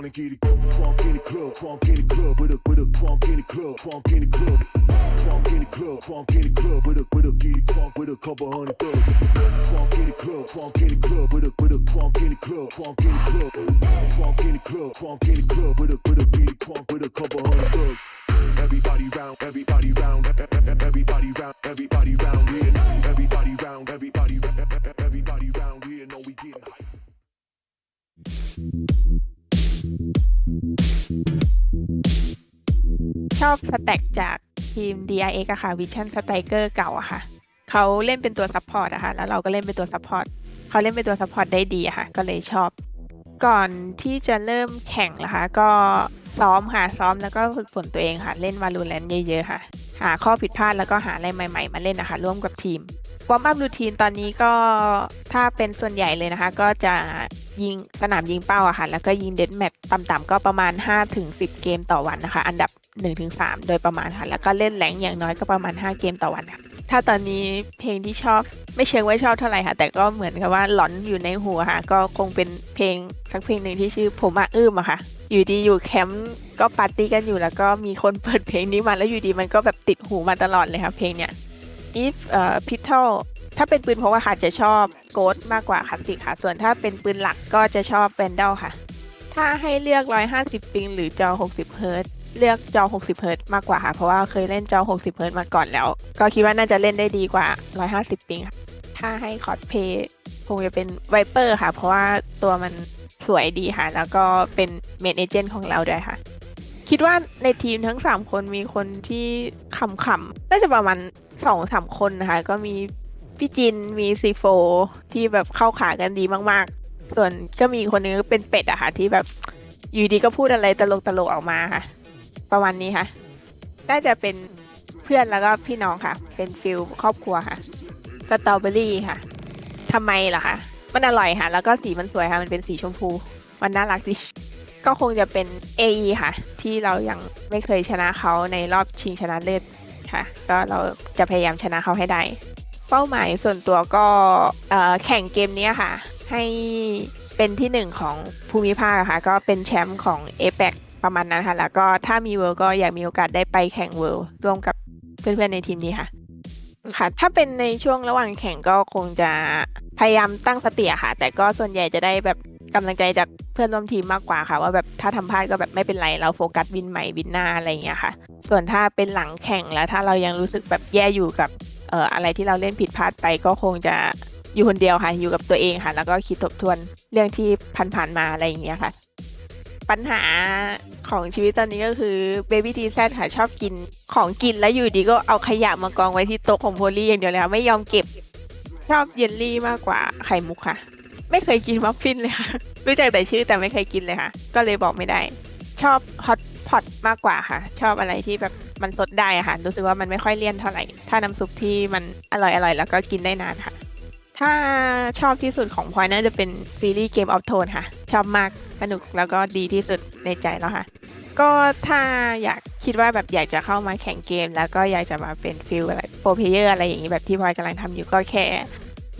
wanna get it crunk in the club, crunk in the club, with a crunk in the club, crunk in the club, crunk in the club, crunk in the club, with a get it crunk with a couple hundred thugs. Crunk in the club, crunk in the club, with a crunk in the club, crunk in the club, crunk in the club, crunk in the club, with a get it crunk with a couple hundred thugs. Everybody round, everybody round, everybody round, everybody round here. Everybody round, everybody round here. Know we getting high. ชอบสแต็กจากทีม DRX อะค่ะ Vision Striker เก่าอะค่ะเขาเล่นเป็นตัวซัพพอร์ตอะค่ะแล้วเราก็เล่นเป็นตัวซัพพอร์ตเขาเล่นเป็นตัวซัพพอร์ตได้ดีอะค่ะก็เลยชอบก่อนที่จะเริ่มแข่งนะคะก็ซ้อมค่ะซ้อมแล้วก็ฝึกฝนตัวเองค่ะเล่น Valorant เยอะๆค่ะหาข้อผิดพลาดแล้วก็หาอะไรใหม่ๆมาเล่นนะคะร่วมกับทีมวอร์มอัพรูทีนตอนนี้ก็ถ้าเป็นส่วนใหญ่เลยนะคะก็จะยิงสนามยิงเป้าอะค่ะแล้วก็ยิงเดธแมทต่ำๆก็ประมาณ 5-10 เกมต่อวันนะคะอันดับ 1-3 โดยประมาณค่ะแล้วก็เล่นแรงอย่างน้อยก็ประมาณ5 เกมต่อวันค่ะถ้าตอนนี้เพลงที่ชอบไม่เชิงว่าชอบเท่าไหร่ค่ะแต่ก็เหมือนกับว่าหลอนอยู่ในหัวค่ะก็คงเป็นเพลงสักเพลงหนึ่งที่ชื่อผมอะอะค่ะอยู่ดีอยู่แคมป์ก็ปาร์ตี้กันอยู่แล้วก็มีคนเปิดเพลงนี้มาแล้วอยู่ดีมันก็แบบติดหูมาตลอดเลยค่ะเพลงเนี้ย if pistol ถ้าเป็นปืนพกอะค่ะจะชอบโกสมากกว่าคลาสสิกค่ะส่วนถ้าเป็นปืนหลักก็จะชอบแวนดอลค่ะถ้าให้เลือก150ปิงหรือจอ60เฮิร์ตซ์เลือกจอ60เฮิร์ตซ์มากกว่าค่ะเพราะว่าเคยเล่นจอ60เฮิร์ตซ์มาก่อนแล้วก็คิดว่าน่าจะเล่นได้ดีกว่า150ปิงค่ะถ้าให้คอสเพย์คงจะเป็นไวเปอร์ค่ะเพราะว่าตัวมันสวยดีค่ะแล้วก็เป็นเมนเอเจนต์ของเราด้วยค่ะคิดว่าในทีมทั้ง3คนมีคนที่ขำๆน่าจะประมาณ 2-3 คนนะคะก็มีพี่จินมีซีโฟที่แบบเข้าขากันดีมากๆส่วนก็มีคนนึงเป็นเป็ดอะค่ะที่แบบอยู่ดีก็พูดอะไรตลกๆออกมาค่ะประมาณนี้ค่ะน่าจะเป็นเพื่อนแล้วก็พี่น้องค่ะเป็นฟิลครอบครัวค่ะสตรอเบอรี่ค่ะทำไมล่ะคะมันอร่อยค่ะแล้วก็สีมันสวยค่ะมันเป็นสีชมพูมันน่ารักดีก็คงจะเป็น AE ค่ะที่เรายังไม่เคยชนะเขาในรอบชิงชนะเลิศค่ะก็เราจะพยายามชนะเขาให้ได้เป้าหมายส่วนตัวก็แข่งเกมนี้ค่ะให้เป็นที่1ของภูมิภาคค่ะก็เป็นแชมป์ของ APAC ประมาณนั้นค่ะแล้วก็ถ้ามีเวิลด์ก็อยากมีโอกาสได้ไปแข่งเวิลด์ร่วมกับเพื่อนๆในทีมนี้ค่ะถ้าเป็นในช่วงระหว่างแข่งก็คงจะพยายามตั้งสติค่ะแต่ก็ส่วนใหญ่จะได้แบบกำลังใจจากเพื่อนร่วมทีมมากกว่าค่ะว่าแบบถ้าทำพลาดก็แบบไม่เป็นไรเราโฟกัสวินใหม่วินหน้าอะไรอย่างเงี้ยค่ะส่วนถ้าเป็นหลังแข่งแล้วถ้าเรายังรู้สึกแบบแย่อยู่กับอะไรที่เราเล่นผิดพลาดไปก็คงจะอยู่คนเดียวค่ะอยู่กับตัวเองค่ะแล้วก็คิดทบทวนเรื่องที่ผ่านๆมาอะไรอย่างเงี้ยค่ะปัญหาของชีวิตตอนนี้ก็คือ Baby TZ ค่ะชอบกินของกินแล้วอยู่ดีก็เอาขยะมากองไว้ที่โต๊ะของโพลี่อย่างเดียวเลยค่ะไม่ยอมเก็บชอบเยลลี่มากกว่าไข่มุกค่ะไม่เคยกินมัฟฟินเลยค่ะรู้จักแต่ชื่อแต่ไม่เคยกินเลยค่ะก็เลยบอกไม่ได้ชอบฮอตพอตมากกว่าค่ะชอบอะไรที่แบบมันสดได้อะค่ะรู้สึกว่ามันไม่ค่อยเลี่ยนเท่าไหร่ถ้าน้ำซุปที่มันอร่อยๆแล้วก็กินได้นานค่ะถ้าชอบที่สุดของพลอยน่าจะเป็นซีรีส์ Game of Thrones ค่ะชอบมากสนุกแล้วก็ดีที่สุดในใจแล้วค่ะก็ถ้าอยากคิดว่าแบบอยากจะเข้ามาแข่งเกมแล้วก็อยากจะมาเป็นฟิลอะไรโปรเพลเยอร์อะไรอย่างนี้แบบที่พลอยกำลังทำอยู่ก็แค่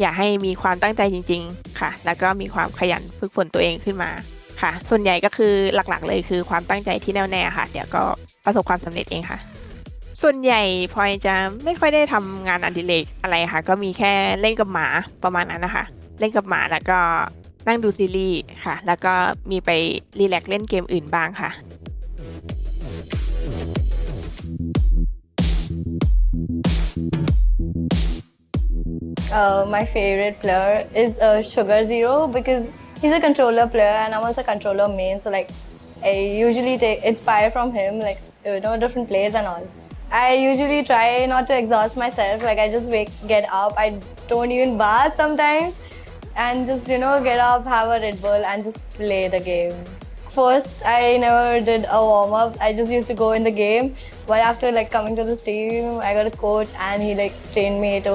อยากให้มีความตั้งใจจริงๆค่ะแล้วก็มีความขยันฝึกฝนตัวเองขึ้นมาค่ะส่วนใหญ่ก็คือหลักๆเลยคือความตั้งใจที่แน่วแน่ค่ะเดี๋ยวก็ประสบความสำเร็จเองค่ะส่วนใหญ่พลอยจะไม่ค่อยได้ทำงานอดิเรกอะไรค่ะก็มีแค่เล่นกับหมาประมาณนั้นนะคะเล่นกับหมาแล้วก็นั่งดูซีรีส์ค่ะแล้วก็มีไปรีแลกซ์เล่นเกมอื่นบ้างค่ะMy favorite player is Sugar Zero because he's a controller player and I'm also a controller main. So like, I usually inspire from him, like different plays and all. I usually try not to exhaust myself. Like I just get up. I don't even bath sometimes, and just get up, have a Red Bull, and just play the game. First, I never did a warm-up. I just used to go in the game. But after like coming to this team, I got a coach and he like trained me to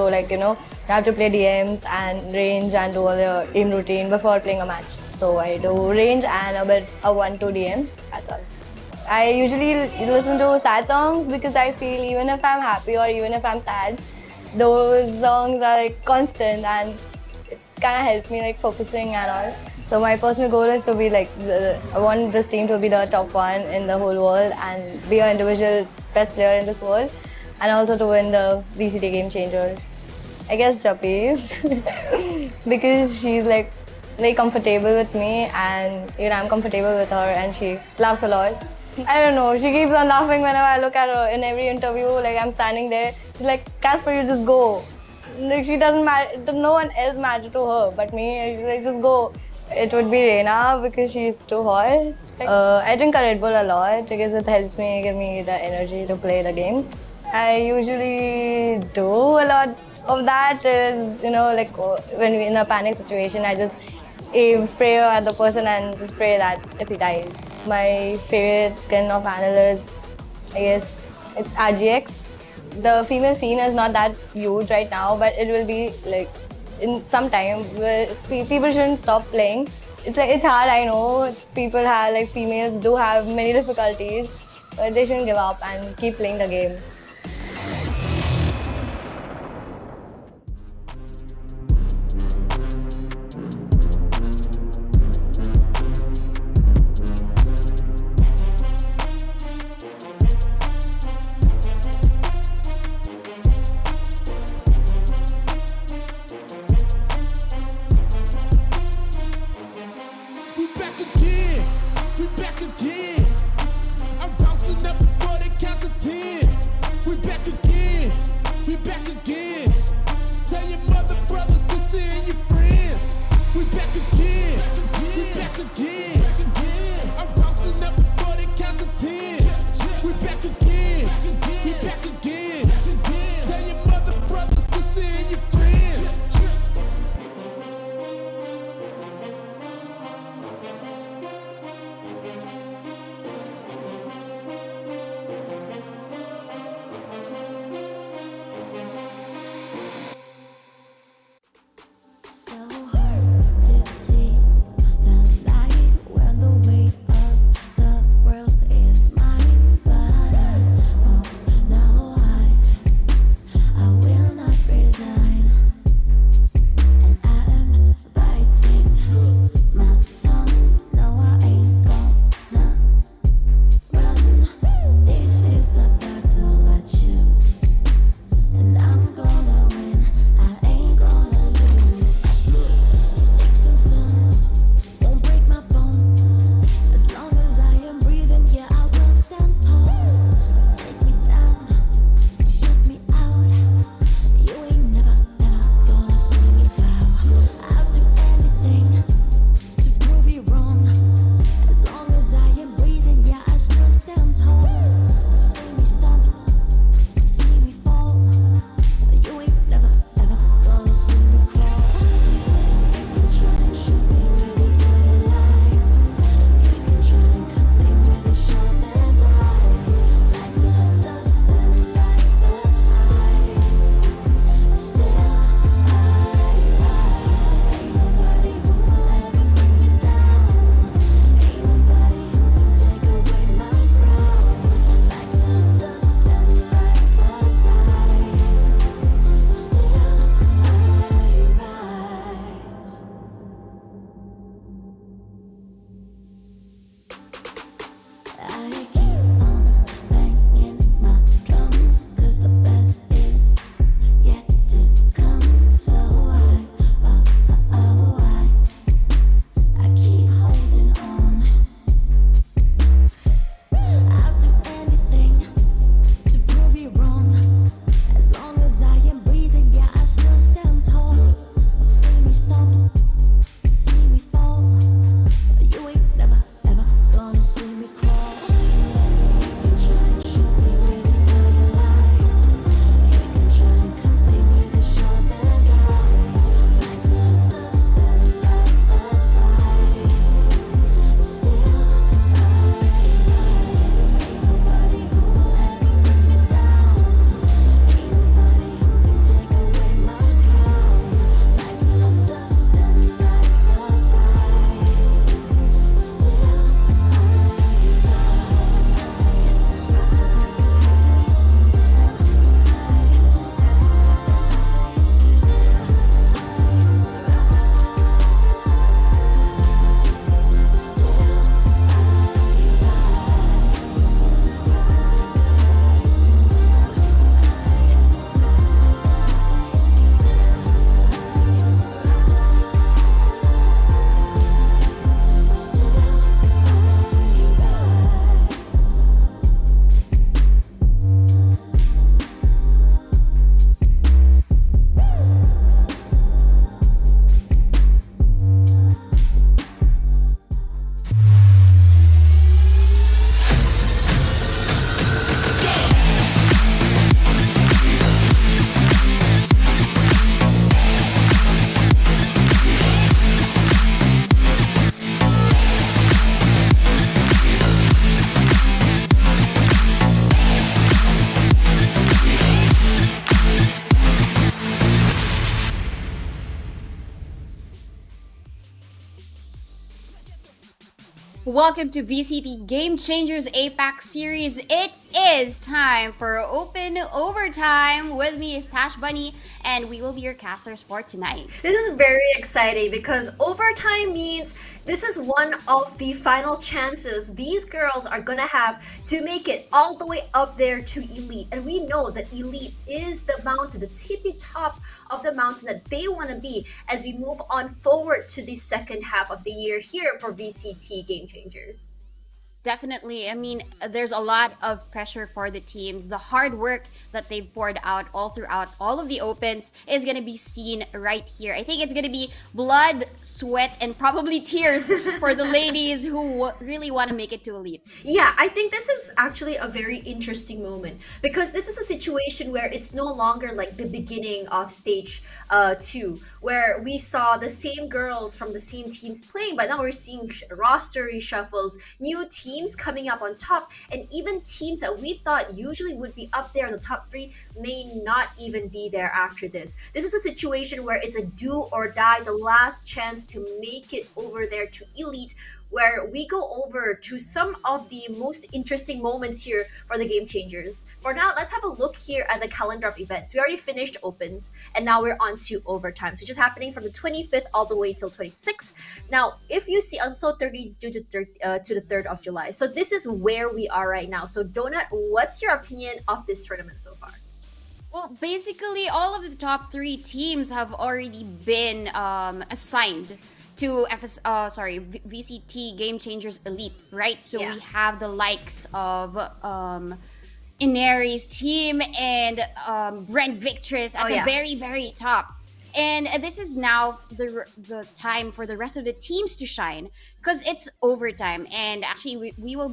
you have to play DMs and range and do all the aim routine before playing a match. So I do range and a bit of 1-2 DMs. That's all. I usually listen to sad songs because I feel even if I'm happy or even if I'm sad, those songs are like constant and it's kind of helped me like focusing and all. So my personal goal is to be like, I want this team to be the top one in the whole world and be an individual best player in this world, and also to win the VCT Game Changers. I guess Jappi, because she's like very comfortable with me, and even I'm comfortable with her, and she laughs a lot. I don't know, she keeps on laughing whenever I look at her in every interview. Like I'm standing there, she's like, Casper, you just go. Like she doesn't matter, no one else matters to her but me. She's like, just go. It would be Reina because she's too hot. I drink a Red Bull a lot because it helps me, give me the energy to play the games. I usually do a lot of that. Is, you know, like when we're in a panic situation, I just aim spray at the person and just pray that if he dies. My favorite skin of analyst, I guess it's RGX. The female scene is not that huge right now, but it will be like in some time where people shouldn't stop playing. It's like, it's hard, I know. People have, like, females do have many difficulties, but they shouldn't give up and keep playing the game. We back again. I'm bouncing up before they count to 10. Welcome to VCT Game Changers APAC series. It is time for Open Overtime. With me is Tash Bunny, and we will be your casters for tonight. This is very exciting because overtime means this is one of the final chances these girls are gonna have to make it all the way up there to Elite. And we know that Elite is the mountain, the tippy top of the mountain that they want to be as we move on forward to the second half of the year here for VCT Game Changers. Definitely. I mean, there's a lot of pressure for the teams. The hard work that they've poured out all throughout all of the opens is going to be seen right here. I think it's going to be blood, sweat, and probably tears for the ladies who really want to make it to Elite. Yeah, I think this is actually a very interesting moment because this is a situation where it's no longer like the beginning of stage 2, where we saw the same girls from the same teams playing, but now we're seeing roster reshuffles, new teams coming up on top, and even teams that we thought usually would be up there in the top 3 may not even be there after this. This is a situation where it's a do or die, the last chance to make it over there to Elite, where we go over to some of the most interesting moments here for the Game Changers. For now, let's have a look here at the calendar of events. We already finished opens, and now we're on to overtime. So just happening from the 25th all the way till 26th. Now, if you see, also 30 is due to the 3rd of July. So this is where we are right now. So Donut, what's your opinion of this tournament so far? Well, basically, all of the top 3 teams have already been assigned to VCT Game Changers Elite, right? So we have the likes of Inary's team and Brent Victress at the very, very top. And this is now the time for the rest of the teams to shine because it's overtime. And actually, we will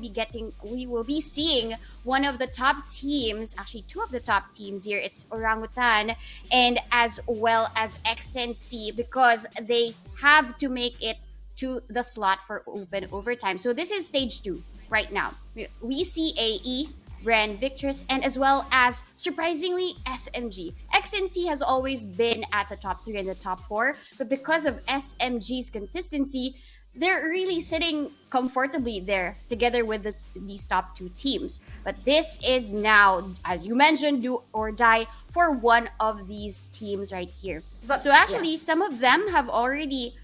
be seeing one of the top teams, actually 2 of the top teams here. It's Orangutan and as well as X10C, because they have to make it to the slot for open overtime. So this is stage 2 right now. We see AE, Brand Victress, and as well as, surprisingly, SMG. XNC has always been at the top 3 and the top 4, but because of SMG's consistency, they're really sitting comfortably there together with these top 2 teams. But this is now, as you mentioned, do or die for one of these teams right here. So actually, some of them have already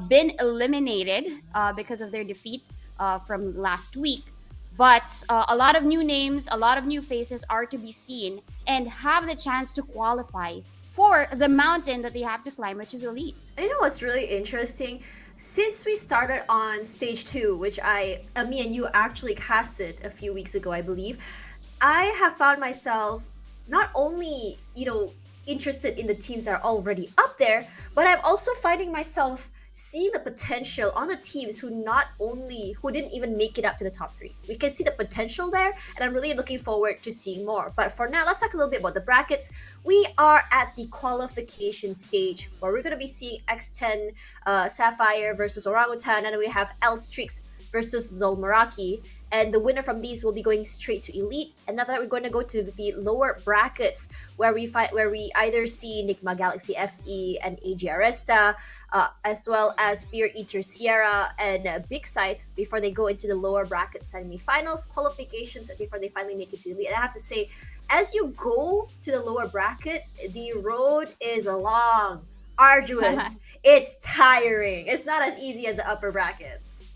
been eliminated because of their defeat from last week. But a lot of new names, a lot of new faces are to be seen and have the chance to qualify for the mountain that they have to climb, which is Elite. You know what's really interesting? Since we started on stage 2, which me and you actually casted a few weeks ago, I believe, I have found myself not only, interested in the teams that are already up there, but I'm also finding myself see the potential on the teams who didn't even make it up to the top 3. We can see the potential there, and I'm really looking forward to seeing more. But for now, let's talk a little bit about the brackets. We are at the qualification stage where we're going to be seeing X10 Sapphire versus Orangutan, and then we have L Strix versus Zolmaraki. And the winner from these will be going straight to Elite. And after that, we're going to go to the lower brackets where we either see Nigma Galaxy FE and AG Aresta, as well as Fear Eater Sierra and Big Sight before they go into the lower bracket semi-finals, qualifications before they finally make it to Elite. And I have to say, as you go to the lower bracket, the road is long, arduous. It's tiring. It's not as easy as the upper brackets.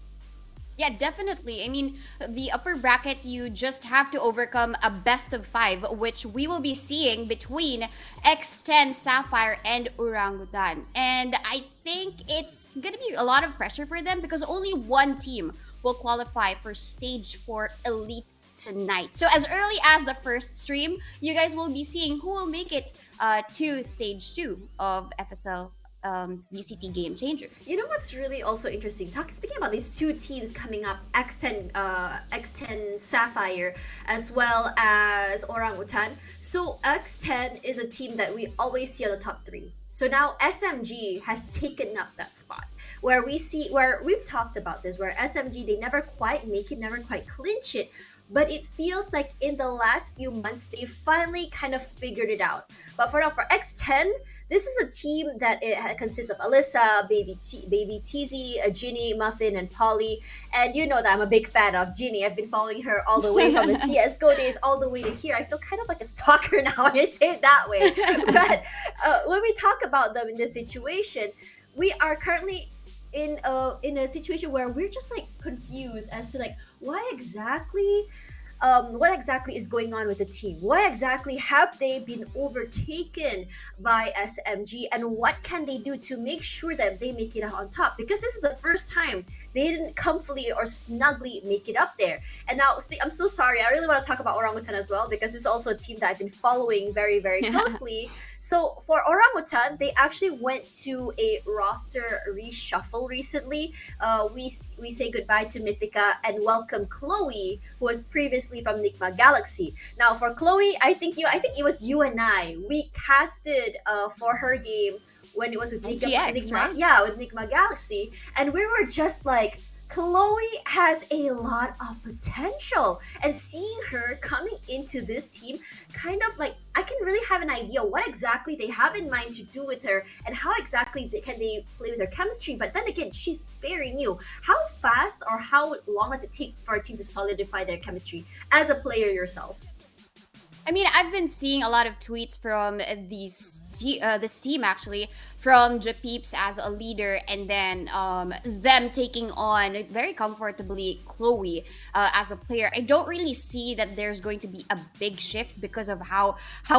Yeah, definitely. I mean, the upper bracket, you just have to overcome a best of 5, which we will be seeing between X10, Sapphire, and Orangutan. And I think it's going to be a lot of pressure for them because only one team will qualify for stage 4 Elite tonight. So as early as the first stream, you guys will be seeing who will make it to stage 2 of FSL VCT Game Changers. You know what's really also interesting? Speaking about these 2 teams coming up, X10 Sapphire as well as Orangutan. So X10 is a team that we always see on the top 3. So now SMG has taken up that spot where we've talked about this, where SMG, they never quite make it, never quite clinch it. But it feels like in the last few months, they finally kind of figured it out. But for now, for X10, this is a team that consists of Alyssa, Baby Teasy, Ginny, Muffin, and Polly. And you know that I'm a big fan of Ginny. I've been following her all the way from the CSGO days all the way to here. I feel kind of like a stalker now when I say it that way. But when we talk about them in this situation, we are currently in a situation where we're just like confused as to like what exactly is going on with the team? Why exactly have they been overtaken by SMG, and what can they do to make sure that they make it out on top? Because this is the first time they didn't comfortably or snugly make it up there. And now, I'm so sorry, I really want to talk about Orangutan as well, because this is also a team that I've been following very, very closely. So for Orangutan, they actually went to a roster reshuffle recently. We say goodbye to Mythica and welcome Chloe, who was previously from Enigma Galaxy. Now for Chloe, I think it was you and I. We casted for her game when it was with GX, right? Yeah, with Enigma Galaxy, and we were just like, Chloe has a lot of potential, and seeing her coming into this team, kind of like, I can really have an idea what exactly they have in mind to do with her and how exactly can they play with her chemistry. But then again, she's very new. How fast or how long does it take for a team to solidify their chemistry as a player yourself? I mean, I've been seeing a lot of tweets from this team actually, from Japeeps as a leader, and then them taking on very comfortably Chloe as a player. I don't really see that there's going to be a big shift because of how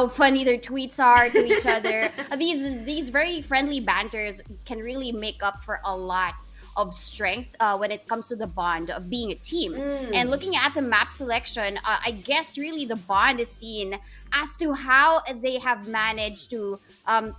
funny their tweets are to each other. These very friendly banters can really make up for a lot of strength when it comes to the bond of being a team. And looking at the map selection, I guess really the bond is seen as to how they have managed to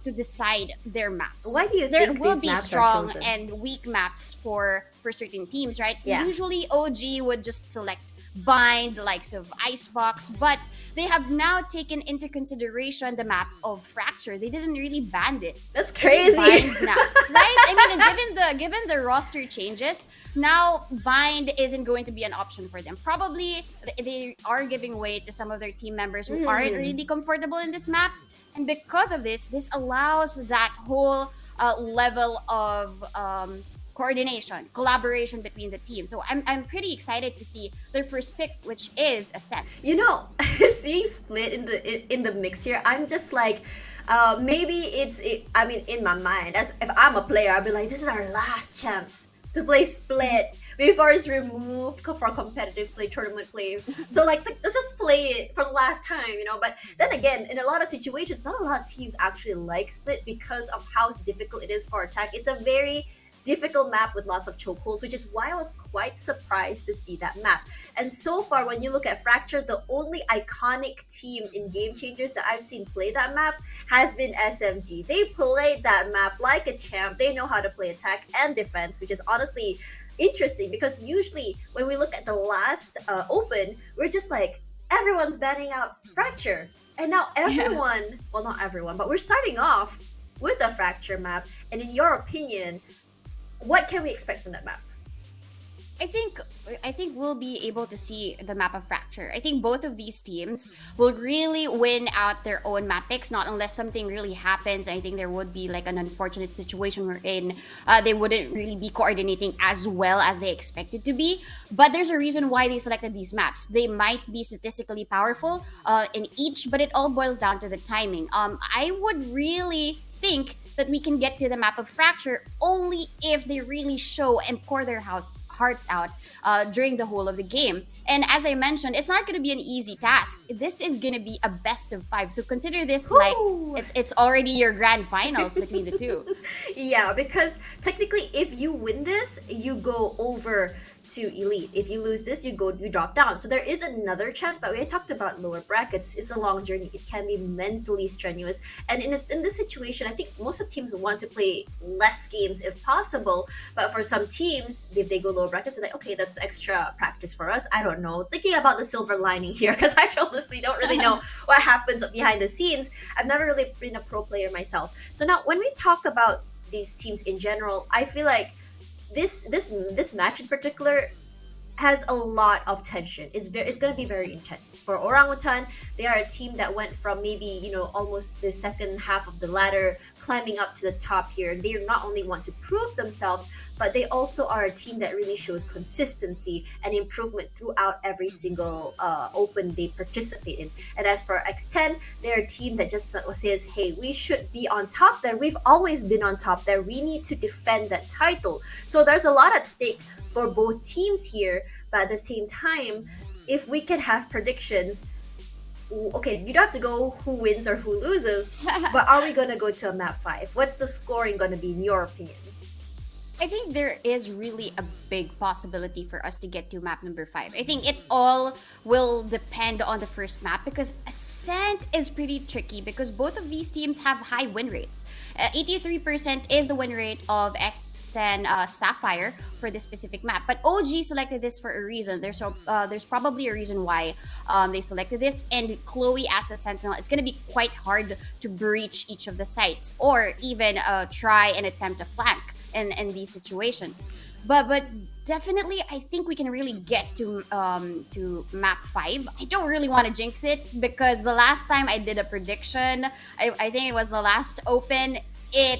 decide their maps. Why do you there think will these be maps are strong chosen? and weak maps for certain teams, right? Yeah. Usually OG would just select Bind, the likes of Icebox, but they have now taken into consideration the map of Fracture. They didn't really ban this. That's They crazy. Bind now, right? I mean, and given the roster changes, now Bind isn't going to be an option for them. Probably they are giving way to some of their team members who aren't really comfortable in this map, and because of this allows that whole level of coordination, collaboration between the teams. So I'm pretty excited to see their first pick, which is Ascent. You know, seeing Split in the mix here, I'm just like, maybe I mean, in my mind, as if I'm a player, I'd be like, this is our last chance to play Split before it's removed for competitive play, tournament play. So like, let's just play it for the last time, you know. But then again, in a lot of situations, not a lot of teams actually like Split because of how difficult it is for attack. It's a very difficult map with lots of chokeholds, which is why I was quite surprised to see that map. And so far, when you look at Fracture, the only iconic team in Game Changers that I've seen play that map has been SMG. They played that map like a champ. They know how to play attack and defense, which is honestly interesting, because usually when we look at the last open, we're just like, everyone's banning out Fracture. And now everyone, well, not everyone, but we're starting off with a Fracture map. And in your opinion, what can we expect from that map? I think we'll be able to see the map of Fracture. I think both of these teams will really win out their own map picks, not unless something really happens. I think there would be like an unfortunate situation wherein they wouldn't really be coordinating as well as they expected to be. But there's a reason why they selected these maps. They might be statistically powerful in each, but it all boils down to the timing. I would really think that we can get to the map of Fracture only if they really show and pour their hearts out during the whole of the game. And as I mentioned, it's not going to be an easy task. This is going to be a best of 5. So consider this like it's already your grand finals between the two. Yeah, because technically, if you win this, you go over to Elite. If you lose this, you drop down. So there is another chance, but we had talked about lower brackets. It's a long journey. It can be mentally strenuous. And in this situation, I think most of teams want to play less games if possible. But for some teams, if they go lower brackets, they're like, okay, that's extra practice for us. I don't know. Thinking about the silver lining here, because I honestly don't really know what happens behind the scenes. I've never really been a pro player myself. So now when we talk about these teams in general, I feel like this match in particular, has a lot of tension. It's going to be very intense. For Orangutan, they are a team that went from maybe, almost the second half of the ladder, climbing up to the top here. They not only want to prove themselves, but they also are a team that really shows consistency and improvement throughout every single open they participate in. And as for X10, they're a team that just says, hey, we should be on top there. We've always been on top there. We need to defend that title. So there's a lot at stake for both teams here, but at the same time, if we can have predictions, okay, you don't have to go who wins or who loses, but are we gonna go to a map 5? What's the scoring gonna be in your opinion? I think there is really a big possibility for us to get to map number 5. I think it all will depend on the first map because Ascent is pretty tricky because both of these teams have high win rates. 83% is the win rate of X10 Sapphire for this specific map, but OG selected this for a reason. There's probably a reason why they selected this, and Chloe as a Sentinel, it's going to be quite hard to breach each of the sites or even try and attempt a flank in these situations. But definitely I think we can really get to map 5. I don't really want to jinx it because the last time I did a prediction, I think it was the last open, it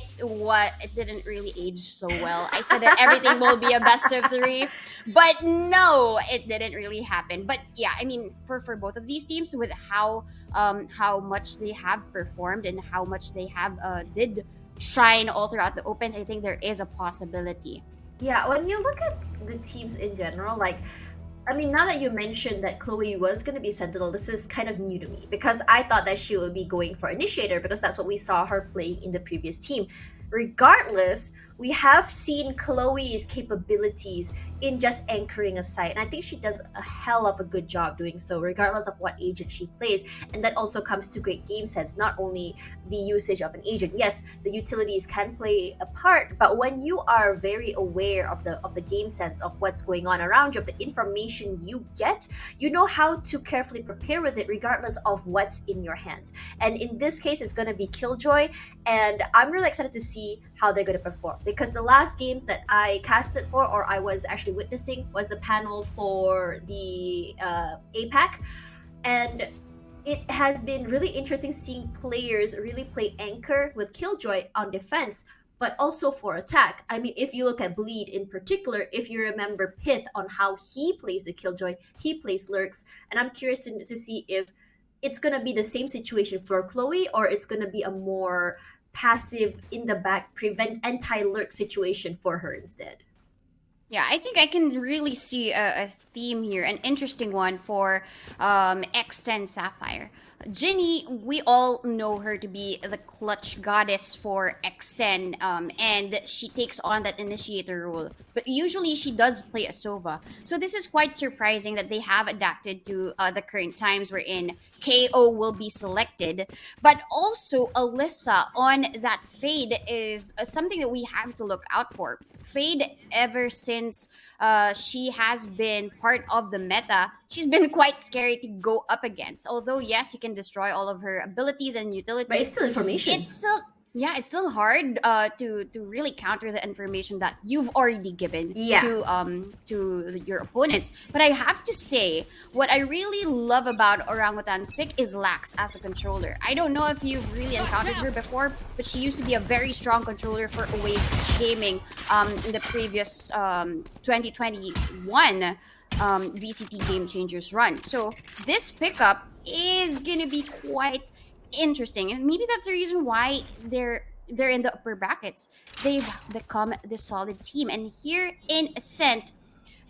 didn't really age so well. I said that everything will be a best of 3, but no, it didn't really happen. But yeah, I mean, for both of these teams, with how much they have performed and how much they have did shine all throughout the opens, I think there is a possibility. Yeah, when you look at the teams in general, now that you mentioned that Chloe was going to be Sentinel, this is kind of new to me because I thought that she would be going for Initiator because that's what we saw her playing in the previous team. Regardless, we have seen Chloe's capabilities in just anchoring a site, and I think she does a hell of a good job doing so regardless of what agent she plays. And that also comes to great game sense, not only the usage of an agent. Yes, the utilities can play a part, but when you are very aware of the game sense of what's going on around you, of the information you get, you know how to carefully prepare with it regardless of what's in your hands. And in this case, it's going to be Killjoy, and I'm really excited to see how they're going to perform because the last games that I casted for, or I was actually witnessing, was the panel for the APAC, and it has been really interesting seeing players really play anchor with Killjoy on defense, but also for attack. I mean, if you look at Bleed in particular, if you remember Pith on how he plays the Killjoy, he plays Lurks, and I'm curious to see if it's going to be the same situation for Chloe or it's going to be a more passive in the back prevent anti-lurk situation for her instead. Yeah, I think I can really see a theme here, an interesting one for X10 Sapphire. Ginny, we all know her to be the clutch goddess for X10, and she takes on that initiator role. But usually she does play a Sova. So this is quite surprising that they have adapted to the current times wherein KO will be selected. But also Alyssa on that Fade is something that we have to look out for. Fade, ever since she has been part of the meta, she's been quite scary to go up against. Although, yes, you can destroy all of her abilities and utilities. But it's still information. It's still hard to really counter the information that you've already given to your opponents. But I have to say, what I really love about Orangutan's pick is Lax as a controller. I don't know if you've really encountered her before, but she used to be a very strong controller for Oasis Gaming in the previous 2021 VCT Game Changers run. So this pickup is gonna be quite interesting, and maybe that's the reason why they're in the upper brackets. They've become the solid team, and here in Ascent,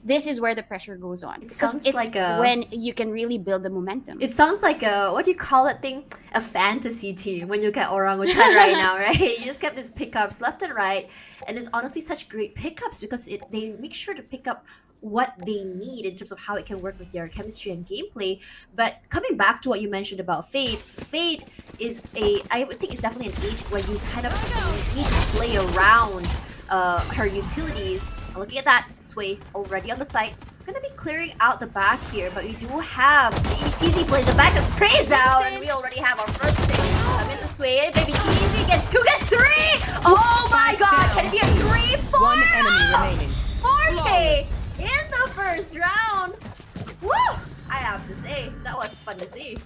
this is where the pressure goes on. It sounds it's like when you can really build the momentum. It sounds like what do you call that thing? A fantasy team when you look at Orangutan right now, right? You just get these pickups left and right, and it's honestly such great pickups because they make sure to pick up what they need in terms of how it can work with their chemistry and gameplay. But coming back to what you mentioned about Fade is I would think it's definitely an agent where you kind of need to play around her utilities. And looking at that, Sway already on the site. Gonna be clearing out the back here, but we do have Baby TZ plays the back that sprays out, and we already have our first thing. I'm into Sway. Baby TZ gets 2, gets 3! Oh my god, can it be a 3-4? One enemy remaining. 4K in the first first round. Woo! I have to say, that was fun to see.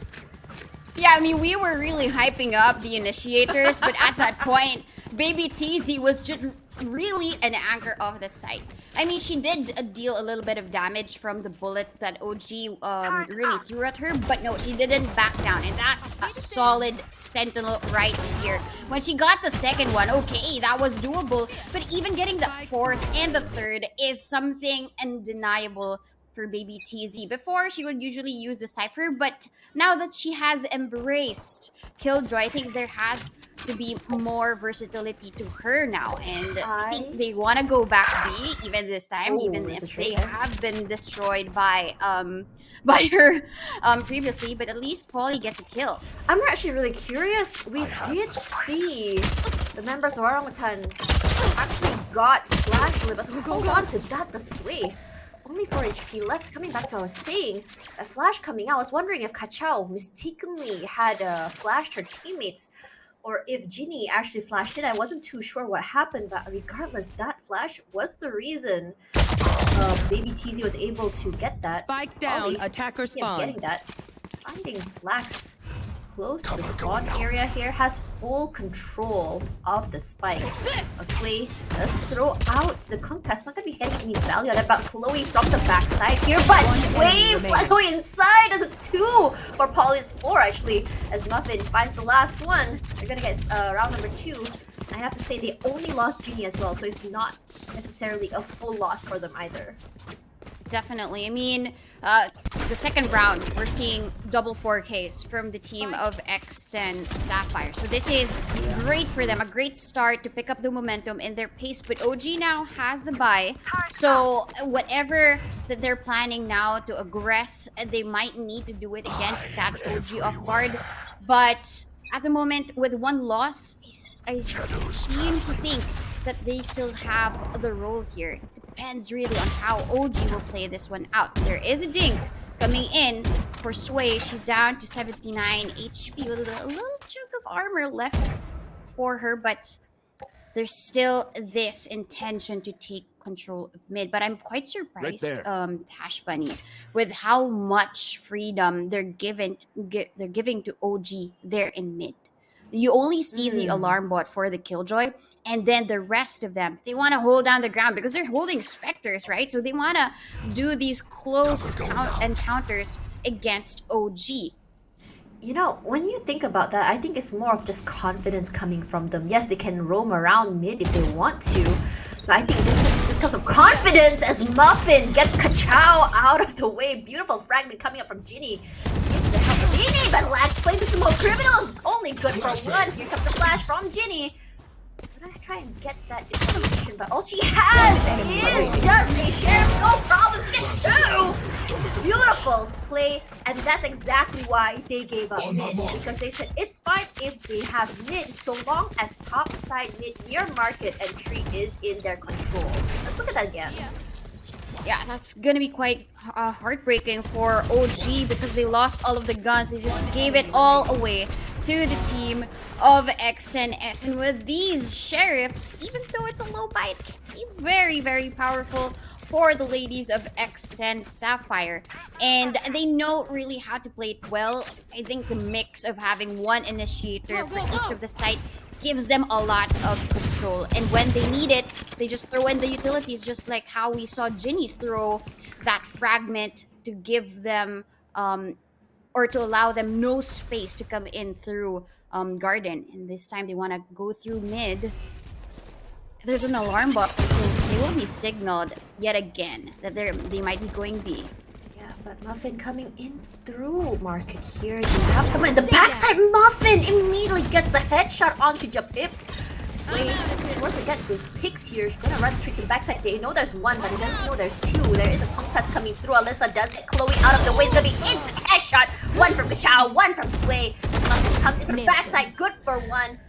Yeah, I mean, we were really hyping up the initiators, but at that point, Baby TZ was just really an anchor of the site. I mean, she did deal a little bit of damage from the bullets that OG really threw at her, but no, she didn't back down, and that's a solid sentinel right here. When she got the second one, okay, that was doable, but even getting the fourth and the third is something undeniable for Baby TZ. Before, she would usually use the Cypher, but now that she has embraced Killjoy, I think there has to be more versatility to her now, and I think they want to go back B even this time, even if they have been destroyed by her previously, but at least Polly gets a kill. I'm actually really curious. We did see the members of Orangutan actually got Flash Live. So hold on to that, but Sway. Only 4 HP left. Coming back to what I was saying, a flash coming out. I was wondering if Kachao mistakenly had flashed her teammates, or if Ginny actually flashed it. I wasn't too sure what happened, but regardless, that flash was the reason Baby TZ was able to get that. Spike down, Ollie, attacker spawn. Getting that. Finding Flax close to the spawn area here, has full control of the spike. Sway does throw out the conquest. Not gonna be getting any value out of it, but Chloe from the backside here, but Sway going inside as a 2 for Polly. It's 4 actually, as Muffin finds the last one. They're gonna get round number 2. I have to say they only lost Genie as well, so it's not necessarily a full loss for them either. Definitely. I mean, the second round, we're seeing double 4Ks from the team of X10 Sapphire. So this is great for them, a great start to pick up the momentum in their pace. But OG now has the bye. So whatever that they're planning now to aggress, they might need to do it again to catch OG off guard. But at the moment, with one loss, I seem to think that they still have the role here. It depends really on how OG will play this one out. There is a dink coming in for Sway. She's down to 79 HP with a little chunk of armor left for her, but there's still this intention to take control of mid. But I'm quite surprised, Tash Bunny, with how much freedom they're giving to OG there in mid. You only see the alarm bot for the Killjoy, and then the rest of them, they want to hold down the ground because they're holding Spectres, right? So they want to do these close encounters against OG. You know, when you think about that, I think it's more of just confidence coming from them. Yes, they can roam around mid if they want to, but I think this comes from confidence as Muffin gets Kachao out of the way. Beautiful fragment coming up from Ginny. Gives the help of Ginny, but Lax played this more criminal. Only good for one. Here comes the flash from Ginny. I'm gonna try and get that information, but all she has is just a sheriff. No problem. She gets 2. Beautiful play, and that's exactly why they gave up mid, because they said it's fine if they have mid so long as top side mid near market entry is in their control. Let's look at that again. Yeah, that's gonna be quite heartbreaking for OG because they lost all of the guns. They just gave it all away to the team of X10S. And with these sheriffs, even though it's a low buy, it can be very, very powerful for the ladies of X10 Sapphire. And they know really how to play it well. I think the mix of having one initiator for each of the site gives them a lot of control, and when they need it, they just throw in the utilities, just like how we saw Ginny throw that fragment to give them or to allow them no space to come in through garden. And this time they want to go through mid. There's an alarm bot, so they will be signaled yet again that they might be going B. But Muffin coming in through market here. You have someone in the backside. Muffin immediately gets the headshot onto Japips. Sway, she wants to get those picks here. She's gonna run straight to the backside. They know there's one, but they doesn't know there's 2. There is a conquest coming through. Alyssa does get Chloe out of the way. It's gonna be instant headshot. 1 from Kachao, 1 from Sway. As Muffin comes in from the backside. Good for 1.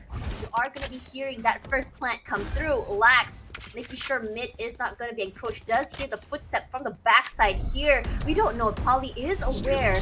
You are going to be hearing that first plant come through. Lax making sure mid is not going to be encroached. Does hear the footsteps from the backside here. We don't know if Polly is aware.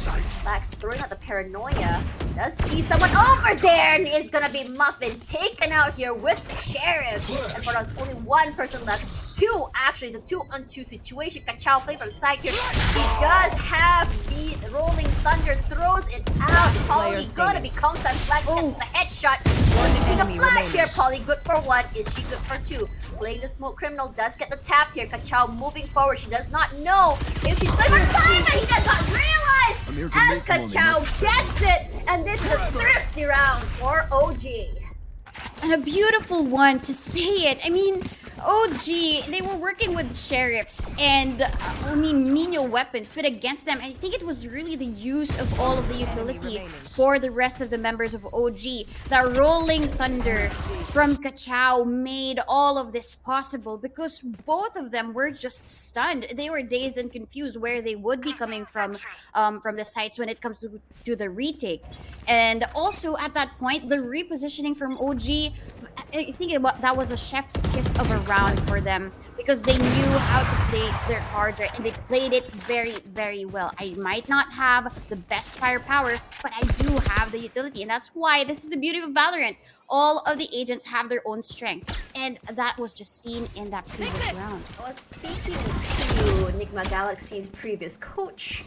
Lax throwing out the paranoia. Does see someone over there, and is going to be Muffin taken out here with the sheriff. And for us, only one person left. Two, actually, it's a 2-on-2 situation. Kachao playing from the side here. He does have the Rolling Thunder, throws it out. Polly gonna be concussed. Lax gets the headshot. Missing a flash here. Polly good for one. Is she good for two? Playing the smoke criminal, does get the tap here. Kachao moving forward. She does not know if she's good for time, and he does not realize as Kachao gets it. And this is a thrifty round for OG. And a beautiful one, to say it. I mean, OG, they were working with sheriffs and, menial weapons, but against them, I think it was really the use of all of the utility for the rest of the members of OG. That Rolling Thunder from Kachao made all of this possible because both of them were just stunned. They were dazed and confused where they would be coming from the sites when it comes to the retake. And also at that point, the repositioning from OG, I think that was a chef's kiss of a round for them because they knew how to play their cards right, and they played it very, very well. I might not have the best firepower, but I do have the utility, and that's why this is the beauty of Valorant. All of the agents have their own strength, and that was just seen in that previous round. I was speaking to Enigma Galaxy's previous coach,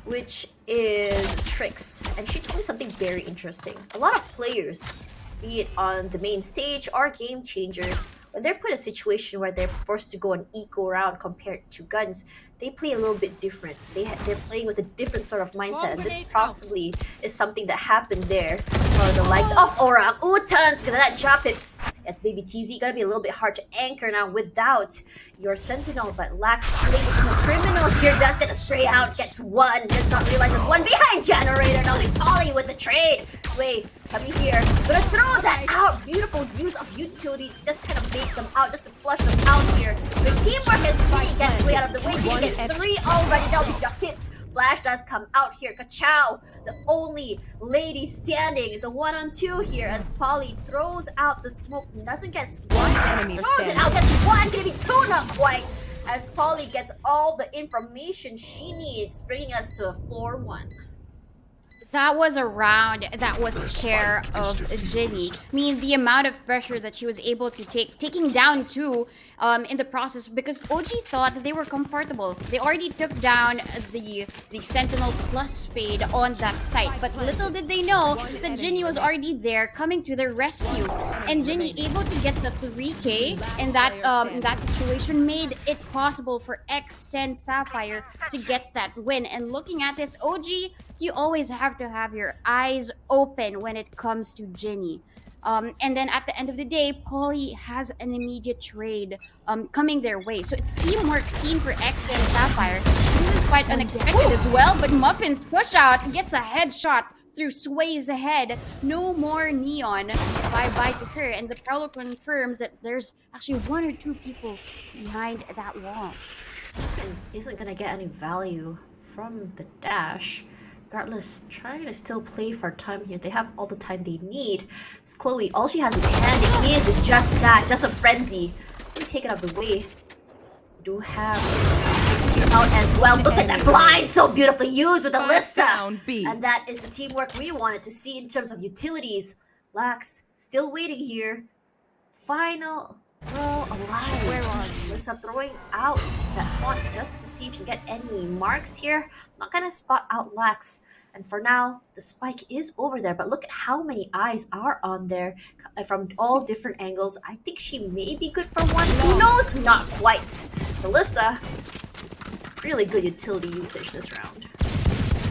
which is Trix, and she told me something very interesting. A lot of players, be it on the main stage or game changers, when they're put in a situation where they're forced to go an eco round compared to guns, they play a little bit different. They're playing with a different sort of mindset, and this possibly is something that happened there for the likes of Orangutans, because of that job pips. Yes, baby TZ gonna be a little bit hard to anchor now without your sentinel, but Lax plays the criminal here, does get a spray out, gets one, does not realize there's one behind generator, and only Polly with the trade. Sway coming here, gonna throw that out. Beautiful use of utility, just kind of bait them out, just to flush them out here. The teamwork as Ginny gets way out of the way. Ginny gets three already. That'll be just pips. Flash does come out here. Kachao, the only lady standing, is a 1-on-2 here as Polly throws out the smoke. Doesn't get one, throws it out, gets one, gonna be two, not quite. As Polly gets all the information she needs, bringing us to a 4-1. That was a round that was scare of Ginny. I mean, the amount of pressure that she was able to taking down two in the process, because OG thought that they were comfortable. They already took down the Sentinel plus Fade on that site, but little did they know that Ginny was already there coming to their rescue. And Ginny, able to get the 3K in that situation, made it possible for X10 Sapphire to get that win. And looking at this, OG, you always have to have your eyes open when it comes to Ginny. And then at the end of the day, Polly has an immediate trade coming their way. So it's teamwork seen for X and Sapphire. This is quite unexpected as well, but Muffin's push out gets a headshot through Sway's head. No more Neon. Bye-bye to her. And the Prowler confirms that there's actually one or two people behind that wall. Muffin isn't gonna get any value from the dash. Regardless, trying to still play for time here. They have all the time they need. It's Chloe. All she has in hand is just that, just a frenzy. Let me take it out of the way. We do have Six here out as well. Look at that blind, so beautifully used with Alyssa. And that is the teamwork we wanted to see in terms of utilities. Lax still waiting here. Final girl alive. Where are Alyssa throwing out that font just to see if she can get any marks here. I'm not gonna spot out Lax. And for now, the spike is over there, but look at how many eyes are on there from all different angles. I think she may be good for one. Who knows? Not quite. So Alyssa, really good utility usage this round.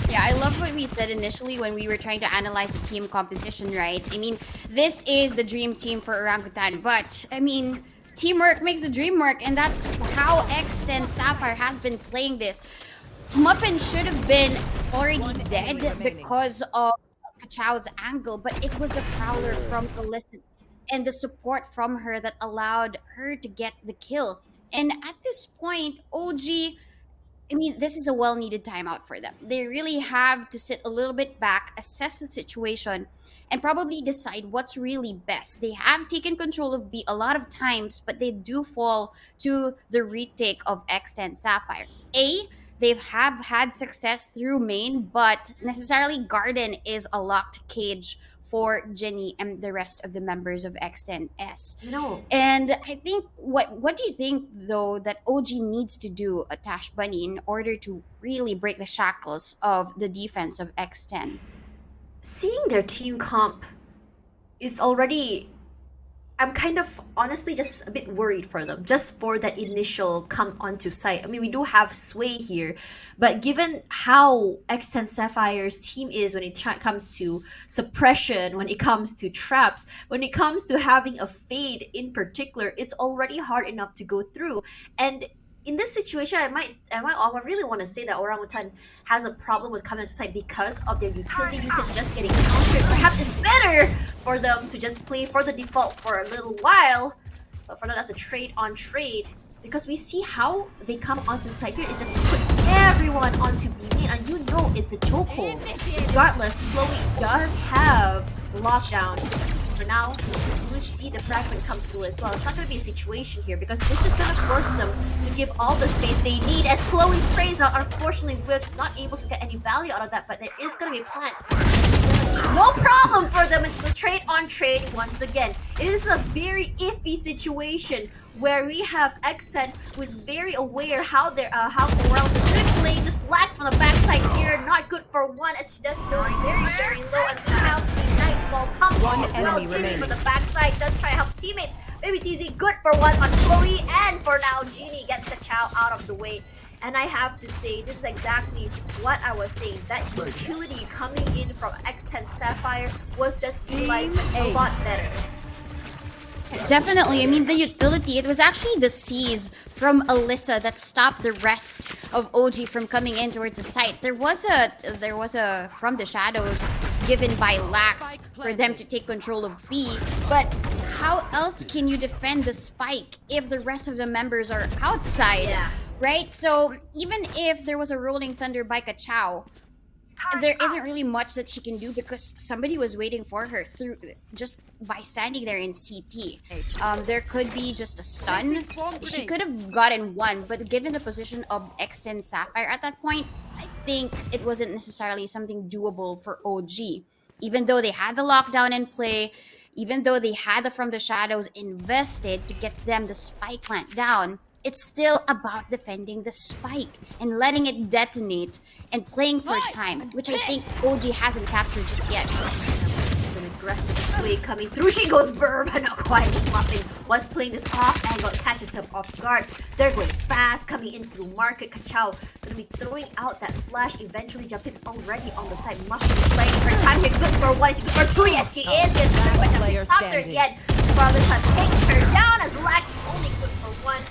Yeah, I love what we said initially when we were trying to analyze the team composition, right? I mean, this is the dream team for Orangutan, but I mean, teamwork makes the dream work, and that's how X10 Sapphire has been playing this. Muffin should have been already dead because of Kachao's angle, but it was the Prowler from Alyssa and the support from her that allowed her to get the kill. And at this point, OG, I mean, this is a well-needed timeout for them. They really have to sit a little bit back, assess the situation, and probably decide what's really best. They have taken control of B a lot of times, but they do fall to the retake of X10 Sapphire. They have had success through main, but necessarily Garden is a locked cage for Jenny and the rest of the members of X10S. No. And I think what do you think though that OG needs to do, Tash Bunny, in order to really break the shackles of the defense of X10? Seeing their team comp is already, I'm kind of honestly just a bit worried for them, just for that initial come onto site. I mean, we do have sway here, but given how X10 Sapphire's team is when it comes to suppression, when it comes to traps, when it comes to having a fade in particular, it's already hard enough to go through. And in this situation, I really want to say that Orangutan has a problem with coming to site because of their utility usage just getting countered. Perhaps it's better for them to just play for the default for a little while, but for now that's a trade on trade, because we see how they come onto site here is just to put everyone onto B main, and you know it's a chokehold. Regardless, Chloe does have lockdown. For now, we see the fragment come through as well. It's not going to be a situation here because this is going to force them to give all the space they need as Chloe sprays out. Unfortunately, Whip's not able to get any value out of that, but there is going to be a plant. No problem for them. It's the trade on trade once again. It is a very iffy situation where we have X10 who is very aware how Orangutan is good playing. This blacks from the backside here, not good for one as she does go very low, and we have the Nightfall coming as well. Genie from the backside does try to help teammates. Baby TZ good for one on Chloe, and for now Genie gets the Chow out of the way. And I have to say, this is exactly what I was saying. That utility coming in from X10 Sapphire was just utilized a lot better. Definitely. I mean, the utility, it was actually the C's from Alyssa that stopped the rest of OG from coming in towards the site. There was a from the shadows given by Lax for them to take control of B, but how else can you defend the spike if the rest of the members are outside? Yeah. Right? So even if there was a rolling thunder by Kachao, there isn't really much that she can do because somebody was waiting for her through just by standing there in CT. There could be just a stun. She could have gotten one, but given the position of X10 Sapphire at that point, I think it wasn't necessarily something doable for OG. Even though they had the lockdown in play, even though they had the From the Shadows invested to get them the spike plant down, it's still about defending the spike and letting it detonate and playing for time, which I think OG hasn't captured just yet. This is an aggressive sway coming through. She goes burr, but not quite. This Muffin was playing this off angle, catches him off guard. They're going fast, coming in through market. Kachao gonna be throwing out that flash. Eventually, Jumpip's already on the side. Muffin is playing her time here. Good for one, she's good for two. Yes, she is. Gets through, but Jumpip stops her at the end. Carlissa takes her down as Lax only good for one.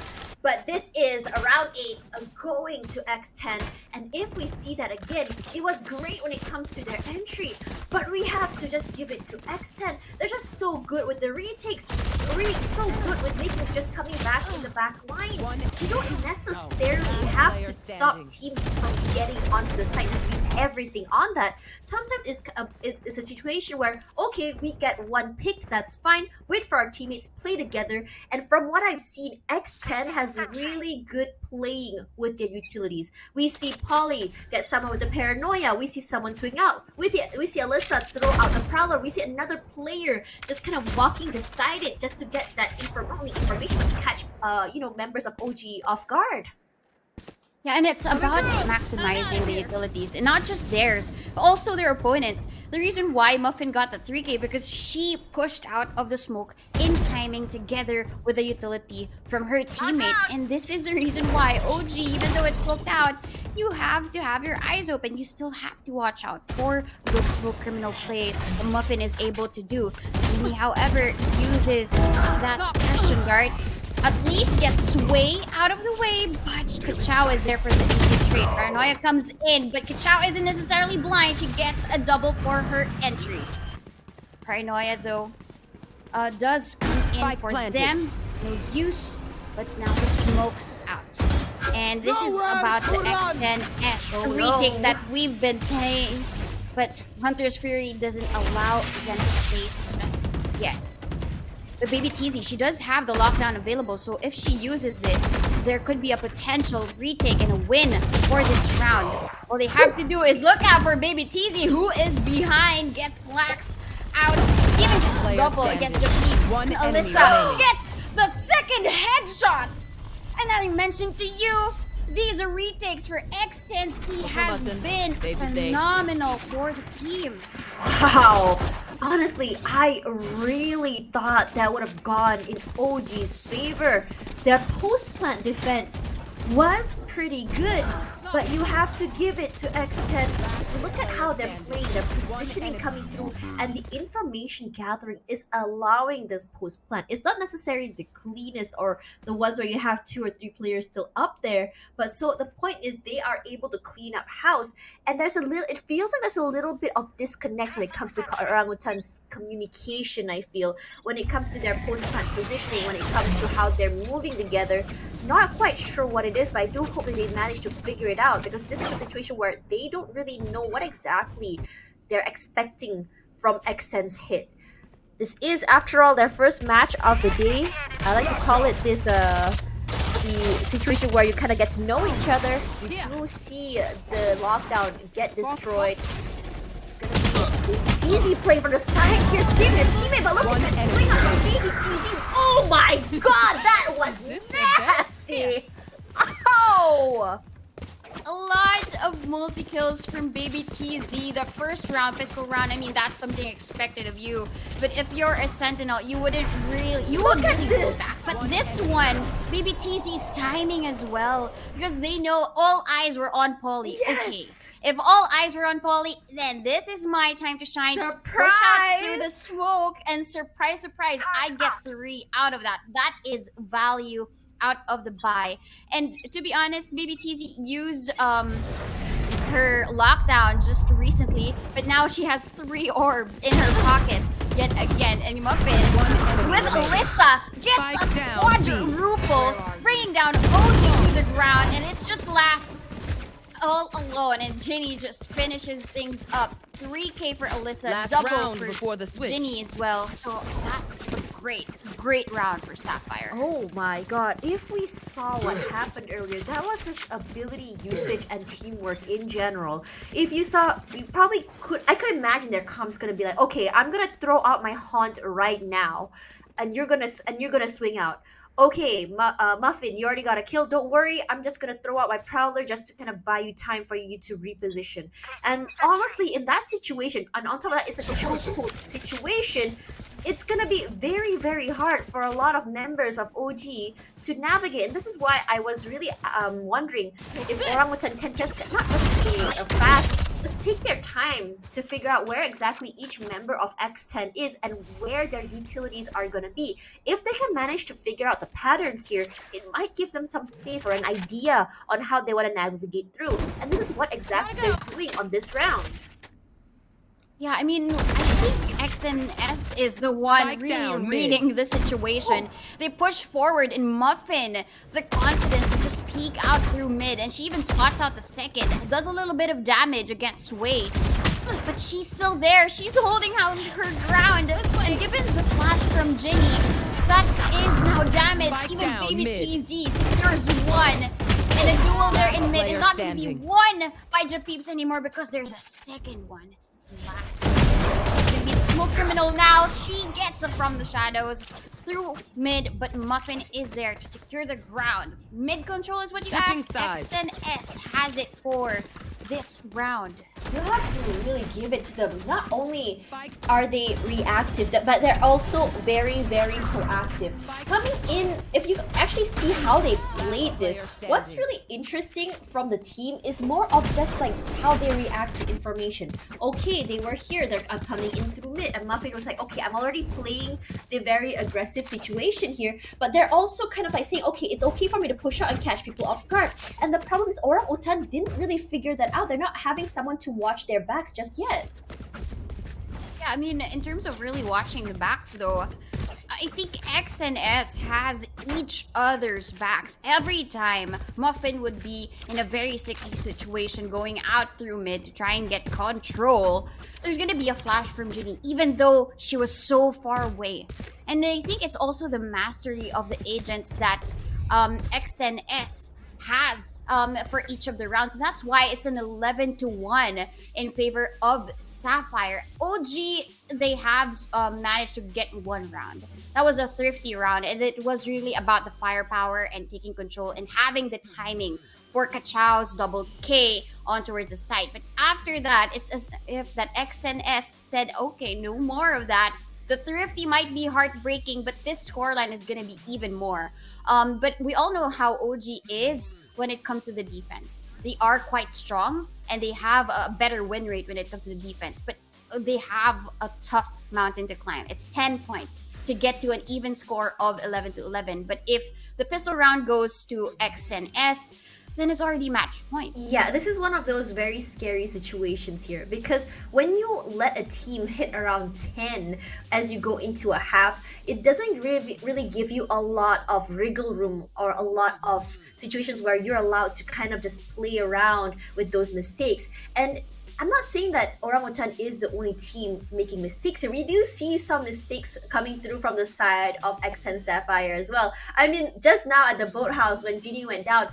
But this is a round 8 going to X10, and if we see that again, it was great when it comes to their entry, but we have to just give it to X10. They're just so good with the retakes, so good with making just coming back in the back line. You don't necessarily have to stop teams from getting onto the site, just use everything on that. Sometimes it's a situation where, okay, we get one pick, that's fine, wait for our teammates, play together, and from what I've seen, X10 has really good playing with their utilities. We see Polly get someone with the paranoia. We see someone swing out. We see Alyssa throw out the prowler. We see another player just kind of walking beside it just to get that information to catch members of OG off guard. Yeah, and it's about maximizing the utilities, and not just theirs, but also their opponents. The reason why Muffin got the 3K because she pushed out of the smoke in timing together with a utility from her teammate. And this is the reason why OG, even though it's smoked out, you have to have your eyes open. You still have to watch out for those smoke criminal plays that Muffin is able to do. Genie, however, uses that suppression guard. At least gets Sway out of the way, but Kachao is there for the immediate trade. Paranoia comes in, but Kachao isn't necessarily blind. She gets a double for her entry. Paranoia, though, does come in for them. No use, but now the smoke's out. And this is about the X10S retake that we've been but Hunter's Fury doesn't allow them space just yet. But Baby TZ, she does have the lockdown available, so if she uses this, there could be a potential retake and a win for this round. All they have to do is look out for Baby TZ, who is behind, gets lax out, even gets a double against Japeeps. Alyssa gets the second headshot! And I mentioned to you, these retakes for X10C has been phenomenal for the team. Wow. Honestly, I really thought that would have gone in OG's favor. Their post-plant defense was pretty good, but you have to give it to X10. Just look at how they're playing, their positioning coming through, and the information gathering is allowing this post-plant. It's not necessarily the cleanest or the ones where you have 2 or 3 players still up there, but so the point is they are able to clean up house, and there's a little, it feels like there's a little bit of disconnect when it comes to Orangutan's communication, I feel, when it comes to their post-plant positioning, when it comes to how they're moving together. Not quite sure what it is, but I do hope that they manage to figure it out, because this is a situation where they don't really know what exactly they're expecting from X10's hit. This is, after all, their first match of the day. I like to call it this the situation where you kind of get to know each other. You do see the lockdown get destroyed. It's gonna be TZ playing from the side here, saving a teammate, but look at that swing on Baby TZ. Oh my god, that was nasty! Oh! A lot of multi-kills from Baby TZ. The first round, pistol round, I mean, that's something expected of you. But if you're a Sentinel, you wouldn't really, you would really go back. But this one, Baby TZ's timing as well, because they know all eyes were on Polly. Yes. Okay, if all eyes were on Polly, then this is my time to shine. Surprise! Push out through the smoke, and surprise, surprise, I get 3 out of that. That is value out of the buy. And to be honest, Baby TZ used her lockdown just recently, but now she has 3 orbs in her pocket yet again. And Muffin with Alyssa gets a quadruple, bringing down OG to the ground, and it's just last all alone, and Ginny just finishes things up. 3K for Alyssa, double for Ginny as well. So that's a great round for Sapphire. Oh my god, if we saw what happened earlier, that was just ability usage and teamwork in general. If you saw, you probably could, I could imagine their comp's gonna be like, okay, I'm gonna throw out my haunt right now, and you're gonna swing out. Okay, Muffin, you already got a kill. Don't worry, I'm just gonna throw out my Prowler just to kind of buy you time for you to reposition. And honestly, in that situation, and on top of that, it's a chokehold situation, it's gonna be very, very hard for a lot of members of OG to navigate. And this is why I was really wondering if Orangutan can just not just be fast, just take their time to figure out where exactly each member of X10 is and where their utilities are gonna be. If they can manage to figure out the patterns here, it might give them some space or an idea on how they want to navigate through. And this is what exactly they're doing on this round. Yeah, I mean, I think X10S is the one really reading the situation. They push forward, and Muffin, the confidence to just peek out through mid, and she even spots out the second. Does a little bit of damage against Sway, but she's still there. She's holding out her ground, and given the flash from Ginny, that is now damage. Even Baby TZ secures 1. And a duel there in mid is not going to be won by Japeeps anymore because there's a second one. It's gonna be the smoke criminal now. She gets it from the shadows through mid, but Muffin is there to secure the ground. Mid control is what you ask. X10S has it for this round. You have to really give it to them. Not only are they reactive, but they're also very, very proactive. Coming in, if you actually see how they played this, what's really interesting from the team is more of just like how they react to information. Okay, they were here, they're coming in through mid, and Muffin was like, okay, I'm already playing the very aggressive situation here, but they're also kind of like saying, okay, it's okay for me to push out and catch people off guard. And the problem is Orangutan didn't really figure that out. They're not having someone to watch their backs just yet. Yeah, I mean, in terms of really watching the backs though, I think X and S has each other's backs. Every time Muffin would be in a very sticky situation going out through mid to try and get control, there's gonna be a flash from Ginny, even though she was so far away. And I think it's also the mastery of the agents that X and S has for each of the rounds. And that's why it's an 11-1 in favor of Sapphire. OG, they have managed to get one round. That was a thrifty round, and it was really about the firepower and taking control and having the timing for Kachao's double K on towards the site. But after that, it's as if that X10S said, okay, no more of that. The thrifty might be heartbreaking, but this scoreline is going to be even more. But we all know how OG is when it comes to the defense. They are quite strong, and they have a better win rate when it comes to the defense. But they have a tough mountain to climb. It's 10 points to get to an even score of 11-11. But if the pistol round goes to X and S, then it's already match point. Yeah, this is one of those very scary situations here, because when you let a team hit around 10 as you go into a half, it doesn't really give you a lot of wriggle room or a lot of situations where you're allowed to kind of just play around with those mistakes. And I'm not saying that Orangutan is the only team making mistakes here. We do see some mistakes coming through from the side of X10 Sapphire as well. I mean, just now at the boathouse when Genie went down,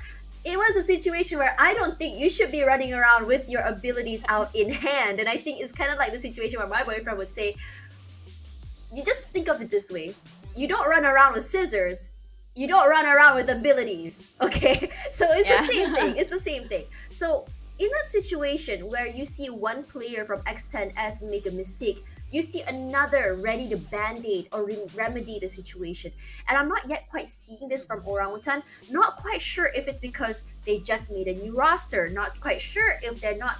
it was a situation where I don't think you should be running around with your abilities out in hand. And I think it's kind of like the situation where my boyfriend would say, you just think of it this way. You don't run around with scissors. You don't run around with abilities. Okay? So it's the same thing. It's the same thing. So in that situation where you see one player from X10S make a mistake, you see another ready to band-aid or remedy the situation. And I'm not yet quite seeing this from Orangutan. Not quite sure if it's because they just made a new roster. Not quite sure if they're not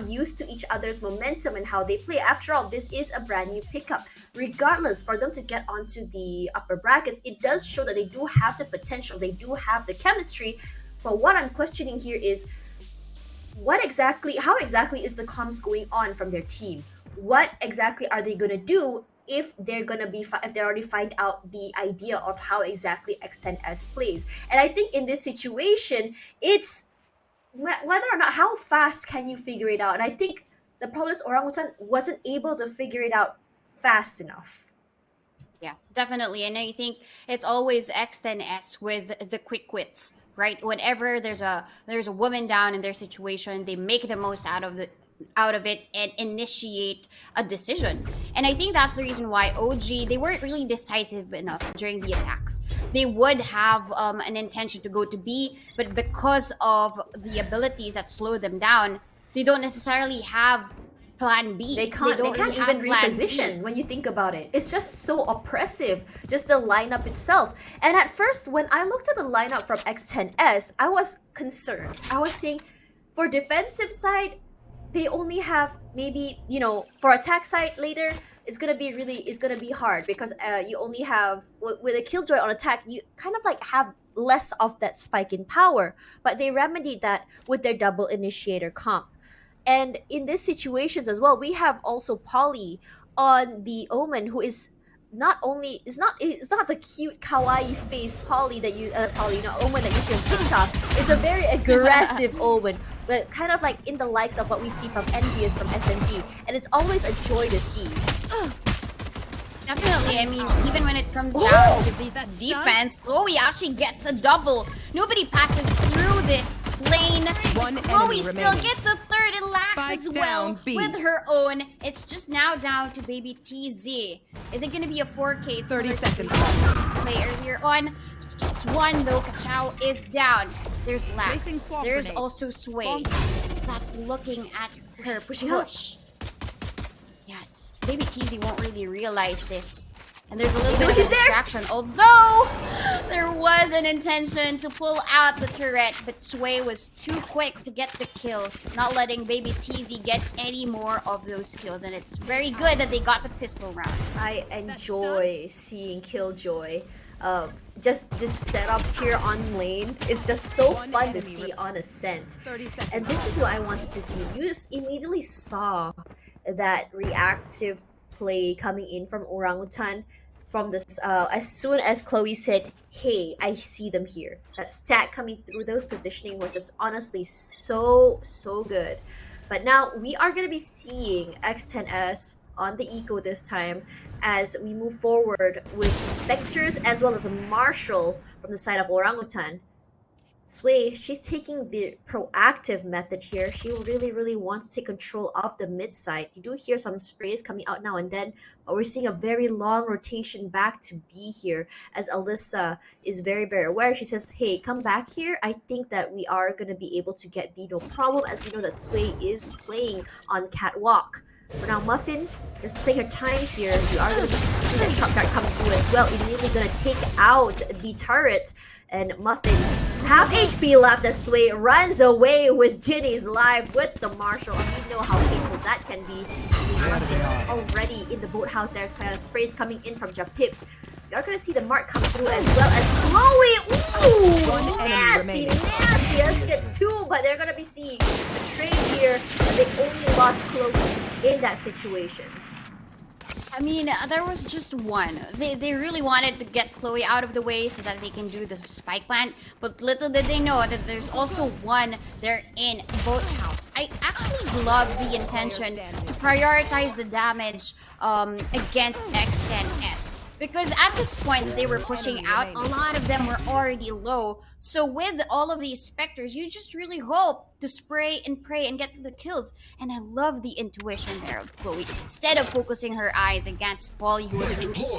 used to each other's momentum and how they play. After all, this is a brand new pickup. Regardless, for them to get onto the upper brackets, it does show that they do have the potential. They do have the chemistry. But what I'm questioning here is how exactly is the comms going on from their team? What exactly are they gonna do if they already find out the idea of how exactly X10S plays? And I think in this situation, it's whether or not how fast can you figure it out. And I think the problem is Orangutan wasn't able to figure it out fast enough. Yeah, definitely. And I think it's always X10S with the quick wits, right? Whenever there's a woman down in their situation, they make the most out of it and initiate a decision. And I think that's the reason why OG, they weren't really decisive enough during the attacks. They would have an intention to go to B, but because of the abilities that slow them down, they don't necessarily have plan B. They can't even reposition when you think about it. It's just so oppressive, just the lineup itself. And at first, when I looked at the lineup from X10S, I was concerned. I was saying, for defensive side, they only have maybe, for attack side later, it's gonna be hard because you only have, with a Killjoy on attack, you kind of like have less of that spike in power, but they remedied that with their double initiator comp. And in these situations as well, we have also Polly on the Omen, who is it's not the cute kawaii face Omen that you see on TikTok. It's a very aggressive Omen, but kind of like in the likes of what we see from Envious from SMG, and it's always a joy to see. Definitely. I mean, even when it comes down to this defense, Chloe actually gets a double. Nobody passes through this lane. Chloe still gets the third and lax as well with her own. It's just now down to baby TZ. Is it going to be a 4K? 30 seconds. Play earlier on. She gets one though. Kachao is down. There's Lax. There's also Sway. That's looking at her. Push. Yeah. Baby TZ won't really realize this. And there's a little bit of a distraction. Although there was an intention to pull out the turret, but Sway was too quick to get the kill, not letting Baby TZ get any more of those kills. And it's very good that they got the pistol round. I enjoy seeing Killjoy. Just the setups here on lane. It's just so fun to see on Ascent. And this is what I wanted to see. You just immediately saw that reactive play coming in from Orangutan. from this. As soon as Chloe said, "Hey, I see them here," that stat coming through those positioning was just honestly so good. But now we are gonna be seeing X10S on the eco this time as we move forward with Spectres as well as a Marshall from the side of Orangutan. Sway, she's taking the proactive method here. She really wants to take control of the mid side. You do hear some sprays coming out now and then, but we're seeing a very long rotation back to B here as Alyssa is very aware. She says, "Hey, come back here. I think that we are going to be able to get B no problem," as we know that Sway is playing on Catwalk. For now, Muffin, just take your time here. You are going to be seeing that shot dart come through as well. Immediately going to take out the turret. And Muffin, half HP left as Sway runs away with Ginny's life with the Marshall. And we know how painful that can be. Muffin already in the boathouse there. Sprays coming in from Japips. You're going to see the mark come through as well as Chloe. Ooh, nasty. As she gets two, but they're going to be seeing the trade here. And they only lost Chloe in that situation. I mean, there was just one. They really wanted to get Chloe out of the way so that they can do the spike plant, but little did they know that there's also one there in boathouse. I actually love the intention to prioritize the damage against X10S. Because at this point that they were pushing out, a lot of them were already low. So with all of these Spectres, you just really hope to spray and pray and get the kills. And I love the intuition there of Chloe. Instead of focusing her eyes against Polly, who was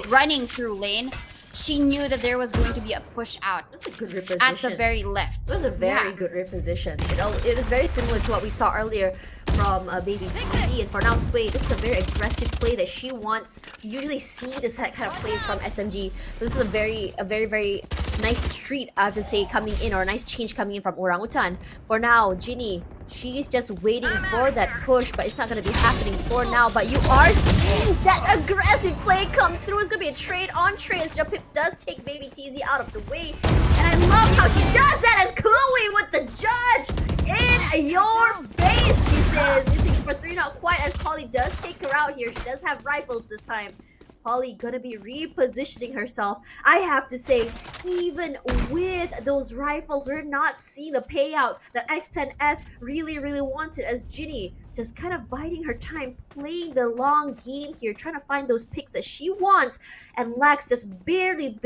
running through lane, she knew that there was going to be a push out. That's a good reposition. At the very left. It was a very good reposition. It is very similar to what we saw earlier from Baby TZ, and for now Sway, this is a very aggressive play that she wants. We usually see this kind of plays from SMG, so this is a very nice treat, I have to say, coming in, or a nice change coming in from Orangutan. For now, Ginny, she's just waiting for that push, but it's not going to be happening for now. But you are seeing that aggressive play come through. It's going to be a trade on trade as Japips does take Baby TZ out of the way. And I love how she does that as Chloe with the judge in your face, she says. She's for 3, not quite, as Polly does take her out here. She does have rifles this time. Polly gonna be repositioning herself. I have to say, even with those rifles, we're not seeing the payout that X10S really wanted, as Ginny just kind of biding her time, playing the long game here, trying to find those picks that she wants, and Lax just barely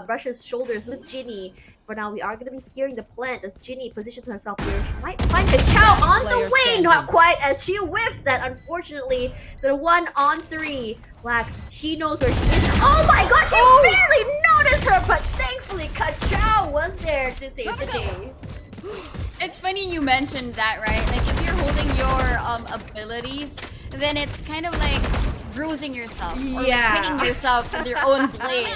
brushes shoulders with Ginny. For now, we are going to be hearing the plant as Ginny positions herself here. She might find the Chow on the way, not quite, as she whiffs that, unfortunately. So the 1-on-3. Lax, she knows where she is. Oh my god, she barely noticed her, but thankfully Ka-Chow was there to save the day. It's funny you mentioned that, right? Like, if you're holding your abilities, then it's kind of like bruising yourself or hitting yourself with your own blade.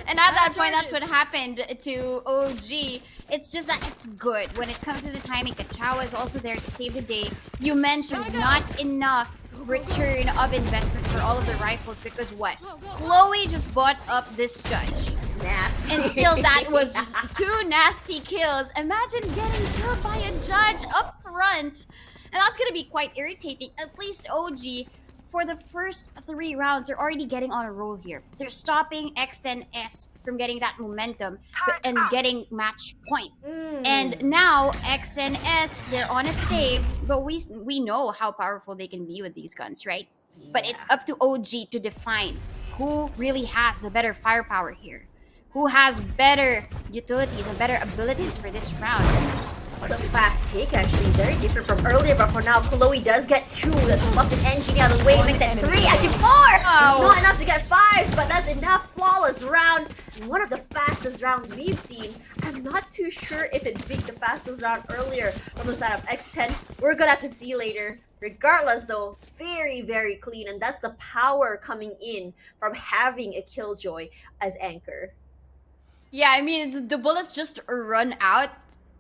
And at that point, that's what happened to OG. It's just that it's good. When it comes to the timing, Ka-Chow is also there to save the day. You mentioned not enough return of investment for all of the rifles, because what? Chloe just bought up this judge. Nasty. And still, that was just 2 nasty kills. Imagine getting killed by a judge up front. And that's going to be quite irritating. At least OG, for the first 3 rounds, they're already getting on a roll here. They're stopping X10S from getting that momentum and getting match point. And now X10S, they're on a save, but we know how powerful they can be with these guns, right? Yeah. But it's up to OG to define who really has the better firepower here. Who has better utilities and better abilities for this round. It's a fast take, actually. Very different from earlier, but for now, Chloe does get 2. That's Muffin and Ginny out of the way. Make that 3, actually 4! Not enough to get 5, but that's enough. Flawless round. One of the fastest rounds we've seen. I'm not too sure if it beat the fastest round earlier from the side of X10. We're gonna have to see later. Regardless, though, very clean, and that's the power coming in from having a Killjoy as anchor. Yeah, I mean, the bullets just run out,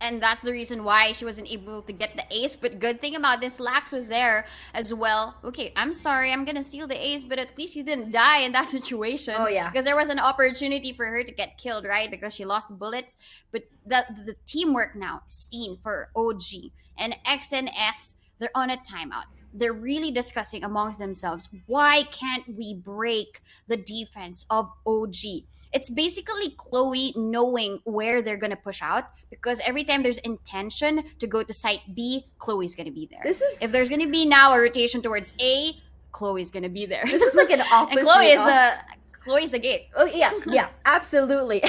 and that's the reason why she wasn't able to get the ace. But good thing about this, Lax was there as well. Okay, I'm sorry, I'm gonna steal the ace, but at least you didn't die in that situation. Oh, yeah. Because there was an opportunity for her to get killed, right? Because she lost the bullets. But the teamwork now is seen for OG. And XNS, they're on a timeout. they're really discussing amongst themselves, why can't we break the defense of OG? It's basically Chloe knowing where they're gonna push out, because every time there's intention to go to site B, Chloe's gonna be there. If there's gonna be now a rotation towards A, Chloe's gonna be there. This is like an opposite. And Chloe's the gate. Oh yeah, absolutely.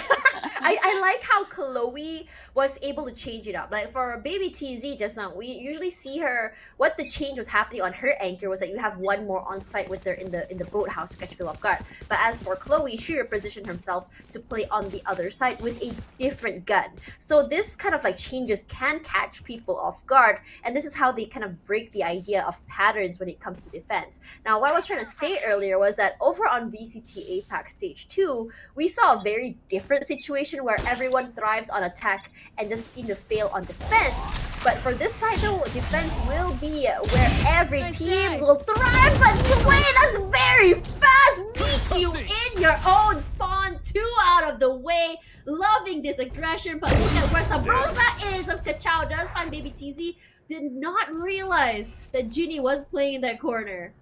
I like how Chloe was able to change it up. Like for baby TZ just now, we usually see her. What the change was happening on her anchor was that you have one more on site with her in the boathouse to catch people off guard. But as for Chloe, she repositioned herself to play on the other side with a different gun. So this kind of like changes can catch people off guard, and this is how they kind of break the idea of patterns when it comes to defense. Now, what I was trying to say earlier was that over on VCT APAC Stage 2, we saw a very different situation where everyone thrives on attack and just seem to fail on defense. But for this side though, defense will be where every team will thrive. But Sway, that's very fast! Meet you in your own spawn, 2 out of the way. Loving this aggression, but look at where Sabrosa is as Kachao does find baby TZ. Did not realize that Ginny was playing in that corner.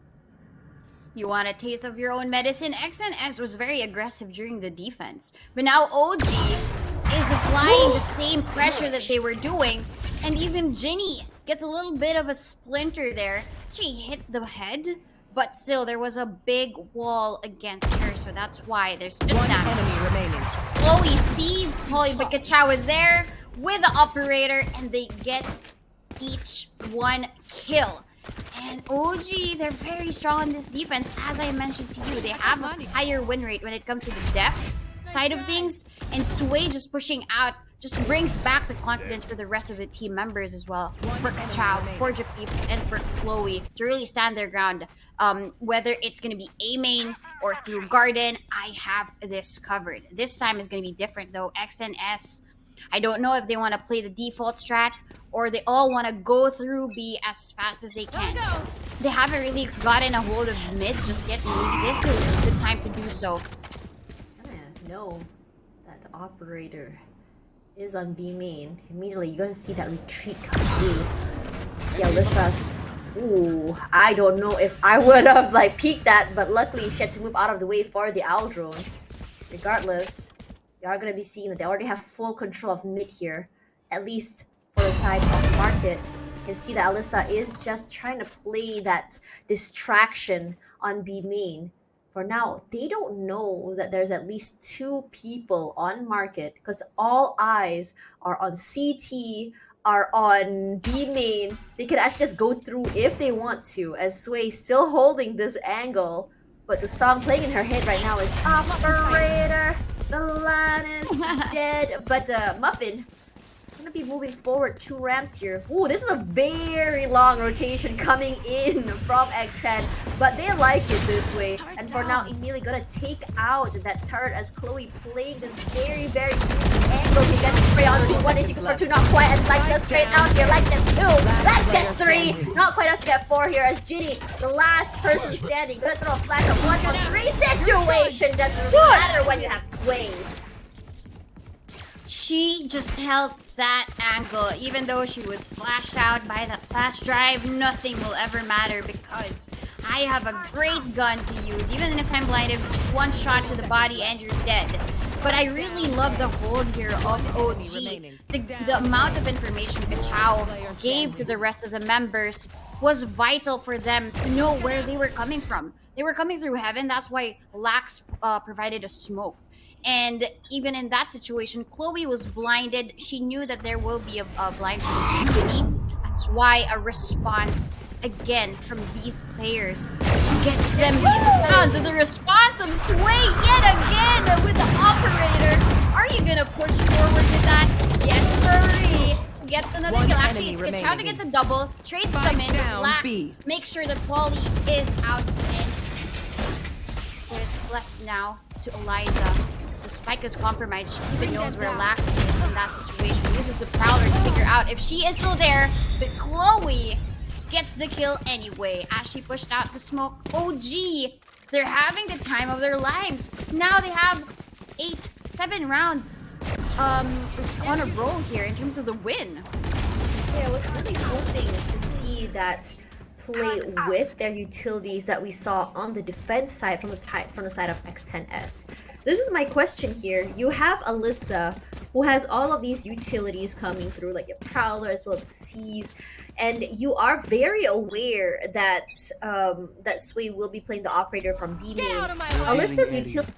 You want a taste of your own medicine? X10 was very aggressive during the defense. But now OG is applying the same pressure that they were doing. And even Ginny gets a little bit of a splinter there. She hit the head, but still there was a big wall against her. So that's why there's just that. Enemy remaining. Chloe sees Polly, but Kachao is there with the operator, and they get each one kill. And OG, they're very strong on this defense. As I mentioned to you, they have a higher win rate when it comes to the depth side of things. And Sway just pushing out just brings back the confidence for the rest of the team members as well. For Kachao, for Japeeps, and for Chloe to really stand their ground. Whether it's going to be A main or through Garden, I have this covered. This time is going to be different though. X10S, I don't know if they want to play the default strat or they all want to go through B as fast as they can. They haven't really gotten a hold of mid just yet. Maybe this is the time to do so. I know that the operator is on B main. Immediately, you're gonna see that retreat come through. See Alyssa. Ooh, I don't know if I would have like peeked that, but luckily she had to move out of the way for the owl drone. Regardless, you are gonna be seeing that they already have full control of mid here, at least for the side of market. You can see that Alyssa is just trying to play that distraction on B main. For now, they don't know that there's at least 2 people on market because all eyes are on CT, are on B main. They can actually just go through if they want to, as Sway still holding this angle. But the song playing in her head right now is Operator, the line is dead. But Muffin gonna be moving forward 2 ramps here. Ooh, this is a very long rotation coming in from X10, but they like it this way. And for now, immediately gonna take out that turret as Chloe playing this very, very sneaky angle. He gets spray onto 1, is she good for 2? Not quite, as like this straight out here, like this 2, like this 3. Not quite enough to get 4 here as Ginny, the last person standing, gonna throw a flash of 1 on 3 situation. Doesn't really matter when you have Sway. She just held that angle. Even though she was flashed out by that flash drive, nothing will ever matter because I have a great gun to use. Even if I'm blinded, just 1 shot to the body and you're dead. But I really love the hold here of OG. The amount of information Kachao gave to the rest of the members was vital for them to know where they were coming from. They were coming through heaven. That's why Lax provided a smoke. And even in that situation, Chloe was blinded. She knew that there will be a blind from Ginny. That's why a response, again, from these players gets them these rounds. And the response of Sway yet again with the operator. Are you going to push forward with that? Yes, sir. Gets another kill. Actually, it's Kachao to get the double. Trades come in. Lax, make sure that Polly is out. And it's left now to Eliza. The spike is compromised. She even knows where Lax is in that situation. Uses the Prowler to figure out if she is still there. But Chloe gets the kill anyway as she pushed out the smoke. OG, they're having the time of their lives. Now they have 7 rounds on a roll here in terms of the win. See, I was really hoping to see that play with their utilities that we saw on the defense side from the side of X10S. This is my question here. You have Alyssa, who has all of these utilities coming through, like your Prowler as well as Seas, and you are very aware that that Sway will be playing the operator from B main. Alyssa's utility,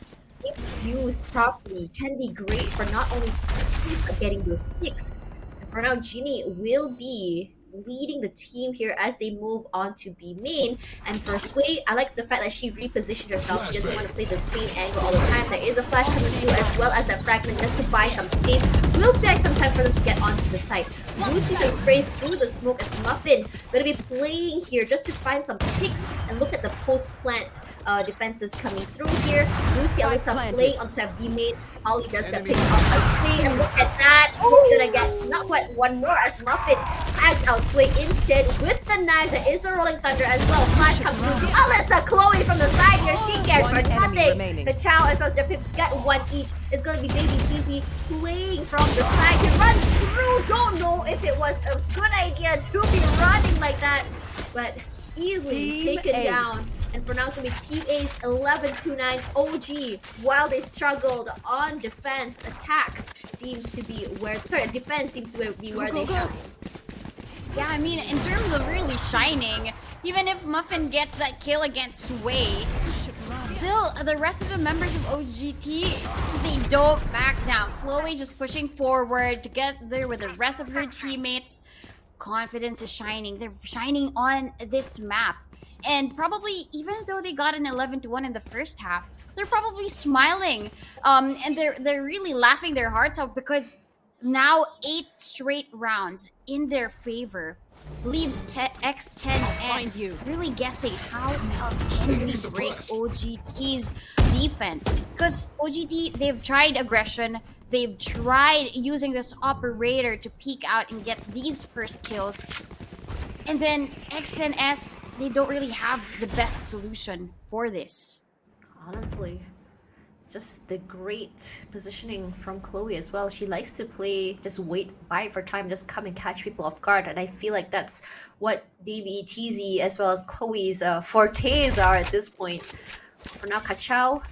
if used properly, can be great for not only space but getting those picks. And for now, Ginny will be leading the team here as they move on to B main. And for Sway, I like the fact that she repositioned herself. She doesn't want to play the same angle all the time. There is a flash coming through as well as that fragment just to buy some space. Will buy some time for them to get onto the site. Lucy some sprays through the smoke as Muffin gonna be playing here just to find some picks and look at the post plant defenses coming through here. Lucy Alyssa playing on set B main. Holly does get picked off by Sway, and look at that. We're gonna get not quite one more as Muffin tags out Sway instead with the knives. There is the Rolling Thunder as well. Flash comes through to Alyssa. Chloe from the side here. She cares for nothing. The Chow as well as Japips get one each. It's gonna be Baby TZ playing from the side to run through. Don't know if it was a good idea to be running like that, but easily taken down. And for now, it's going to be Team Ace 11-9 OG. While they struggled on defense, attack seems to be where... Sorry, defense seems to be where they shine. Yeah, I mean, in terms of really shining, even if Muffin gets that kill against Sway, still, the rest of the members of OGT, they don't back down. Chloe just pushing forward together with the rest of her teammates. Confidence is shining. They're shining on this map. And probably, even though they got an 11-1 in the first half, they're probably smiling. And they're really laughing their hearts out because now 8 straight rounds in their favor leaves X10S really guessing how else can we break OGT's defense. Because OGT, they've tried aggression. They've tried using this operator to peek out and get these first kills. And then X10S, they don't really have the best solution for this. Honestly, it's just the great positioning from Chloe as well. She likes to play, just wait, buy for time, just come and catch people off guard. And I feel like that's what Baby TZ as well as Chloe's fortes are at this point. For now, Kachao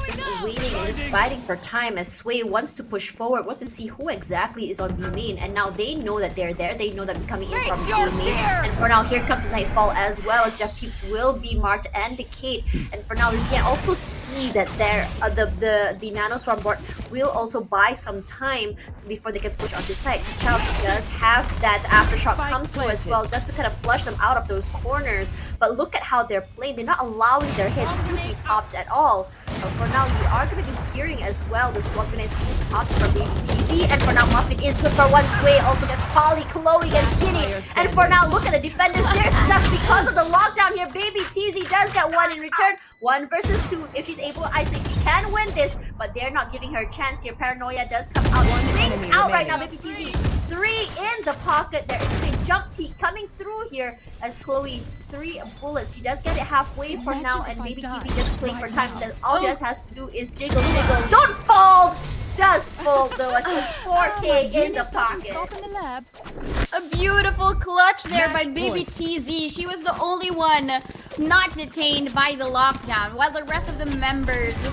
just waiting and just biding for time as Sway wants to push forward, wants to see who exactly is on B main, and now they know that they're there. They know that we're coming in from B main. And for now, here comes Nightfall as well as Jeff Peeps will be marked and decayed. And for now, you can also see that there the nanos from board will also buy some time before they can push onto site. Kachao does have that aftershock come through as well, just to kind of flush them out of those corners. But look at how they're playing. They're not allowing their hits to be popped at all. But for now, we are going to be hearing as well this one is being popped from Baby TZ. And for now, Muffin is good for one. Sway also gets Polly, Chloe gets Ginny. And for now, look at the defenders. They're stuck because of the lockdown here. Baby TZ does get one in return. 1 versus 2. If she's able to isolate, she can win this. But they're not giving her a chance here. Paranoia does come out. Swings out right now, Baby TZ. 3 in the pocket. There is a jump peak coming through here as Chloe 3 bullets. She does get it halfway for now, and Baby TZ just playing for time. All she has to do is jiggle. Don't fold! Does fold though, as it's 4K in the pocket. A beautiful clutch there by Baby TZ. She was the only one not detained by the lockdown, while the rest of the members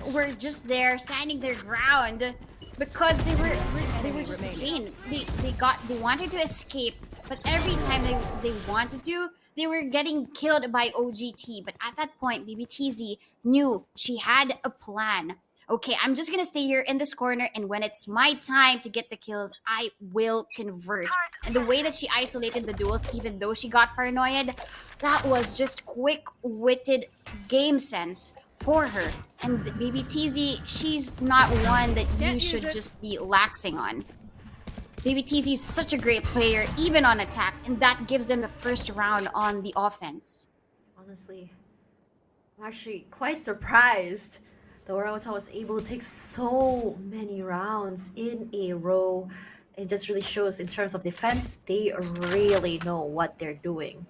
were just there standing their ground because they were just detained. They wanted to escape, but every time they wanted to, they were getting killed by OGT. But at that point, Baby TZ knew she had a plan. Okay, I'm just gonna stay here in this corner, and when it's my time to get the kills, I will convert. And the way that she isolated the duels, even though she got paranoid, that was just quick-witted game sense for her. And Baby TZ, she's not one that you should just be laxing on. Baby TZ is such a great player, even on attack, and that gives them the first round on the offense. Honestly, I'm actually quite surprised the Orangutan was able to take so many rounds in a row. It just really shows in terms of defense, they really know what they're doing.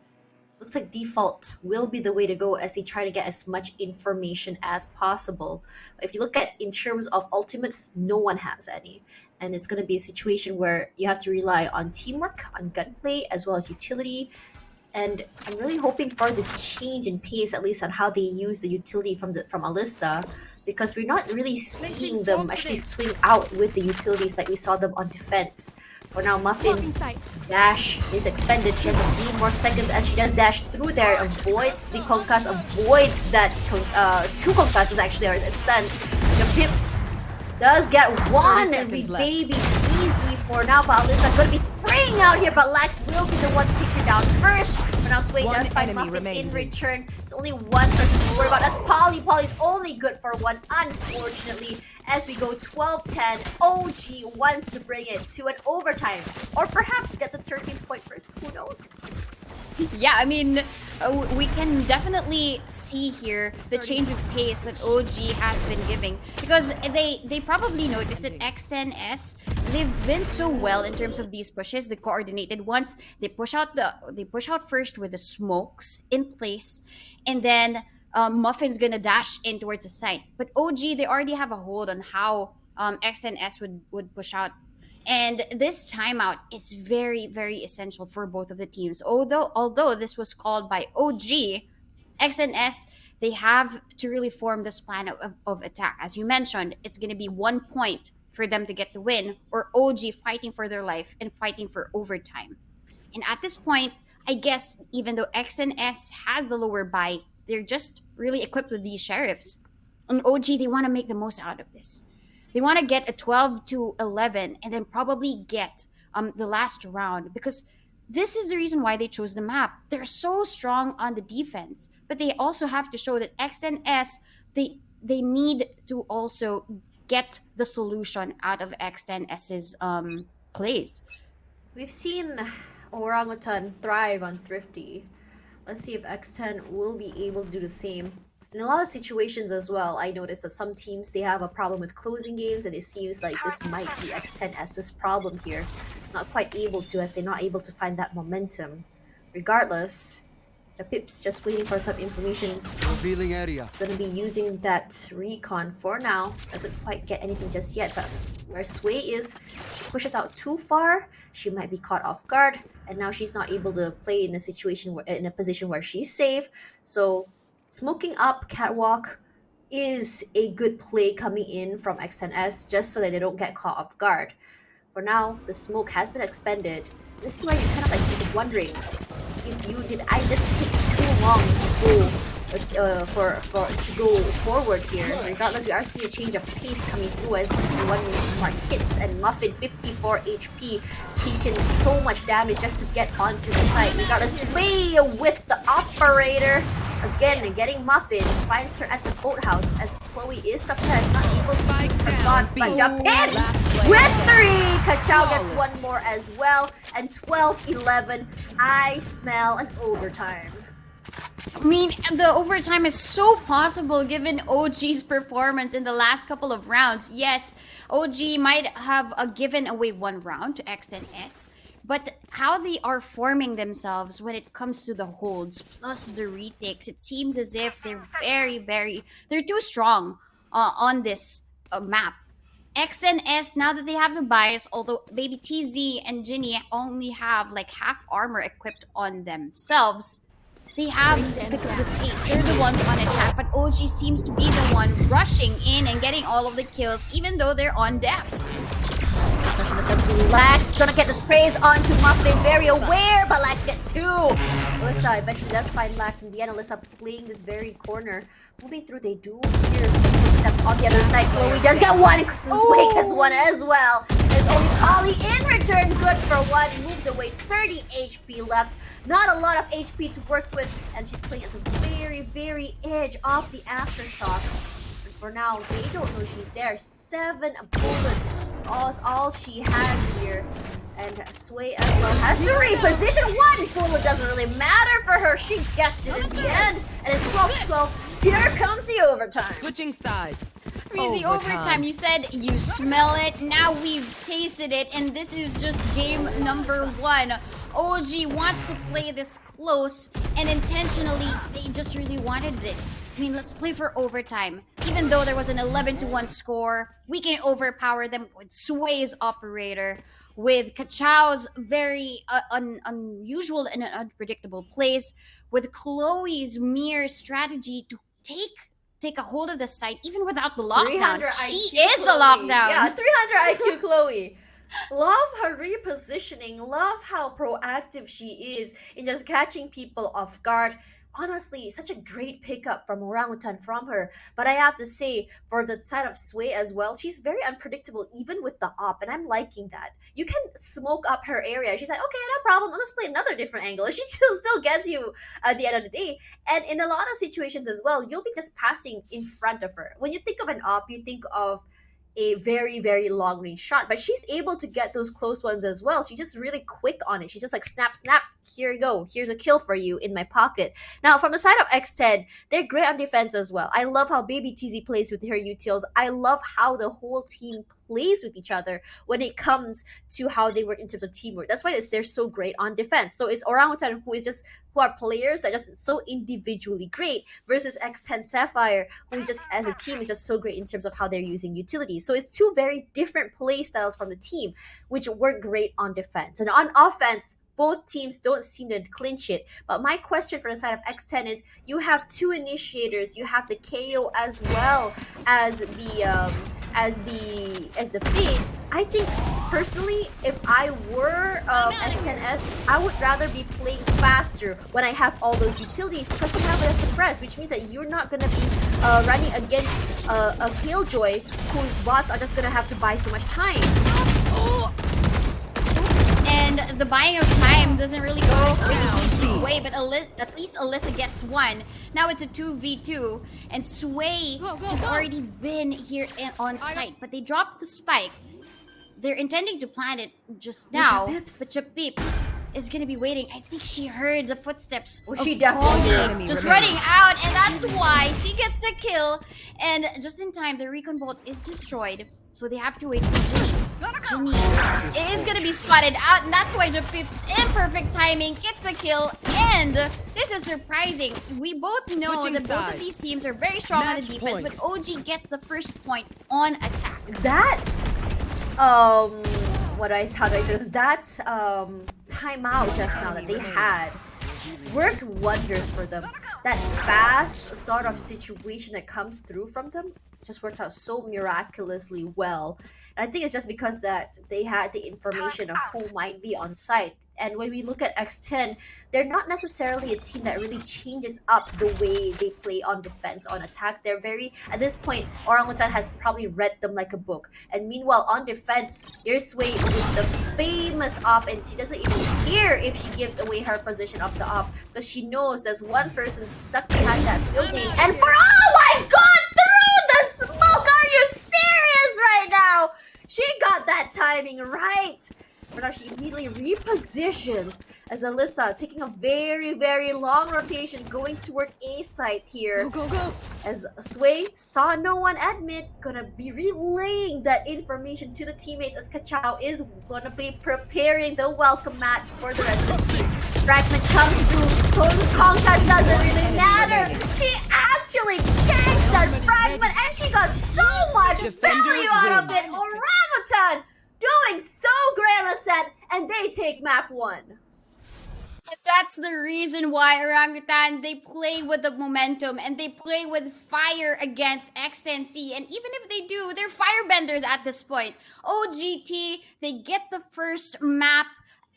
Looks like default will be the way to go as they try to get as much information as possible. If you look at in terms of ultimates, no one has any. And it's going to be a situation where you have to rely on teamwork, on gunplay, as well as utility. And I'm really hoping for this change in pace, at least on how they use the utility from Alyssa, because we're not really seeing them actually swing out with the utilities like we saw them on defense. For now, Muffin dash is expended. She has a few more seconds as she does dash through there, avoids the concuss, avoids that two concusses actually, or it stuns. Japips does get one baby cheesy for now, but Alyssa gonna be spraying out here, but Lax will be the one to take her down first. For now, Sway does find Muffin in return. It's only one person to worry about. That's Polly. Polly's only good for one, unfortunately. As we go 12-10, OG wants to bring it to an overtime, or perhaps get the 13th point first. Who knows? Yeah, I mean, we can definitely see here the change of pace that OG has been giving, because they probably noticed that X10S, they've been so well in terms of these pushes, the coordinated ones. They push out first with the smokes in place, and then Muffin's gonna dash in towards the site. But OG, they already have a hold on how X10S would push out. And this timeout is very, very essential for both of the teams. Although this was called by OG, XNS, they have to really form this plan of attack. As you mentioned, it's going to be 1 point for them to get the win, or OG fighting for their life and fighting for overtime. And at this point, I guess even though XNS has the lower bye, they're just really equipped with these sheriffs. And OG, they want to make the most out of this. They want to get a 12-11 and then probably get the last round, because this is the reason why they chose the map. They're so strong on the defense, but they also have to show that X10S, they need to also get the solution out of X10S's plays. We've seen Orangutan thrive on Thrifty. Let's see if X10 will be able to do the same. In a lot of situations as well, I noticed that some teams, they have a problem with closing games, and it seems like this might be X10S's problem here. Not quite able to, as they're not able to find that momentum. Regardless, the Pips just waiting for some information. Revealing area. Gonna be using that recon for now. Doesn't quite get anything just yet, but where Sway is, she pushes out too far. She might be caught off guard, and now she's not able to play in a situation in a position where she's safe. So smoking up Catwalk is a good play coming in from X10S, just so that they don't get caught off guard. For now, the smoke has been expended. This is why you're kind of like wondering, did I just take too long to go forward here? Regardless, we are seeing a change of pace coming through as the 1 minute mark hits, and Muffin 54 HP, taking so much damage just to get onto the site. Regardless, Sway with the operator. Again, getting Muffin, finds her at the boathouse as Chloe is suppressed, not able to use her thoughts, but jump hits with 3! Kachao gets one more as well, and 12-11, I smell an overtime. I mean, the overtime is so possible given OG's performance in the last couple of rounds. Yes, OG might have given away one round to X10S, but how they are forming themselves when it comes to the holds plus the retakes, it seems as if they're they're too strong on this map. XNS, now that they have the bias, although Baby TZ and Ginny only have like half armor equipped on themselves, they have to pick up the pace. They're the ones on attack, but OG seems to be the one rushing in and getting all of the kills, even though they're on def. Lax gonna get the sprays onto Muffin, very aware, but Lax gets 2. Alyssa eventually does find Lax in the end. Alyssa playing this very corner. Moving through, they do hear some footsteps on the other side. Chloe does get 1, Sway gets 1 as well. There's only Polly in return, good for 1. Moves away, 30 HP left. Not a lot of HP to work with, and she's playing at the very, very edge of the aftershock. For now, they don't know she's there. 7 bullets, all she has here. And Sway as well has to reposition. 1 bullet doesn't really matter for her. She gets it in the end. And it's 12-12. Here comes the overtime. Switching sides. I mean, the overtime, you said you smell it. Now we've tasted it, and this is just game number 1. OG wants to play this close And intentionally, they just really wanted this. I mean, let's play for overtime. Even though there was an 11-1 score, we can overpower them with Sway's operator, with Kachao's very unusual and unpredictable plays, with Chloe's mere strategy to take a hold of the site even without the lockdown. 300 She IQ is the Chloe. lockdown. Yeah, 300 IQ Chloe. Love her repositioning. Love how proactive she is in just catching people off guard. Honestly, such a great pickup from Orangutan from her. But I have to say, for the side of Sway as well, she's very unpredictable even with the op, and I'm liking that. You can smoke up her area. She's like, okay, no problem. Let's play another different angle. She still gets you at the end of the day. And in a lot of situations as well, you'll be just passing in front of her. When you think of an op, you think of a very, very long range shot, but she's able to get those close ones as well. She's just really quick on it. She's just like, snap, snap, here you go. Here's a kill for you in my pocket. Now, from the side of X10, they're great on defense as well. I love how Baby TZ plays with her utils. I love how the whole team plays with each other when it comes to how they work in terms of teamwork. That's why they're so great on defense. So it's Orangutan who are players that are just so individually great versus X10 Sapphire, who is just as a team is just so great in terms of how they're using utilities. So it's two very different play styles from the team, which work great on defense. And on offense, both teams don't seem to clinch it. But my question for the side of X10 is, you have two initiators. You have the KO as well as the feed. I think personally, if I were X10S, I would rather be playing faster when I have all those utilities, because you have it as suppress, which means that you're not gonna be running against a Killjoy whose bots are just gonna have to buy so much time. And the buying of time doesn't really go Sway's way, but at least Alyssa gets one. Now it's a 2v2, and Sway has already been here on site, but they dropped the spike. They're intending to plant it just now, but Chapips is gonna be waiting. I think she heard the footsteps. Well, she definitely just running out, and that's why she gets the kill. And just in time, the recon bolt is destroyed, so they have to wait for Jenny. Jenny is gonna be spotted out, and that's why Japips, in perfect timing, gets a kill. And this is surprising. We both know that both of these teams are very strong on the defense, but OG gets the first point on attack. That how do I say this? That timeout just now that they had worked wonders for them. That fast sort of situation that comes through from them just worked out so miraculously well. And I think it's just because that they had the information of who might be on site. And when we look at X10, they're not necessarily a team that really changes up the way they play on defense, on attack. They're very, at this point, Orangutan has probably read them like a book. And meanwhile, on defense, here's Sway with the famous op, and she doesn't even care if she gives away her position of the op, because she knows there's one person stuck behind that building. And for, oh my god, through the smoke! Are you serious right now? She got that timing right. But now she immediately repositions as Alyssa taking a very, very long rotation, going toward A site here. Go, go, go. As Sway saw no one at mid, gonna be relaying that information to the teammates as Kachao is gonna be preparing the welcome mat for the rest of the team. Fragment comes through, close contact doesn't really matter. She actually tanked that fragment and she got so much value out of it. Orangutan doing so great on set, and they take map 1. And that's the reason why Orangutan, they play with the momentum and they play with fire against X10C. And even if they do, they're firebenders at this point. OGT, they get the first map,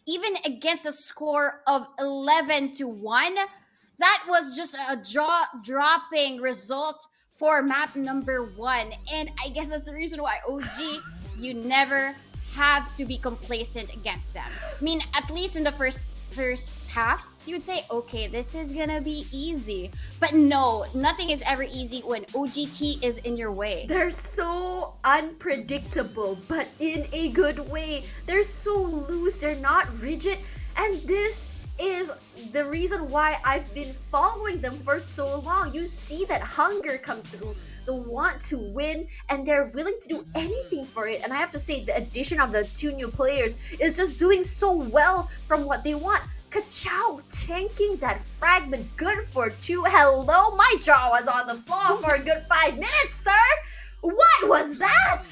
even against a score of 11-1. That was just a jaw-dropping result for map number 1. And I guess that's the reason why OG, you never have to be complacent against them. I mean, at least in the first half, you would say, okay, this is gonna be easy. But no, nothing is ever easy when OGT is in your way. They're so unpredictable, but in a good way. They're so loose, they're not rigid, and this is the reason why I've been following them for so long. You see that hunger come through, the want to win, and they're willing to do anything for it. And I have to say, the addition of the 2 new players is just doing so well from what they want. Kachao tanking that fragment good for 2. Hello, my jaw was on the floor for a good 5 minutes, sir. What was that?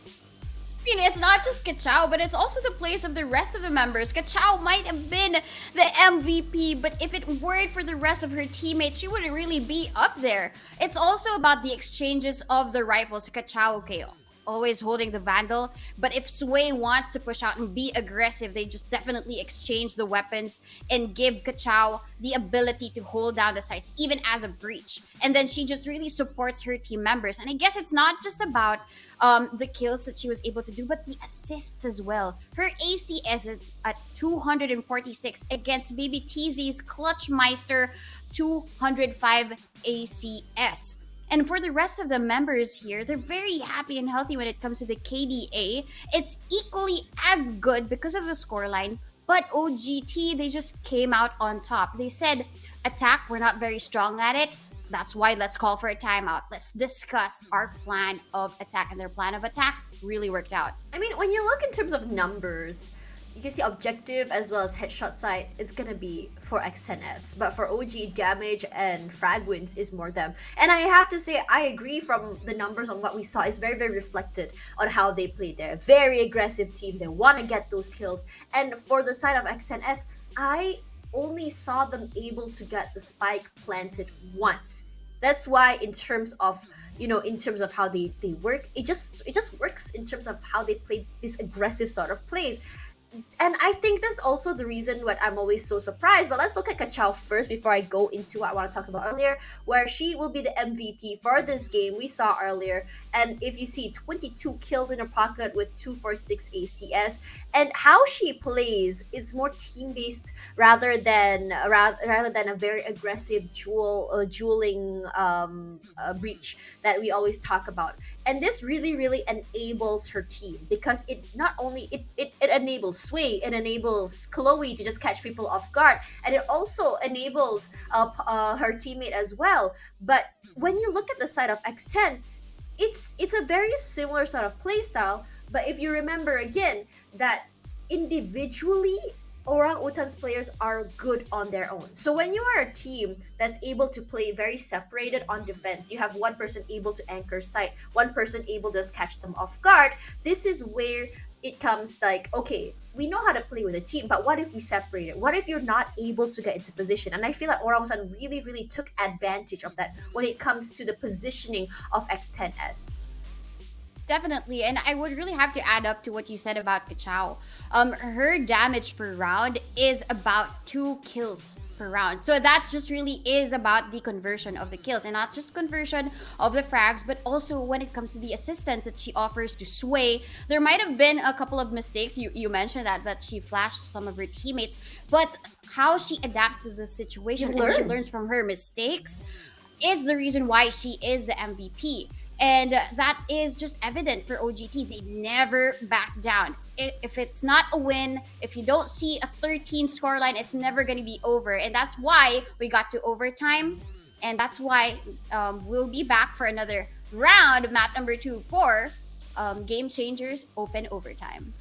I mean, it's not just Kachao, but it's also the place of the rest of the members. Kachao might have been the MVP, but if it weren't for the rest of her teammates, she wouldn't really be up there. It's also about the exchanges of the rifles. Kachao, okay, always holding the Vandal, but if Sway wants to push out and be aggressive, they just definitely exchange the weapons and give Kachao the ability to hold down the sites, even as a breach. And then she just really supports her team members. And I guess it's not just about the kills that she was able to do, but the assists as well. Her ACS is at 246 against BBTZ's Clutchmeister 205 ACS. And for the rest of the members here, they're very happy and healthy when it comes to the KDA. It's equally as good because of the scoreline, but OGT, they just came out on top. They said, attack, we're not very strong at it. That's why let's call for a timeout. Let's discuss our plan of attack. And their plan of attack really worked out. I mean, when you look in terms of numbers, you can see objective as well as headshot side, it's gonna be for X10S. But for OG, damage and frag wins is more them. And I have to say, I agree from the numbers on what we saw. It's very, very reflected on how they played. They're a very aggressive team. They want to get those kills. And for the side of X10S, I only saw them able to get the spike planted once. That's why in terms of how they work, it just works in terms of how they play these aggressive sort of plays. And I think that's also the reason what I'm always so surprised. But let's look at Kachao first before I go into what I want to talk about earlier, where she will be the MVP for this game we saw earlier. And if you see 22 kills in her pocket with 246 ACS, and how she plays, it's more team-based rather than a very aggressive dueling breach that we always talk about. And this really, really enables her team, because it not only it enables Sway, it enables Chloe to just catch people off guard, and it also enables her teammate as well. But when you look at the side of X10, it's a very similar sort of playstyle. But if you remember again that individually, Orangutan's players are good on their own. So when you are a team that's able to play very separated on defense, you have one person able to anchor site, one person able to just catch them off guard. This is where it comes like, okay, we know how to play with a team, but what if we separate it? What if you're not able to get into position? And I feel like Orangutan really, really took advantage of that when it comes to the positioning of X10S. Definitely, and I would really have to add up to what you said about Kachao. Her damage per round is about 2 kills per round. So that just really is about the conversion of the kills, and not just conversion of the frags, but also when it comes to the assistance that she offers to Sway. There might have been a couple of mistakes. You mentioned that she flashed some of her teammates, but how she adapts to the situation and she learns from her mistakes is the reason why she is the MVP. And that is just evident for OGT. They never back down. If it's not a win, if you don't see a 13 scoreline, it's never going to be over. And that's why we got to overtime. And that's why we'll be back for another round, map number 2 for Game Changers Open Overtime.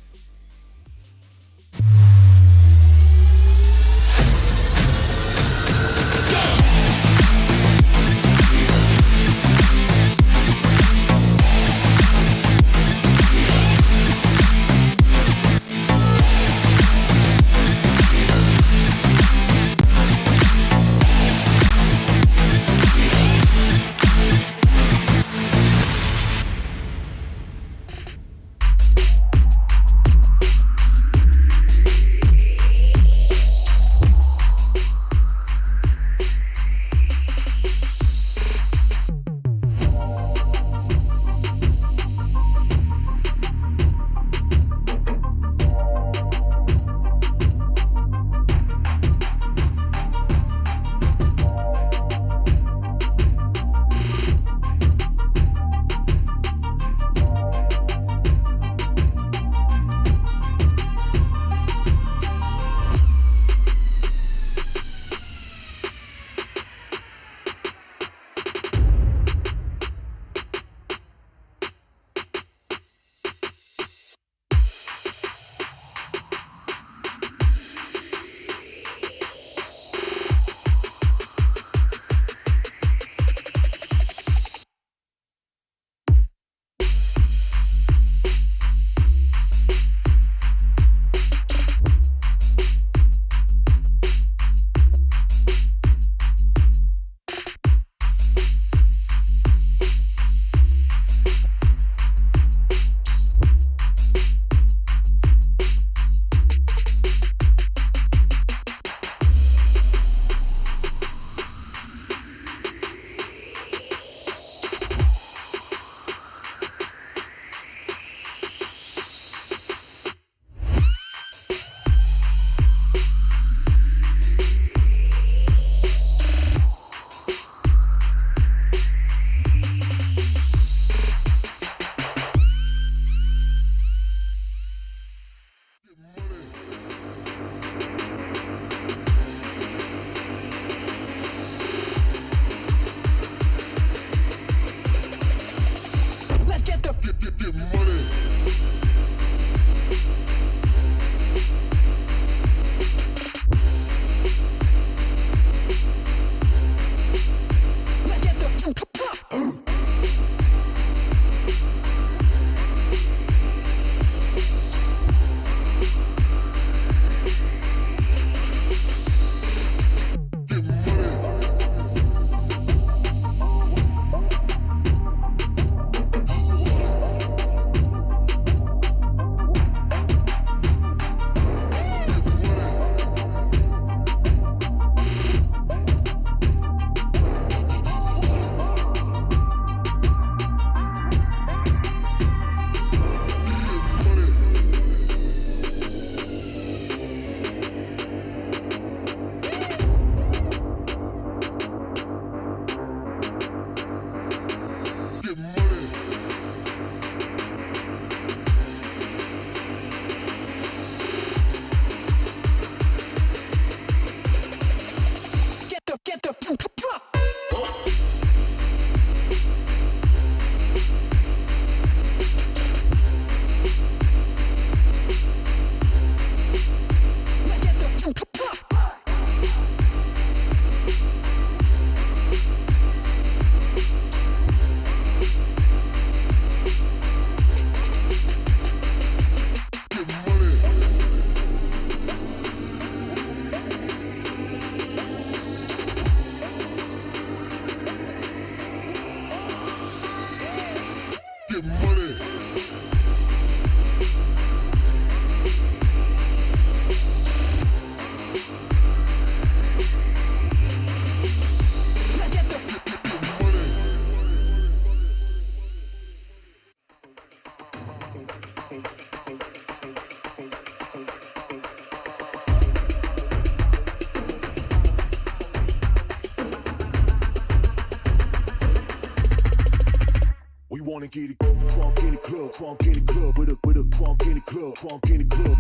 wanna get it crunk in the club, crunk in the club, with a crunk in the club, crunk in the club,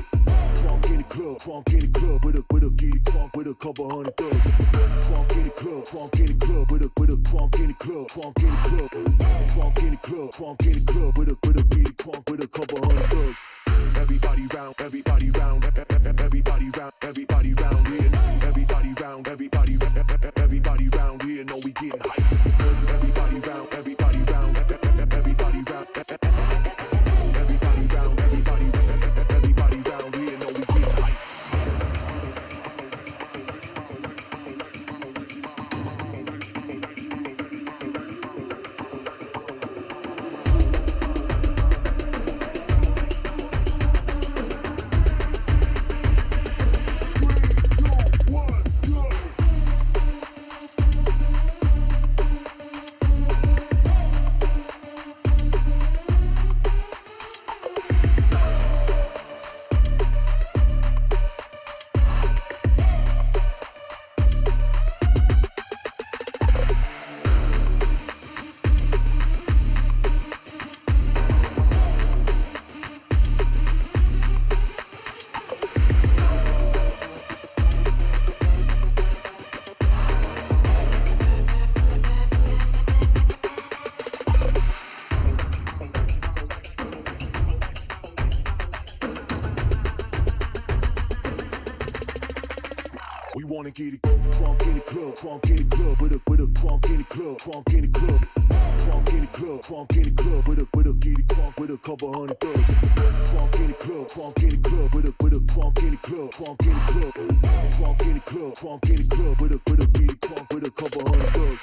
crunk in the club, crunk in the club, with a get it crunk with a couple hundred thugs. Crunk in the club, crunk in the club, with a crunk in the club, crunk in the club, crunk in the club, crunk in the club, with a get it crunk with a couple hundred thugs. Everybody round, everybody round, everybody round, everybody round here. Everybody round, everybody round here. Know we getting hype. Everybody round, everybody round, everybody round, everybody round, everybody round here. Know we getting hype. We wanna get it crunk in the club, crunk in the club, with a crunk in the club, crunk in the club, crunk in the club, crunk in the club, with a get it crunk with a couple hundred thugs. Crunk in the club, crunk in the club, with a crunk in the club, crunk in the club, crunk in the club, crunk in the club, with a get it crunk with a couple hundred thugs.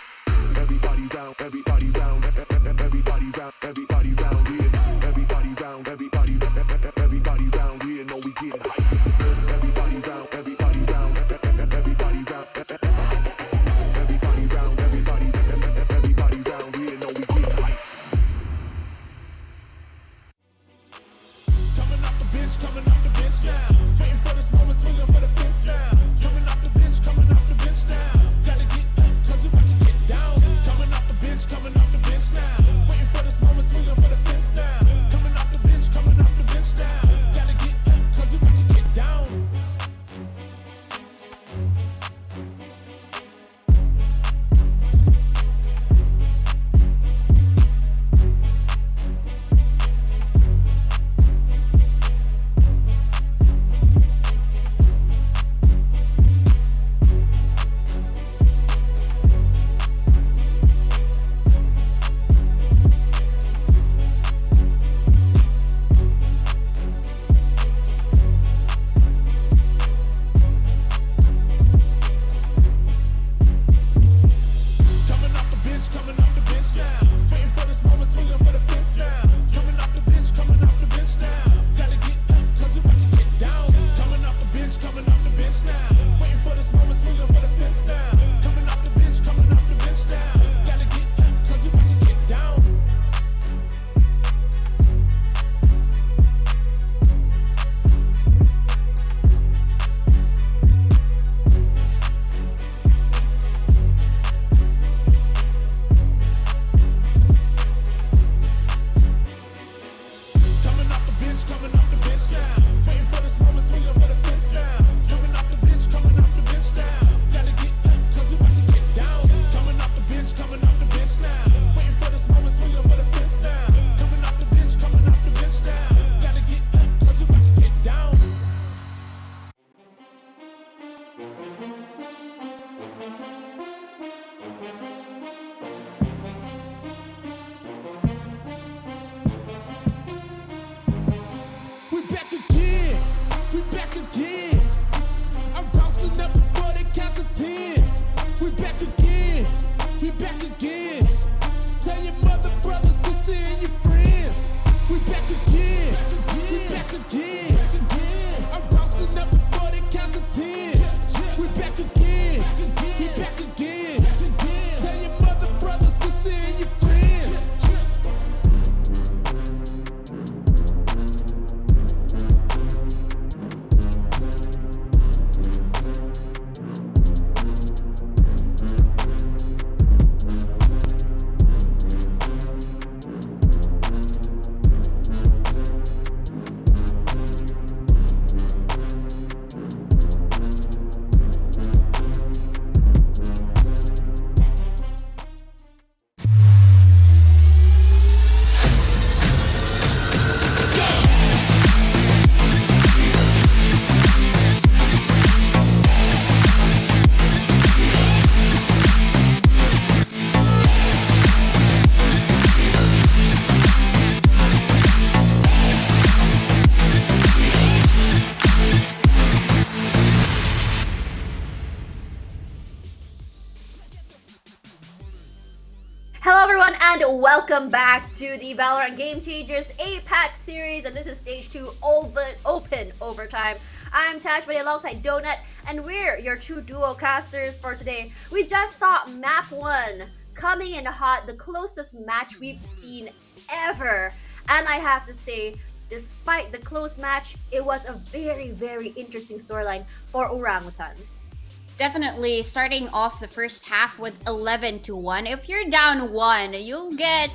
Everybody round, everybody round, everybody round, everybody round here. Everybody round, everybody round here. Know we getting hype. Everybody round, everybody round, everybody round, everybody round, everybody round here. Know we getting hype. Coming off the bench now. Waiting for this moment, swinging for the fence now. Coming off the bench now. Gotta get up, 'cause we about to get down. Coming off the bench now. Waiting for this moment, swinging for the fence now. Coming off the bench now. Gotta get up, 'cause we about to get down. Coming off the bench now. Waiting for this moment, swinging for the fence now. Coming off the bench now. Gotta get up, 'cause we about to get down. Coming off the bench now. Waiting for this moment, swinging for the fence now. Coming off the bench now. Gotta get up, 'cause we about to get down. Coming off the bench now. Waiting for this moment, swinging for the fence now. Coming off the bench now. Gotta get up, 'cause we about to get down. Coming off the bench now. Waiting for this moment, swinging for the fence now. Coming off the bench now. Gotta get up, 'cause we about to get down. We back again. I'm bouncing up before they count to 10. We back again. Tell your mother, brother, sister, and your friends. We back again. I'm bouncing up before they count to 10. We back again. Tell your mother, brother, sister, and your friends. And welcome back to the Valorant Game Changers APAC series, and this is stage 2 open overtime. I'm Tash, buddy, alongside Donut, and we're your two duo casters for today. We just saw map 1 coming in hot, the closest match we've seen ever. And I have to say, despite the close match, it was a very, very interesting storyline for Orangutan. Definitely starting off the first half with 11-1. If you're down 1, you'll get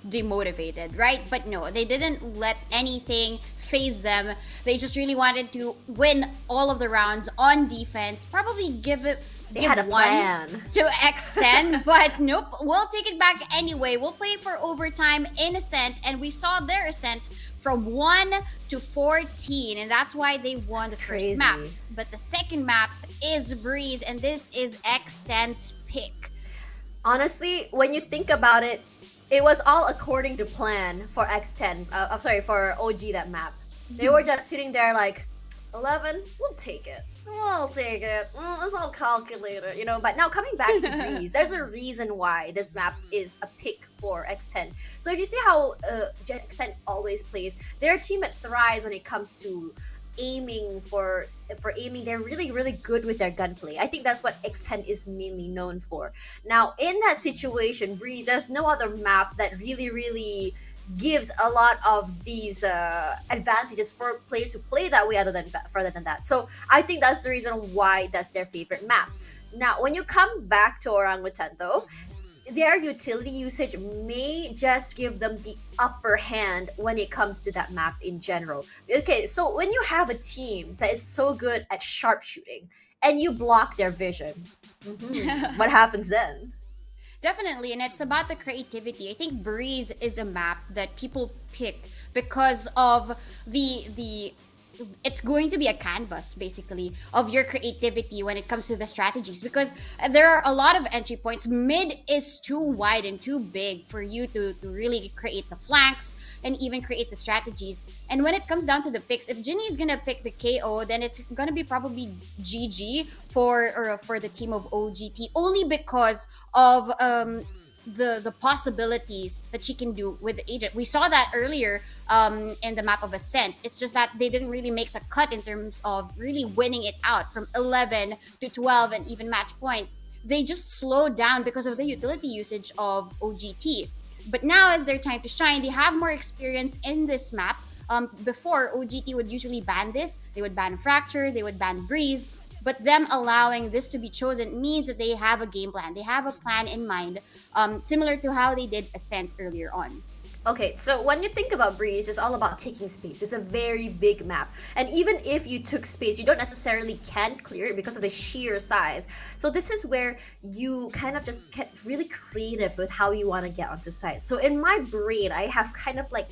demotivated, right? But no, they didn't let anything phase them. They just really wanted to win all of the rounds on defense. Probably give had a one plan to X10, but nope, we'll take it back anyway. We'll play for overtime in Ascent, and we saw their Ascent from 1 to 14, and that's why they won the first map. But the second map is Breeze, and this is X10's pick. Honestly, when you think about it, it was all according to plan for X10. I'm sorry, for OG that map. They were just sitting there like, 11, we'll take it. We'll take it. It's all calculated, you know. But now coming back to Breeze, there's a reason why this map is a pick for X10. So if you see how X10 always plays, their teammate thrives when it comes to aiming for aiming. They're really, really good with their gunplay. I think that's what X10 is mainly known for. Now, in that situation, Breeze, there's no other map that really, really gives a lot of these advantages for players who play that way further than that. So I think that's the reason why that's their favorite map. Now, when you come back to Orangutan though, their utility usage may just give them the upper hand when it comes to that map in general. Okay, so when you have a team that is so good at sharpshooting and you block their vision, what happens then? Definitely, and it's about the creativity. I think Breeze is a map that people pick because of the it's going to be a canvas basically of your creativity when it comes to the strategies, because there are a lot of entry points. Mid is too wide and too big for you to really create the flanks and even create the strategies. And when it comes down to the picks, if Ginny is gonna pick the KO, then it's gonna be probably GG for the team of OGT, only because of the possibilities that she can do with the agent. We saw that earlier in the map of Ascent. It's just that they didn't really make the cut in terms of really winning it out from 11 to 12 and even match point. They just slowed down because of the utility usage of OGT. But now, as their time to shine, they have more experience in this map. Before, OGT would usually ban this. They would ban Fracture, they would ban Breeze. But them allowing this to be chosen means that they have a game plan. They have a plan in mind, similar to how they did Ascent earlier on. Okay, so when you think about Breeze, it's all about taking space. It's a very big map. And even if you took space, you don't necessarily can't clear it because of the sheer size. So this is where you kind of just get really creative with how you want to get onto site. So in my brain, I have kind of like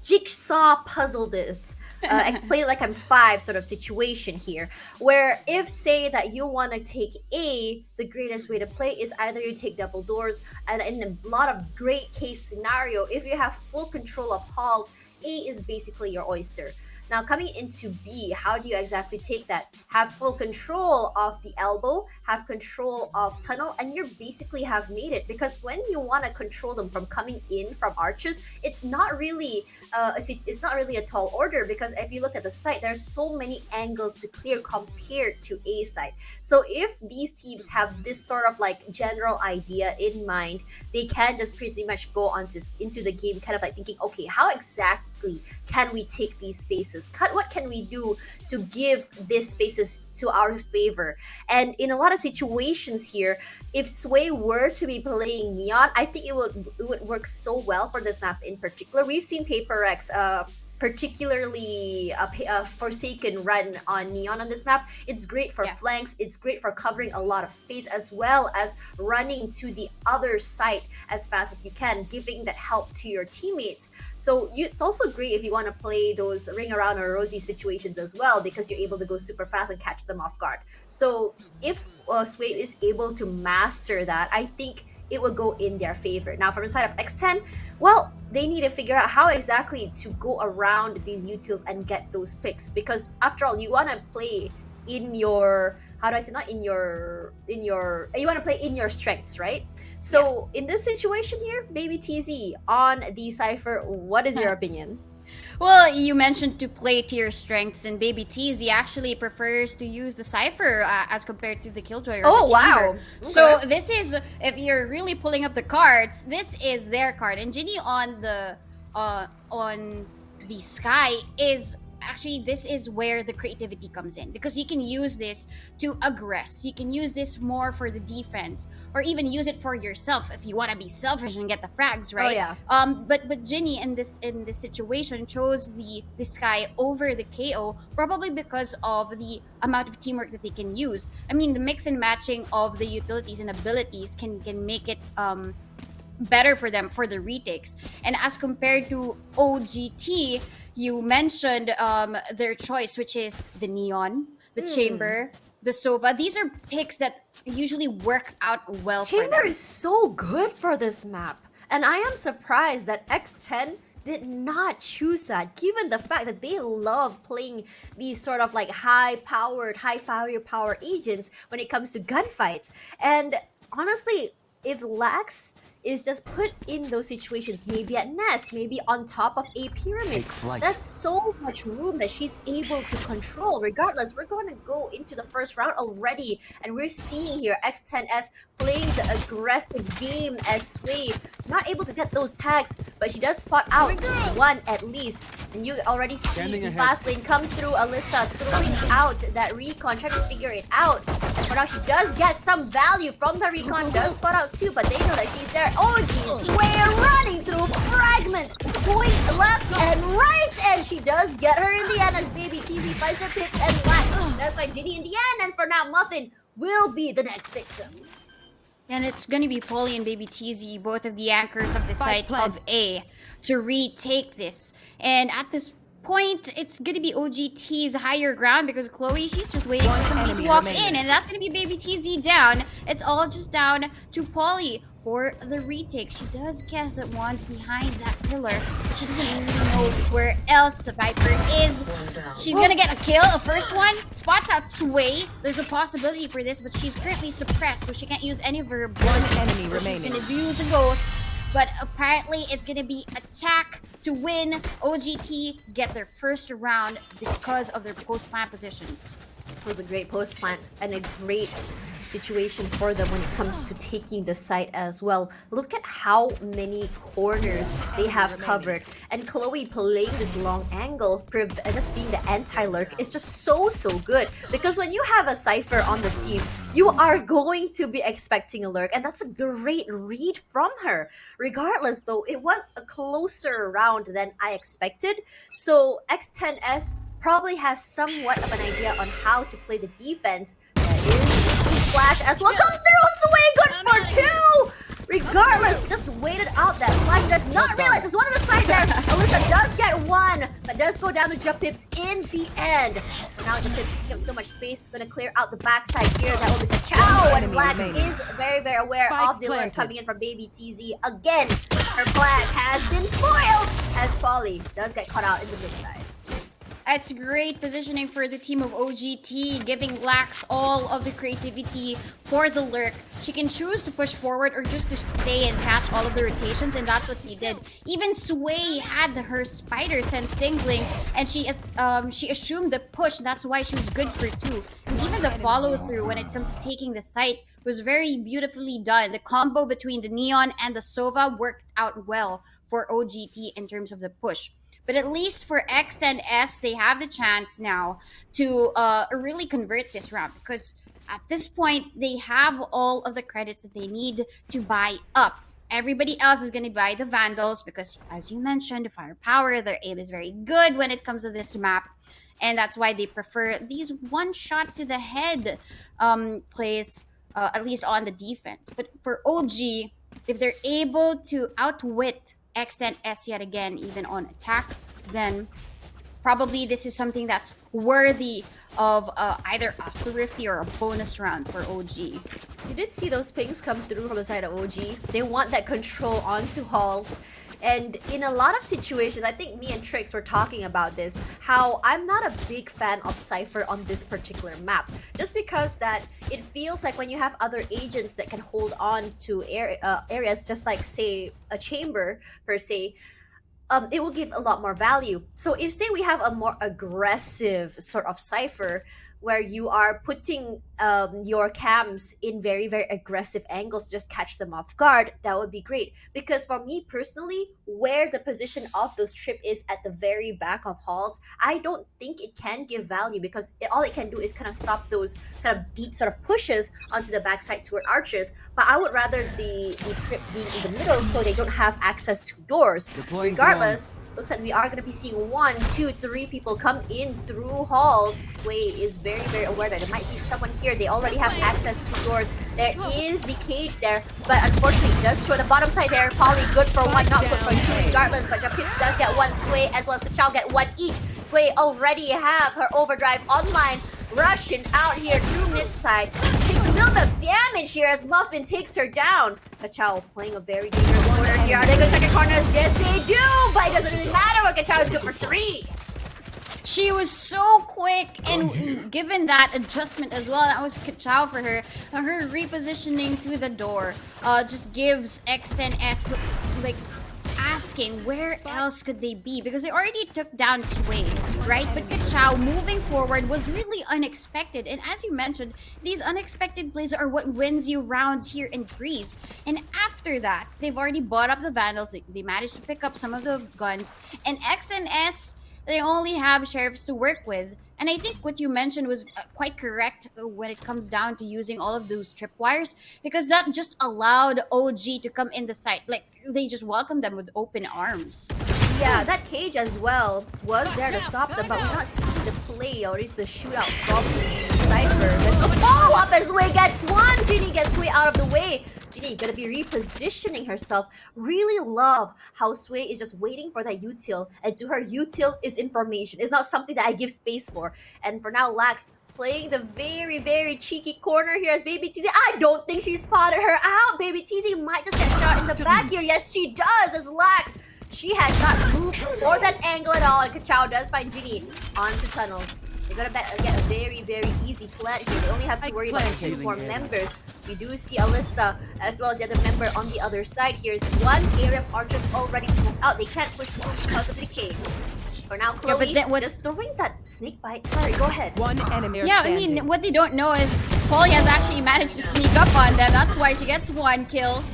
jigsaw puzzle this, explain it like I'm 5 sort of situation here, where if say that you want to take A, the greatest way to play is either you take double doors, and in a lot of great case scenario, if you have full control of halls, A is basically your oyster. Now coming into B, how do you exactly take that? Have full control of the elbow, have control of tunnel, and you basically have made it. Because when you want to control them from coming in from arches, it's not really a tall order, because if you look at the site, there's so many angles to clear compared to A site. So if these teams have this sort of like general idea in mind, they can just pretty much go into the game kind of like thinking, okay, how exactly can we take these spaces? What can we do to give these spaces to our favor? And in a lot of situations here, if Sway were to be playing Neon, I think it would work so well for this map in particular. We've seen Paper X particularly Forsaken run on Neon on this map. It's great for flanks, it's great for covering a lot of space, as well as running to the other site as fast as you can, giving that help to your teammates. So it's also great if you want to play those ring around or rosy situations as well, because you're able to go super fast and catch them off guard. So if Sway is able to master that, I think it will go in their favor. Now, from the side of X10, well, they need to figure out how exactly to go around these utils and get those picks, because after all, you want to play in your how do I say, not in your you want to play in your strengths, right? So in this situation here, Baby TZ on the Cypher, what is your opinion? Well, you mentioned to play to your strengths, and Baby TZ actually prefers to use the Cypher as compared to the Killjoy or Oh, the wow. Chamber. Okay. So this is, if you're really pulling up the cards, this is their card. And Ginny on the Sky is actually, this is where the creativity comes in, because you can use this to aggress. You can use this more for the defense, or even use it for yourself if you want to be selfish and get the frags, right? Oh, yeah. But Ginny in this situation chose the Sky over the KO, probably because of the amount of teamwork that they can use. I mean, the mix and matching of the utilities and abilities can make it better for them for the retakes. And as compared to OGT, you mentioned their choice, which is the Neon, the Chamber, the Sova. These are picks that usually work out well for them. Chamber is so good for this map. And I am surprised that X10 did not choose that, given the fact that they love playing these sort of like high-powered, high-firepower agents when it comes to gunfights. And honestly, if Lax is just put in those situations, maybe at Nest, maybe on top of a pyramid, that's so much room that she's able to control. Regardless, we're going to go into the first round already, and we're seeing here X10S playing the aggressive game as Sway, not able to get those tags, but she does spot out one at least. And you already see the fast lane come through. Alyssa throwing out that recon, trying to figure it out. And for now, she does get some value from the recon, does spot out too, but they know that she's there. Oh geez, Sway running through fragments, point left and right, and she does get her in the end as Baby TZ finds her pips and Lax. That's why Ginny in the end, and for now, Muffin will be the next victim. And it's going to be Polly and Baby TZ, both of the anchors of the site of A, to retake this. And at this point, it's going to be OGT's higher ground, because Chloe, she's just waiting for somebody to walk in, and that's going to be Baby TZ down. It's all just down to Polly for the retake. She does guess that Juan's behind that pillar. She doesn't really know where else the Viper is. She's gonna get a kill, a first one. Spots out Sway. There's a possibility for this, but she's currently suppressed, so she can't use any of her abilities. So she's gonna do the ghost. But apparently it's gonna be attack to win. OGT get their first round because of their post-plant positions. It was a great post plant and a great situation for them when it comes to taking the site as well. Look at how many corners they have covered, and Chloe playing this long angle, just being the anti-lurk, is just so good, because when you have a Cypher on the team, you are going to be expecting a lurk, and that's a great read from her. Regardless though, it was a closer round than I expected, so X10S probably has somewhat of an idea on how to play the defense. That is the flash as well. Come through, Sway, good for two! Regardless, just waited out that flash. Does not realize there's one on the side there. Alyssa does get one, but does go down to Jump Pips in the end. Now Jump Pips taking up so much space. Gonna clear out the backside here. That will be the Chow, and Black is very aware of the alert coming in from Baby TZ. Again, her plan has been foiled as Polly does get caught out in the mid side. It's great positioning for the team of OGT, giving Lax all of the creativity for the lurk. She can choose to push forward or just to stay and catch all of the rotations, and that's what they did. Even Sway had her spider sense tingling, and she assumed the push, and that's why she was good for two. And even the follow-through when it comes to taking the site was very beautifully done. The combo between the Neon and the Sova worked out well for OGT in terms of the push. But at least for X10S, they have the chance now to really convert this round, because at this point, they have all of the credits that they need to buy up. Everybody else is going to buy the Vandals because, as you mentioned, firepower, their aim is very good when it comes to this map. And that's why they prefer these one shot to the head plays, at least on the defense. But for OG, if they're able to outwit X10S yet again, even on attack, then probably this is something that's worthy of either a thrifty or a bonus round for OG. You did see those pings come through from the side of OG. They want that control onto halls. And in a lot of situations, I think me and Trix were talking about this, how I'm not a big fan of Cypher on this particular map. Just because that it feels like when you have other agents that can hold on to areas, just like say a chamber per se, it will give a lot more value. So if say we have a more aggressive sort of Cypher, where you are putting your cams in very, very aggressive angles to just catch them off guard, that would be great. Because for me personally, where the position of those trip is at the very back of halls, I don't think it can give value, because all it can do is kind of stop those kind of deep sort of pushes onto the backside toward archers. But I would rather the trip being in the middle so they don't have access to doors. Regardless, looks like we are going to be seeing 1, 2, 3 people come in through halls. Sway is very, very aware that there might be someone here. They already have access to doors. There is the cage there, but unfortunately it does show the bottom side there. Polly good for 1, not good for 2 regardless, but Japips does get 1. Sway as well as Kachao get 1 each. Sway already have her overdrive online, rushing out here through mid side. Takes a little bit of damage here as Muffin takes her down. Kachao playing a very dangerous corner here. Are they going to check the corners? Yes, they do, but it doesn't really matter what Kachao is good for 3. She was so quick, and given that adjustment as well, that was Kachao for her. Her repositioning to the door just gives X10S like asking where else could they be, because they already took down Sway, right? But Kachao moving forward was really unexpected, and as you mentioned, these unexpected plays are what wins you rounds here in Greece. And after that, they've already bought up the Vandals. They managed to pick up some of the guns, and XNS, they only have sheriffs to work with. And I think what you mentioned was quite correct when it comes down to using all of those tripwires, because that just allowed OG to come in the site. Like, they just welcomed them with open arms. Yeah, that cage as well was there to stop them, but we're not seeing the play or at least the shootout from the Cypher. There's no follow-up as Sway gets 1. Ginny gets Sway out of the way. Ginny gonna be repositioning herself. Really love how Sway is just waiting for that util, and to her, util is information. It's not something that I give space for. And for now, Lax playing the very, very cheeky corner here as Baby TZ. I don't think she spotted her out. Baby TZ might just get shot in the back here. Yes, she does, as Lax, she has not moved for that angle at all. And Kachao does find Ginny onto tunnels. They're gonna get a very, very easy plant here. They only have to worry about 2 more members. We do see Alyssa as well as the other member on the other side here. 1 area of archers already smoked out. They can't push through because of the decay. For now, Chloe just throwing that snake bite. Sorry, go ahead. 1 enemy Yeah, standing. I mean, what they don't know is Polly has actually managed to sneak up on them. That's why she gets 1 kill.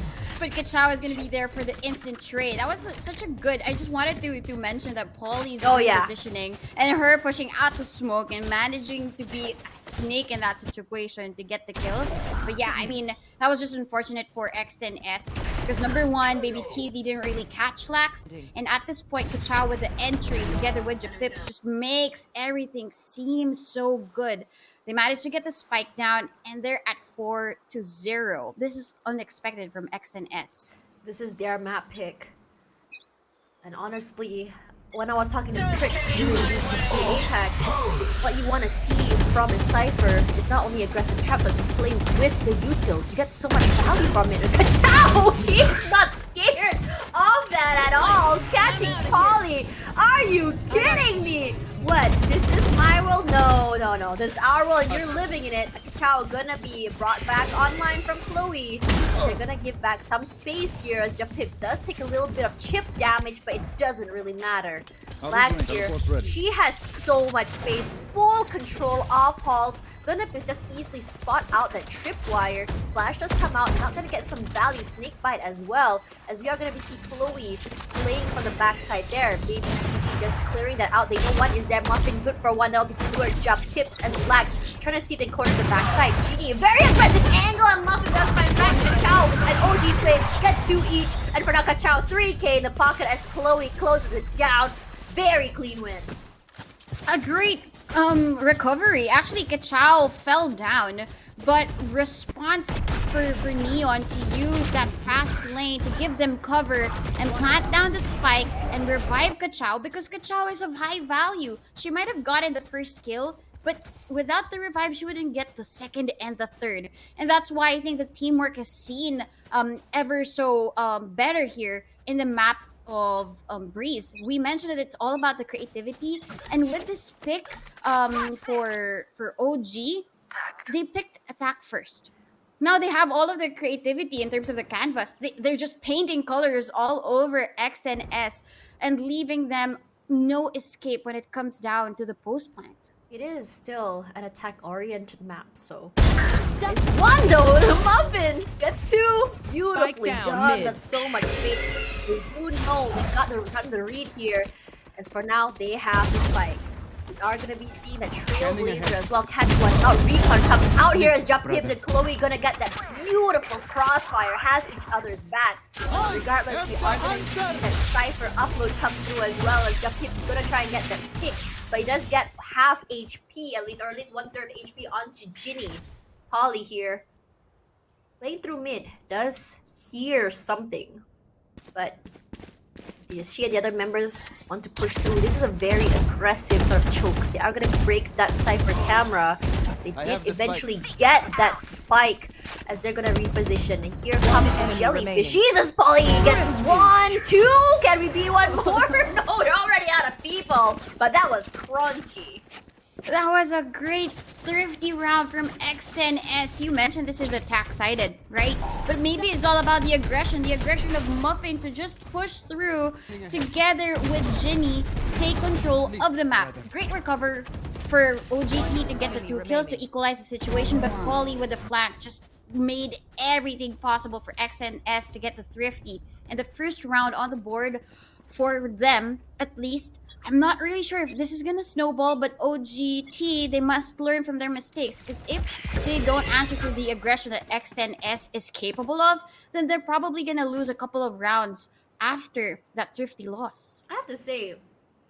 But Kachao is going to be there for the instant trade. That was such a good... I just wanted to mention that Polly's positioning and her pushing out the smoke and managing to be a snake in that situation to get the kills. But yeah, I mean, that was just unfortunate for X10S, because number 1, Baby TZ didn't really catch Lax. And at this point, Kachao with the entry together with Japips just makes everything seem so good. They managed to get the spike down, and they're at 4-0. This is unexpected from XNS. This is their map pick. And honestly, when I was talking to Trix during VCT APAC, what you want to see from a Cypher is not only aggressive traps, but to play with the utils. You get so much value from it. Kachao! She's not scared of that at all! Catching Polly! Are you kidding me? What? This is my world? No, no, no. This is our world and you're living in it. Kachao gonna be brought back online from Chloe. They're gonna give back some space here as Japips does take a little bit of chip damage, but it doesn't really matter. Lax here, she has so much space, full control of halls. Gonna just easily spot out that tripwire. Flash does come out, not gonna get some value. Snake bite as well, as we are gonna see Chloe playing from the backside there. Baby TZ just clearing that out. They know 1 is there. Muffin good for 1. That'll be 2 Japips as Lax trying to see if they corner the backside. Genie, very aggressive angle, and Muffin does find back. Kachao and OG Sway get 2 each. And for now, Kachao 3K in the pocket as Chloe closes it down. Very clean win. A great recovery. Actually, Kachao fell down, but response for Neon to use that fast lane to give them cover and plant down the spike and revive Kachao, because Kachao is of high value. She might have gotten the first kill, but without the revive, she wouldn't get the second and the third. And that's why I think the teamwork is seen ever so better here in the map of Breeze. We mentioned that it's all about the creativity, and with this pick for OG, they picked attack first. Now they have all of their creativity in terms of the canvas. They're just painting colors all over X10S and leaving them no escape when it comes down to the post plant. It is still an attack-oriented map, so nice one though. The muffin gets two. Beautifully down done. mid. That's so much space. They do know they got the read here. As for now, they have the spike. We are gonna be seeing that Trailblazer as well catch one out. Recon comes out here as Jump Pips and Chloe gonna get that beautiful crossfire. Has each other's backs. Regardless, we are gonna see that Cypher upload come through as well as Jump Pips gonna try and get that pick. But he does get half HP at least, or at least 1/3 HP onto Ginny. Polly here, playing through mid, does hear something, but she and the other members want to push through. This is a very aggressive sort of choke. They are going to break that Cypher camera. They did eventually get that spike as they're going to reposition. And here comes the jellyfish. Jesus, Polly gets 1, 2. Can we be one more? No, they're already out of people. But that was crunchy. That was a great thrifty round from X10S. You mentioned this is attack-sided, right? But maybe it's all about the aggression of Muffin to just push through together with Ginny to take control of the map. Great recover for OGT to get the 2 kills to equalize the situation, but Polly with the flank just made everything possible for X10S to get the thrifty. And the first round on the board for them, at least. I'm not really sure if this is gonna snowball, but OGT, they must learn from their mistakes, because if they don't answer to the aggression that X10S is capable of, then they're probably gonna lose a couple of rounds after that thrifty loss. I have to say,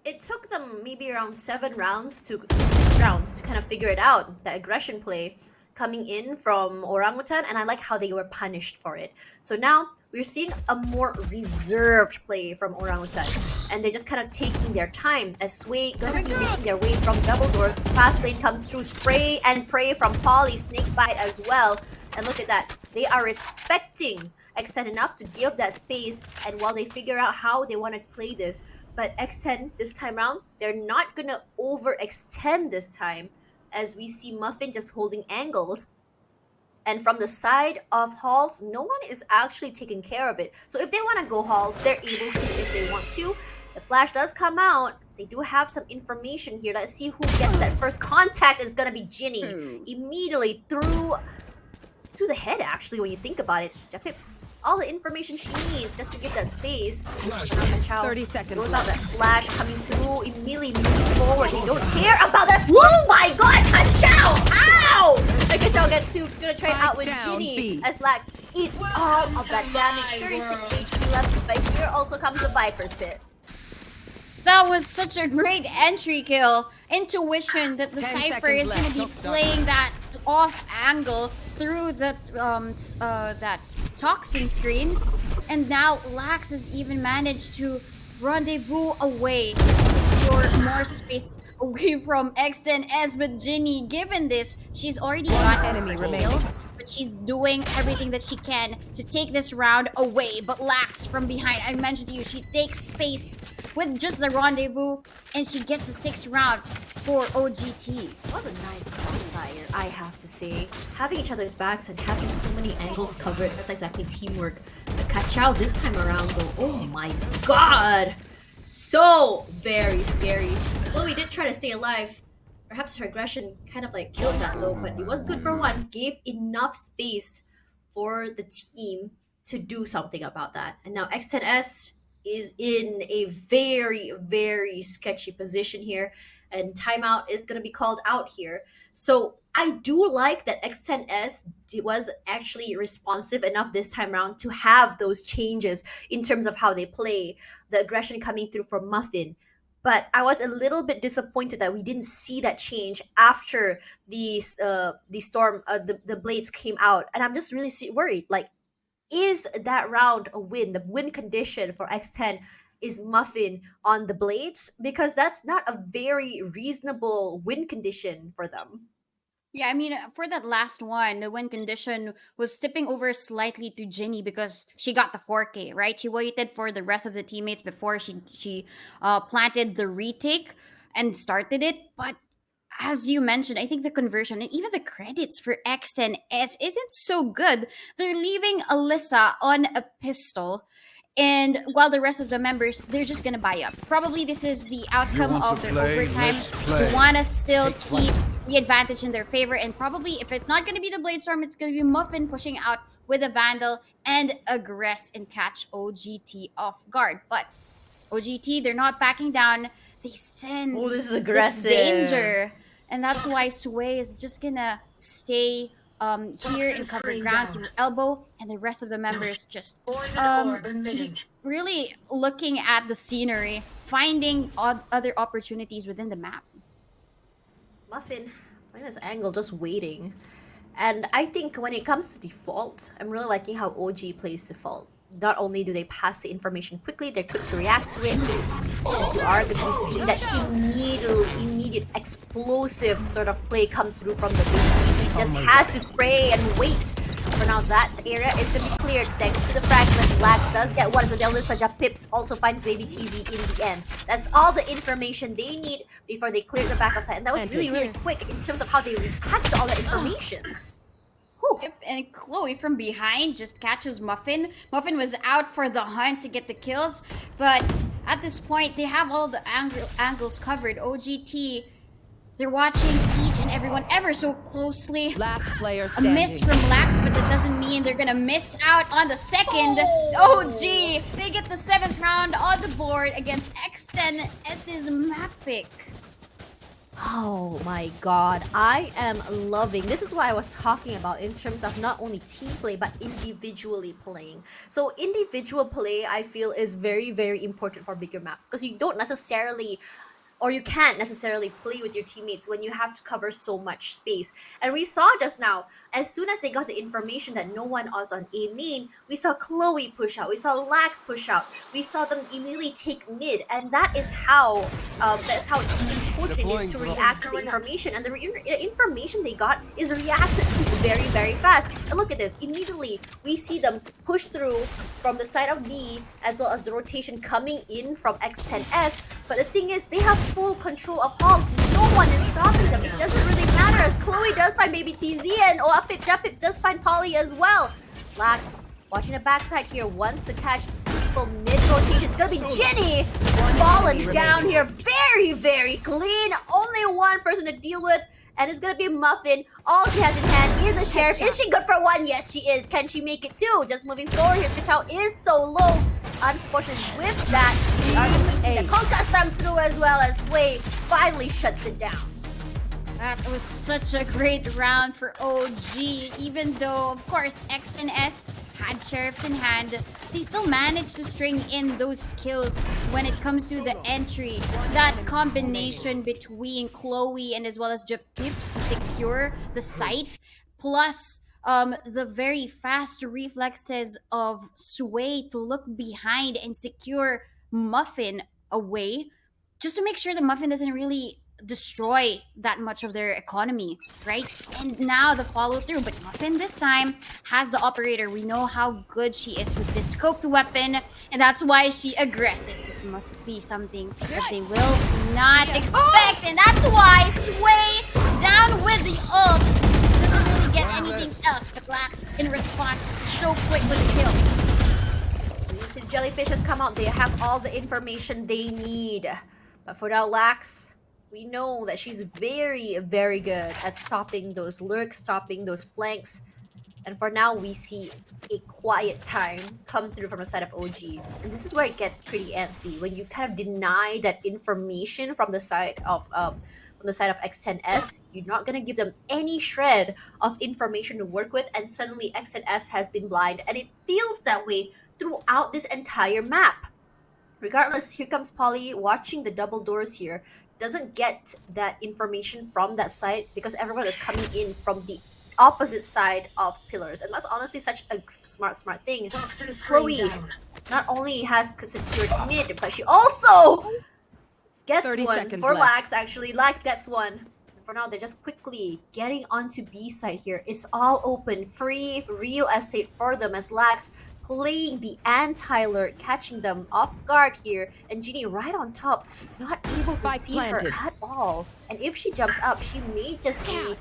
it took them maybe around 7 rounds to 6 rounds to kind of figure it out, the aggression play coming in from Orangutan, and I like how they were punished for it. So now we're seeing a more reserved play from Orangutan, and they're just kind of taking their time as Sway gonna be making their way from double doors. Fast lane comes through, spray and pray from Polly, snake bite as well. And look at that, they are respecting X10 enough to give that space, and while they figure out how they wanted to play this, but X10 this time around, they're not gonna overextend this time, as we see Muffin just holding angles. And from the side of Halls, no one is actually taking care of it. So if they want to go Halls, they're able to if they want to. The flash does come out. They do have some information here. Let's see who gets that first contact. Is going to be Ginny. Immediately through to the head, actually, when you think about it. Japips, all the information she needs just to give that space. 30 seconds Throws out that flash coming through, immediately moves forward. They don't care about that. Oh my god, Kachao! Ow! Kachao gets 2, gonna try it out with down, Ginny B. as Lax eats all of that damage. 36 HP left, but here also comes the Viper's Pit. That was such a great entry kill. Intuition that the 10 Cypher is seconds going to be left. playing that off angle through the that toxin screen, and now Lax has even managed to rendezvous away, secure more space away from X10S. But Ginny, given this, she's already got enemy the remaining. kill, but she's doing everything that she can to take this round away. But Lax from behind, I mentioned to you, she takes space with just the rendezvous, and she gets the 6th round for OGT. It was a nice crossfire, I have to say. Having each other's backs and having so many angles covered, that's exactly teamwork. The Kachao this time around though, oh my god! So very scary. Chloe did try to stay alive. Perhaps her aggression kind of like killed that though, but it was good for one. Gave enough space for the team to do something about that. And now X10S is in a very, very sketchy position here, and timeout is going to be called out here. So I do like that X10S was actually responsive enough this time around to have those changes in terms of how they play, the aggression coming through from Muffin. But I was a little bit disappointed that we didn't see that change after the blades came out, and I'm just really worried. Like, is that round a win? The win condition for X10 is Muffin on the blades, because that's not a very reasonable win condition for them. Yeah, I mean, for that last one, the win condition was tipping over slightly to Ginny because she got the 4K, right? She waited for the rest of the teammates before she planted the retake and started it. But as you mentioned, I think the conversion and even the credits for X10S isn't so good. They're leaving Alyssa on a pistol. And while the rest of the members, they're just gonna buy up. Probably this is the outcome want to of their play? overtime. Let's play. They wanna still Take flight. keep the advantage in their favor. And probably if it's not gonna be the Bladestorm, it's gonna be Muffin pushing out with a Vandal and aggress and catch OGT off guard. But OGT, they're not backing down. They sense this is aggressive. danger. And that's why Sway is just gonna stay here in cover ground through elbow, and the rest of the members just really looking at the scenery, finding other opportunities within the map. Muffin playing this angle, just waiting. And I think when it comes to default, I'm really liking how OG plays default. Not only do they pass the information quickly, they're quick to react to it. As you are going to be seeing that immediate explosive sort of play come through from the VCT. Just has to spray and wait. For now, that area is going to be cleared thanks to the fragment. Lax does get one, so Alyssa Pips also finds Baby TZ in the end. That's all the information they need before they clear the back of side. And that was really quick in terms of how they react to all that information. Yep, and Chloe from behind just catches Muffin. Muffin was out for the hunt to get the kills, but at this point, they have all the angles covered. OGT, they're watching each and every one ever so closely. Last player A standing. miss from Lax, but that doesn't mean they're gonna miss out on the second. Oh, gee, they get the 7th round on the board against X10S's map pick. Oh my god, I am loving. This is what I was talking about in terms of not only team play but individually playing. So individual play, I feel, is very important for bigger maps because you don't necessarily, or you can't necessarily play with your teammates when you have to cover so much space. And we saw just now, as soon as they got the information that no one was on A main, we saw Chloe push out, we saw Lax push out, we saw them immediately take mid, and that's how important it is to react to the information. And the information they got is reacted to very fast. And look at this, immediately we see them push through from the side of B, as well as the rotation coming in from X10S. But the thing is, they have full control of halls. No one is stopping them. It doesn't really matter, as Chloe does find Baby TZ and Pips does find Polly as well. Lax watching the backside here, wants to catch people mid-rotation. It's gonna be Ginny falling down here very clean. Only one person to deal with, and it's gonna be Muffin. All she has in hand is a Sheriff. Is she good for one? Yes, she is. Can she make it two? Just moving forward here. Skachao is so low. Unfortunately, with that, we are going to see the Conquest come through as well, as Sway finally shuts it down. That was such a great round for OG. Even though, of course, X and S had Sheriffs in hand, they still managed to string in those kills when it comes to the entry. That combination between Chloe and as well as Pips to secure the site, plus the very fast reflexes of Sway to look behind and secure Muffin away, just to make sure the Muffin doesn't really destroy that much of their economy, right? And now the follow through, but Muffin this time has the operator. We know how good she is with this scoped weapon, and that's why she aggresses. This must be something that they will not expect, and that's why Sway down with the ult doesn't really get anything else, but Lax in response so quick with the kill. You see Jellyfish has come out. They have all the information they need, but for now, Lax, we know that she's very good at stopping those lurks, stopping those flanks. And for now, we see a quiet time come through from the side of OG. And this is where it gets pretty antsy, when you kind of deny that information from the side of X10S. You're not gonna give them any shred of information to work with, and suddenly X10S has been blind. And it feels that way throughout this entire map. Regardless, here comes Polly watching the double doors here. Doesn't get that information from that side because everyone is coming in from the opposite side of pillars, and that's honestly such a smart thing. Chloe not only has secured mid, but she also gets one for left. Lax. Actually, Lax gets one for now, they're just quickly getting onto B side here. It's all open, free real estate for them as Lax playing the anti-lurk, catching them off guard here, and Genie right on top, not able to Spike see planted. her at all. And if she jumps up, she may just be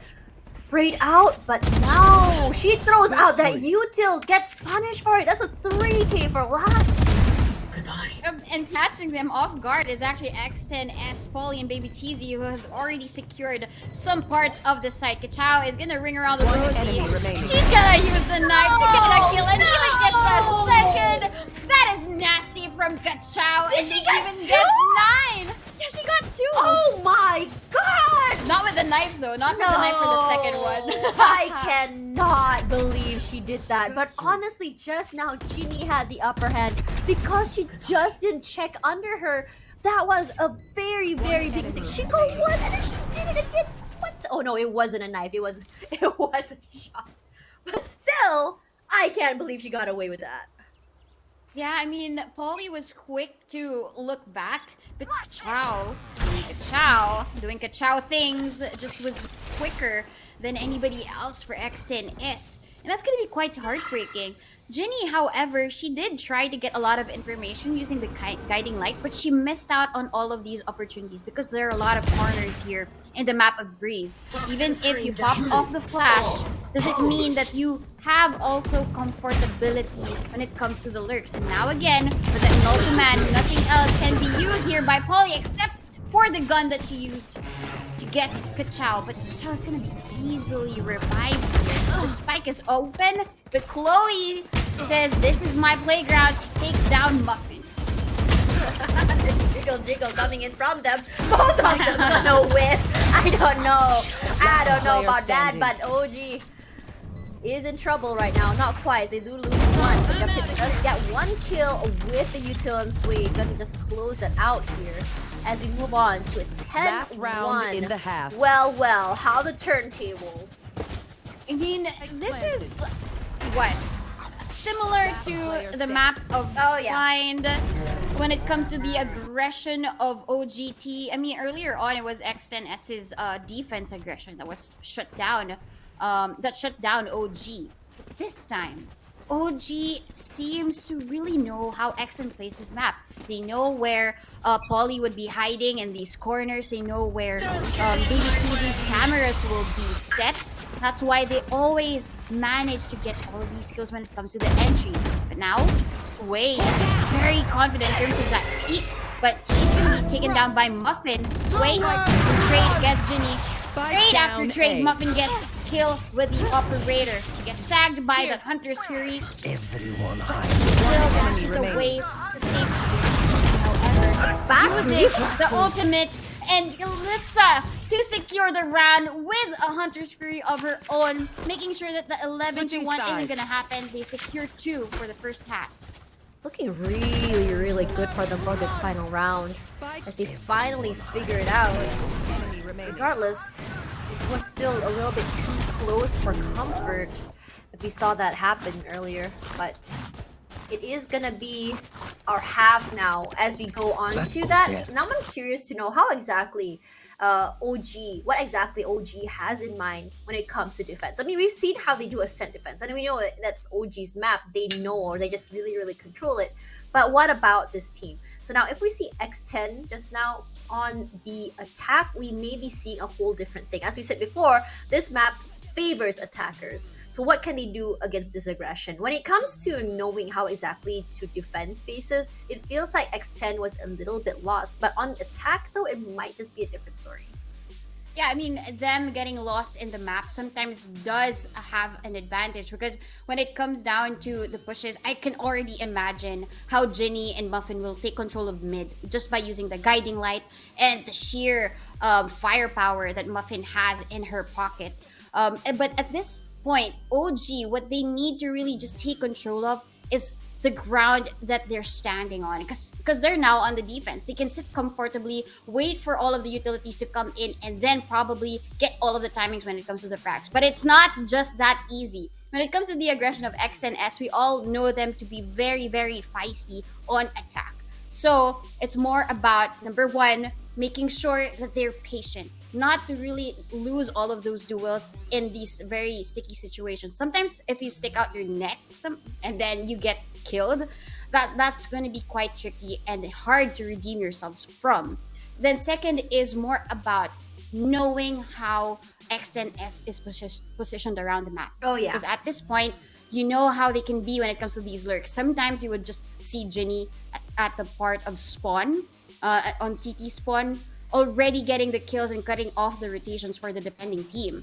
sprayed out, but no, she throws out that util, gets punished for it. That's a 3K for Lax. And catching them off guard is actually X10, S, Polly, and Baby TZ, who has already secured some parts of the site. Kachao is gonna ring around the enemy Rosie. remaining. She's gonna use the knife to get that kill, and even gets the second. That is nasty from Kachao, and she even get 9. Yeah, she got 2. Oh my god! Not with the knife though. Not with the knife for the second one. I cannot believe she did that. But honestly, just now, Ginny had the upper hand because she just didn't check under her. That was a very, very big mistake. She got 1 and then she did it again. What? Oh no, it wasn't a knife. It was a shot. But still, I can't believe she got away with that. Yeah, I mean, Polly was quick to look back, but Kachao doing Kachao things just was quicker than anybody else for X10S. And that's going to be quite heartbreaking. Ginny, however, she did try to get a lot of information using the guiding light, but she missed out on all of these opportunities because there are a lot of corners here in the map of Breeze. Even if you pop off the flash, does it mean that you have also comfortability when it comes to the lurks? And now again, with that null command, nothing else can be used here by Polly except for the gun that she used to get Kachao. But Kachao is going to be easily revived here. The spike is open, but Chloe says, "This is my playground." She takes down Muffin. Jiggle coming in from them. Both of them gonna win. I don't know about that, but OG is in trouble right now. Not quite. They do lose 1, but Jump Tips does get 1 kill with the util and Sway. Gonna just close that out here as we move on to a 10-1. Last round in the half. Well, how the turntables. I mean, this is what? Similar to the map of Blind when it comes to the aggression of OGT. I mean, earlier on it was X10S's defense aggression that was shut down. That shut down OG. But this time, OG seems to really know how X10 plays this map. They know where Polly would be hiding in these corners. They know where Baby TZ's cameras will be set. That's why they always manage to get all these kills when it comes to the entry. But now, Sway, very confident in terms of that peak. But she's going to be taken down by Muffin. Sway, some trade gets Ginny. Straight after trade, Muffin gets kill with the operator. She gets tagged by the Hunter's Fury. But she still catches away to save. However, uses the ultimate and Elissa to secure the round with a Hunter's Fury of her own, making sure that the 11-1 isn't gonna happen. They secure 2 for the first half. Looking really, really good for them for this final round as they finally figure it out. Regardless, it was still a little bit too close for comfort if we saw that happen earlier, but it is gonna be our half now as we go on to that. Now I'm curious to know how exactly what exactly OG has in mind when it comes to defense. I mean, we've seen how they do Ascent defense, and we know that's OG's map. They know, or they just really, really control it. But what about this team? So now if we see X10 just now on the attack, we may be seeing a whole different thing. As we said before, this map favors attackers. So what can they do against this aggression? When it comes to knowing how exactly to defend spaces, it feels like X10 was a little bit lost. But on attack though, it might just be a different story. Yeah, I mean, them getting lost in the map sometimes does have an advantage because when it comes down to the pushes, I can already imagine how Ginny and Muffin will take control of mid just by using the guiding light and the sheer firepower that Muffin has in her pocket. But at this point, OG, what they need to really just take control of is the ground that they're standing on, because they're now on the defense. They can sit comfortably, wait for all of the utilities to come in, and then probably get all of the timings when it comes to the frags. But it's not just that easy. When it comes to the aggression of X and S, we all know them to be very, very feisty on attack. So it's more about, number one, making sure that they're patient. not to really lose all of those duels in these very sticky situations. Sometimes if you stick out your neck and then you get killed, that's going to be quite tricky and hard to redeem yourselves from. Then second is more about knowing how X10S is positioned around the map. Oh yeah. Because at this point, you know how they can be when it comes to these lurks. Sometimes you would just see Ginny at the part of spawn, on CT spawn, already getting the kills and cutting off the rotations for the defending team.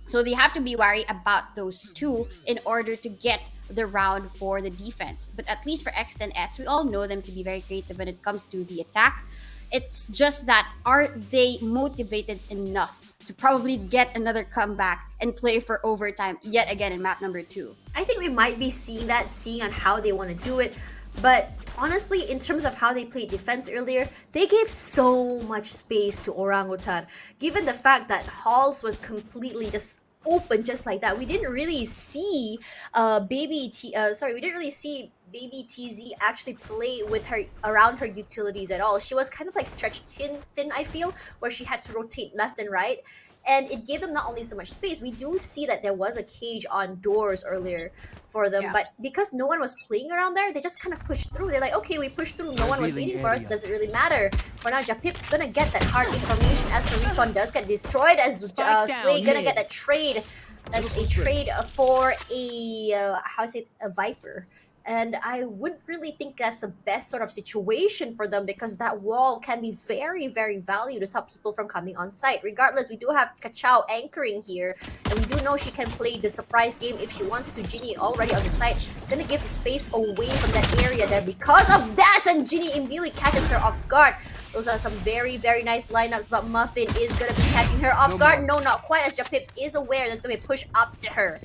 So they have to be wary about those two in order to get the round for the defense. But at least for X10S, we all know them to be very creative when it comes to the attack. It's just that, are they motivated enough to probably get another comeback and play for overtime yet again in map number 2? I think we might be seeing on how they want to do it. But honestly, in terms of how they played defense earlier, they gave so much space to Orangutan. Given the fact that Halls was completely just open just like that, we didn't really see Baby TZ actually play with her around her utilities at all. She was kind of like stretched thin, I feel, where she had to rotate left and right. And it gave them not only so much space, we do see that there was a cage on doors earlier for them, but because no one was playing around there, they just kind of pushed through. They're like, okay, we pushed through, no one was waiting for us, doesn't really matter. For now, Japip's gonna get that hard information as her recon does get destroyed, as Sway gonna get that trade. That is a trade for a Viper. And I wouldn't really think that's the best sort of situation for them, because that wall can be very, very valuable to stop people from coming on site. Regardless, we do have Kachao anchoring here, and we do know she can play the surprise game if she wants to. Ginny already on the site, gonna give space away from that area there because of that, and Ginny immediately catches her off guard. Those are some very, very nice lineups, but Muffin is gonna be catching her off guard. No, not quite, as Japips is aware there's gonna be a push up to her.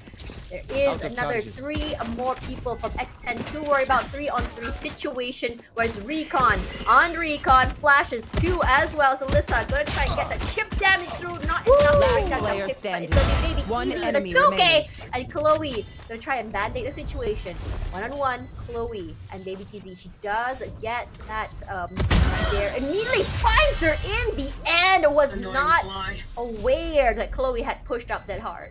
There is another 3 more people from X10 to worry about. 3-on-3 situation. Where's Recon? On Recon, flashes 2 as well. So Lissa gonna try and get the chip damage through. Not enough to bring down the pips, but it's gonna be Baby TZ with a 2K. And Chloe gonna try and band-aid the situation. 1-on-1, Chloe and Baby TZ. She does get that there. Immediately finds her in the end. Was not aware that Chloe had pushed up that hard.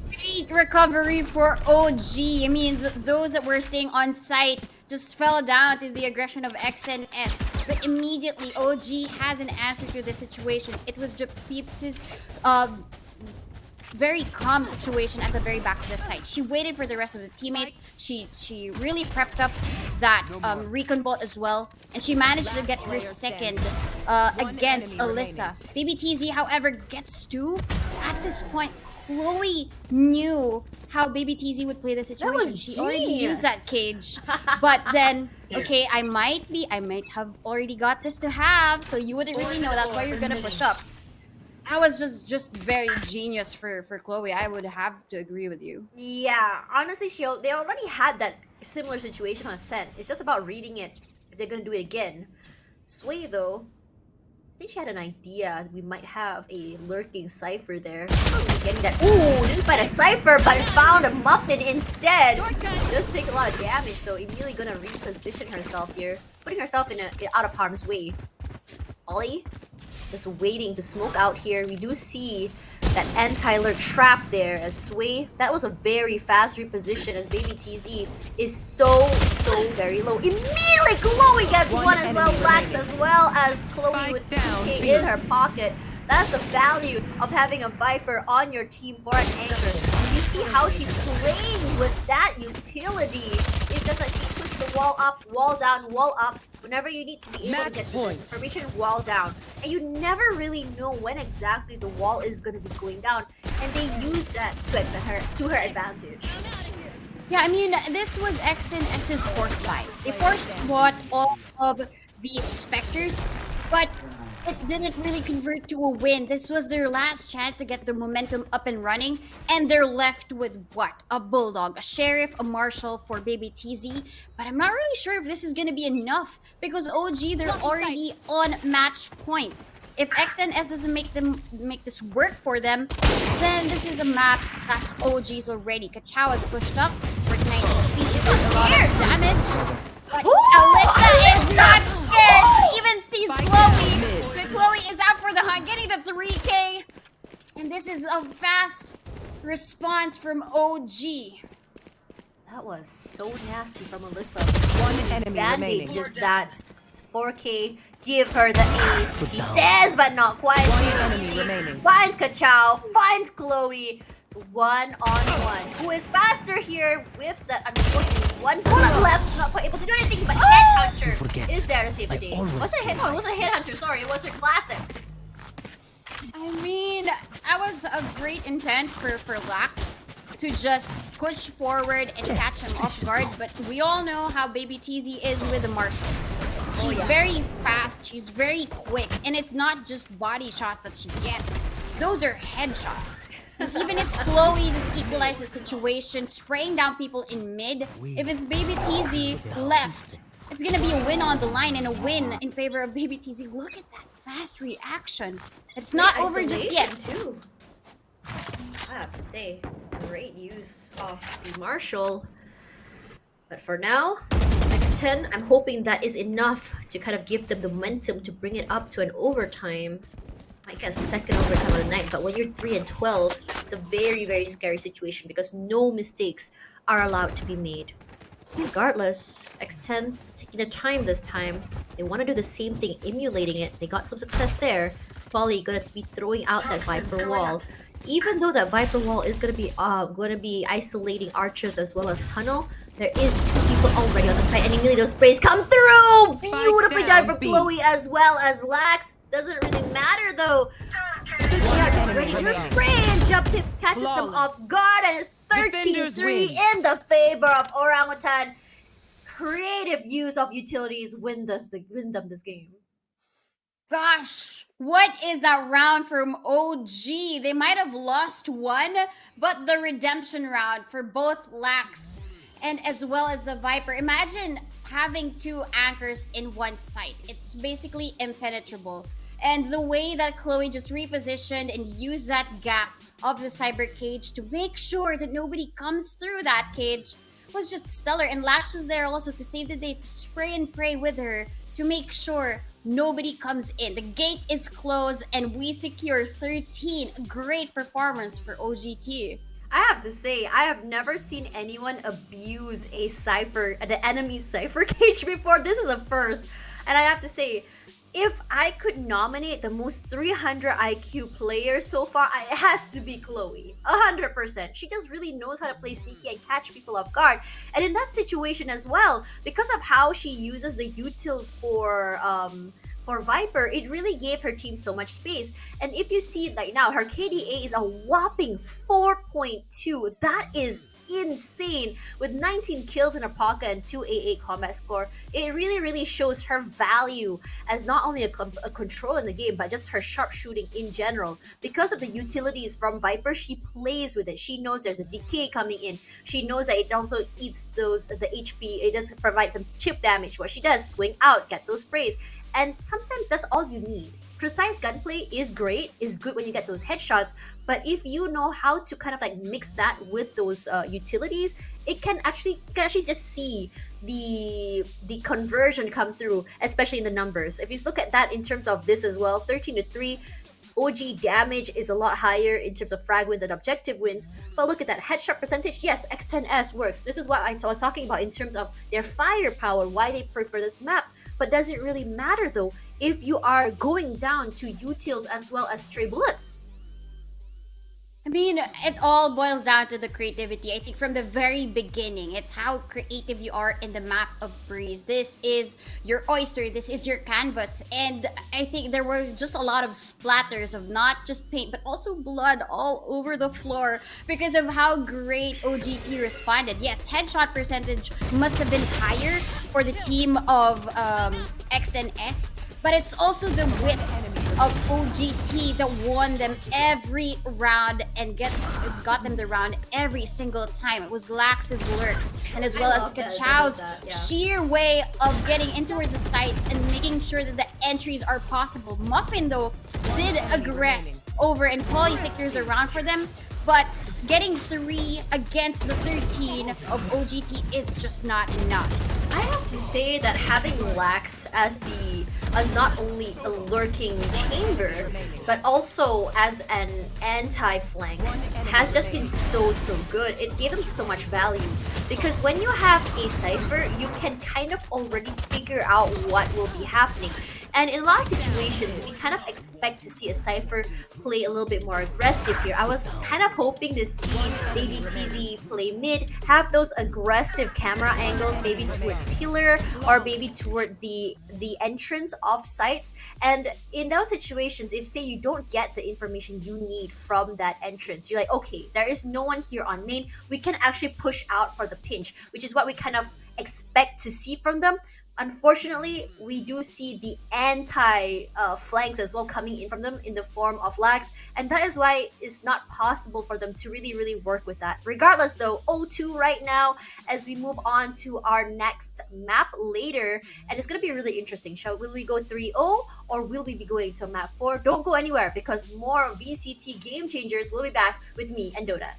Great recovery for OG. I mean, those that were staying on site just fell down to the aggression of X10S. But immediately, OG has an answer to the situation. It was Peeps' very calm situation at the very back of the site. She waited for the rest of the teammates. She really prepped up that recon bolt as well. And she managed to get her second against Alyssa. Baby TZ, however, gets 2. At this point, Chloe knew how Baby TZ would play the situation. She already used that cage. But then, okay, I might have already got this to have, so you wouldn't really know. That's why you're gonna push up. That was just very genius for Chloe. I would have to agree with you. Yeah, honestly, they already had that similar situation on Ascent. It's just about reading it if they're gonna do it again. Sway, though, I think she had an idea we might have a lurking Cypher there. Getting that. Ooh, didn't find a Cypher, but found a Muffin instead. Does take a lot of damage though. Immediately gonna reposition herself here, putting herself in out of harm's way. Ollie, just waiting to smoke out here. We do see that anti-lurk trap there as Sway. That was a very fast reposition as Baby TZ is so very low. Immediately Chloe gets one as well. Lax as well as Chloe with 2K in her pocket. That's the value of having a Viper on your team for an anchor. You see how she's playing with that utility. It's just that she puts the wall up, wall down, wall up. Whenever you need to be able to get the information, wall down. And you never really know when exactly the wall is going to be going down. And they use that to her advantage. Yeah, I mean, this was X10S's force buy. They forced bought all of the Spectres, but it didn't really convert to a win. This was their last chance to get the momentum up and running, and they're left with what? A Bulldog, a Sheriff, a Marshal for Baby TZ. But I'm not really sure if this is gonna be enough, because OG, they're already on match point. If X10S doesn't make this work for them, then this is a map that's OG's already. Kachao is pushed up for 90 HP. She does a lot of damage. But Alyssa is not scared. She even sees Chloe. Chloe is out for the hunt, getting the 3K. And this is a fast response from OG. That was so nasty from Alyssa. One enemy Band-aid, remaining. just that. It's 4K. Give her the ace. She stays, but not quite. One enemy remaining. Finds Kachao. Finds Chloe. 1-on-1. Who is faster here? Whiffs that unfortunately one bullet left. Not quite able to do anything, but Headhunter is there to save the day. What's her Headhunter? What's a Headhunter? Sorry, it was her classic. I mean, that was a great intent for Lax to just push forward and catch him off guard, but we all know how Baby TZ is with the Marshall. She's very fast, she's very quick, and it's not just body shots that she gets. Those are headshots. Even if Chloe just equalizes the situation, spraying down people in mid, if it's Baby TZ left, it's gonna be a win on the line and a win in favor of Baby TZ. Look at that fast reaction. It's not over just yet. Too. I have to say, great use of the Marshall. But for now, X10, I'm hoping that is enough to kind of give them the momentum to bring it up to an overtime. I guess second overtime of the night, but when you're 3 and 12, it's a very, very scary situation because no mistakes are allowed to be made. Regardless, X10 taking their time this time. They want to do the same thing, emulating it. They got some success there. It's probably gonna be throwing out that Viper wall. Even though that Viper wall is gonna be isolating archers as well as tunnel, there is 2 people already on the site, and immediately those sprays come through. Beautifully done from Chloe as well as Lax. Doesn't really matter though, because they are just ready to spray, and Jump Pips catches them off guard, and it's 13-3 in the favor of Orangutan. Creative use of utilities win them this game. Gosh, what is that round from OG? They might have lost one, but the redemption round for both Lax and as well as the Viper. Imagine having 2 anchors in one site. It's basically impenetrable. And the way that Chloe just repositioned and used that gap of the cyber cage to make sure that nobody comes through that cage was just stellar. And Lax was there also to save the day, to spray and pray with her to make sure nobody comes in. The gate is closed and we secure 13. Great performance for OGT. I have to say, I have never seen anyone abuse the enemy's cypher cage before. This is a first. And I have to say, if I could nominate the most 300 IQ player so far, it has to be Chloe. 100%. She just really knows how to play sneaky and catch people off guard. And in that situation as well, because of how she uses the utils for Viper, it really gave her team so much space. And if you see like now, her KDA is a whopping 4.2. That is insane. With 19 kills in her pocket and 2 AA combat score, it really shows her value as not only a control in the game, but just her sharpshooting in general. Because of the utilities from Viper, she plays with it. She knows there's a decay coming in. She knows that it also eats the HP. It does provide some chip damage. What she does, swing out, get those sprays. And sometimes that's all you need. Precise gunplay is great, is good when you get those headshots, but if you know how to kind of like mix that with those utilities, it can actually just see the conversion come through, especially in the numbers. If you look at that in terms of this as well, 13-3, OG damage is a lot higher in terms of frag wins and objective wins, but look at that headshot percentage. Yes, X10S works. This is what I was talking about in terms of their firepower, why they prefer this map. But does it really matter though if you are going down to utils as well as stray bullets? I mean, it all boils down to the creativity. I think from the very beginning, it's how creative you are in the map of Breeze. This is your oyster, this is your canvas. And I think there were just a lot of splatters of not just paint, but also blood all over the floor because of how great OGT responded. Yes, headshot percentage must have been higher for the team of X10S, but it's also the wits of OGT that won them every round and got them the round every single time. It was Lax's lurks and as well as Kachao's sheer way of getting in towards the sites and making sure that the entries are possible. Muffin though did aggress over and Pauly secures the round for them, but getting 3 against the 13 of OGT is just not enough. I have to say that having Lax as not only a lurking chamber, but also as an anti-flank has just been so good. It gave them so much value because when you have a Cypher, you can kind of already figure out what will be happening. And in a lot of situations, we kind of expect to see a Cypher play a little bit more aggressive here. I was kind of hoping to see maybe TZ play mid, have those aggressive camera angles, maybe toward pillar or maybe toward the entrance of sites. And in those situations, if say you don't get the information you need from that entrance, you're like, okay, there is no one here on main. We can actually push out for the pinch, which is what we kind of expect to see from them. Unfortunately, we do see the anti-flanks as well coming in from them in the form of lags, and that is why it's not possible for them to really work with that. Regardless though, 0-2 right now as we move on to our next map later, and it's going to be really interesting. Will we go 3-0 or will we be going to map 4? Don't go anywhere because more VCT game changers will be back with me and Dota.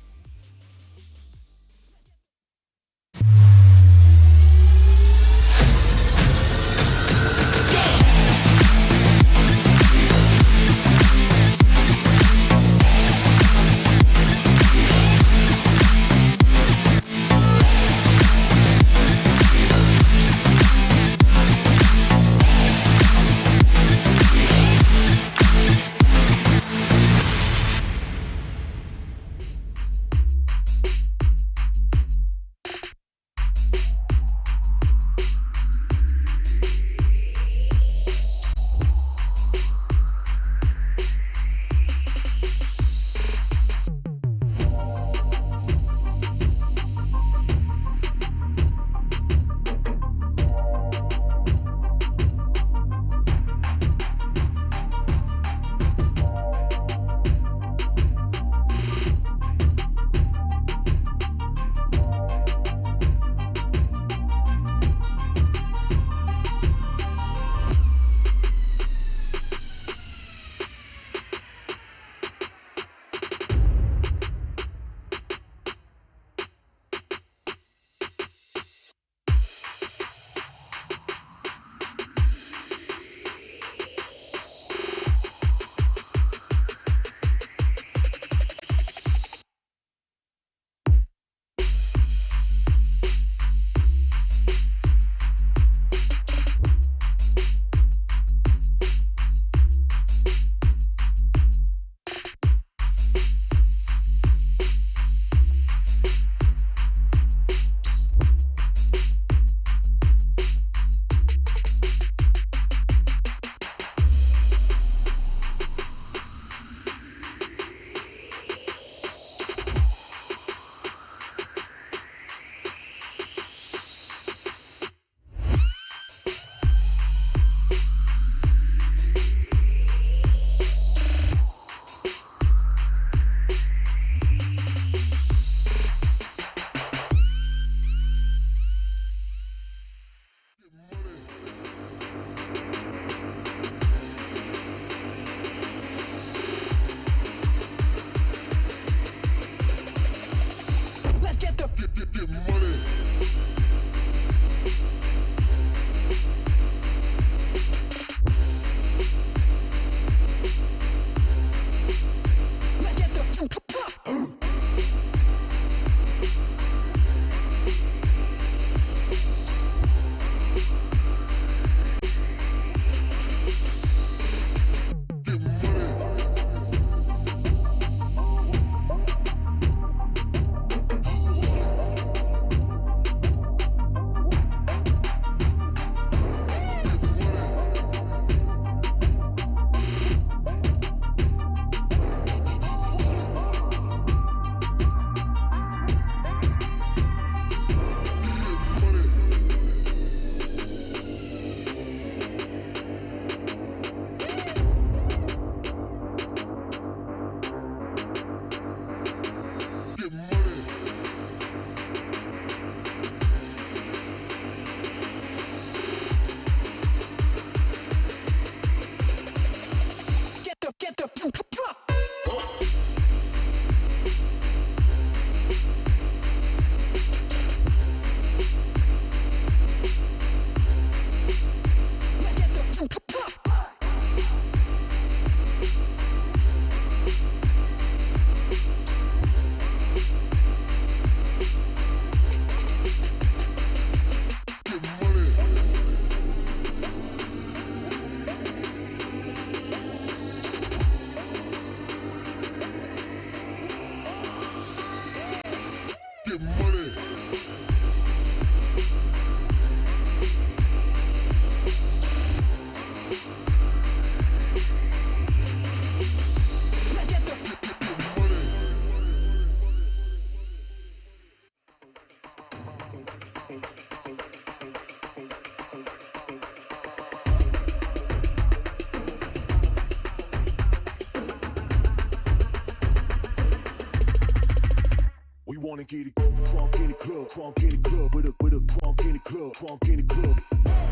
wanna get it crunk in the club, crunk in the club, with a crunk in the club, crunk in the club,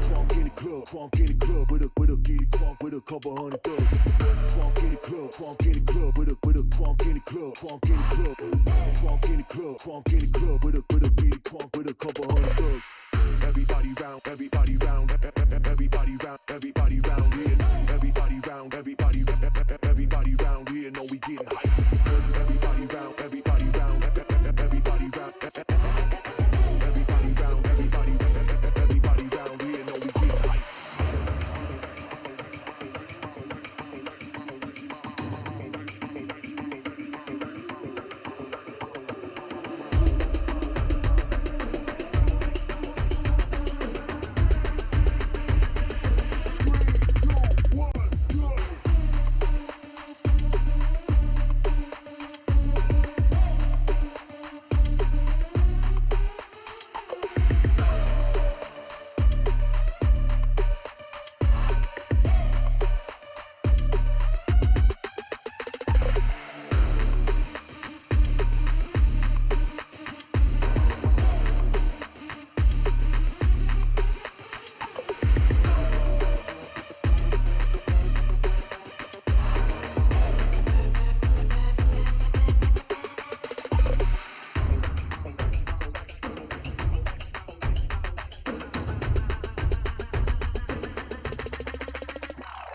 crunk in the club, crunk in the club, with a get it crunk with a couple hundred thugs. Crunk in the club, crunk in the club, with a crunk in the club, crunk in the club, crunk in the club, crunk in the club, with a get it crunk with a couple hundred thugs. Everybody round, everybody round, everybody round, everybody round here. Everybody round, everybody round here. Know we getting hype. Everybody round, everybody round, everybody round, everybody round, everybody round here. Know we getting hype.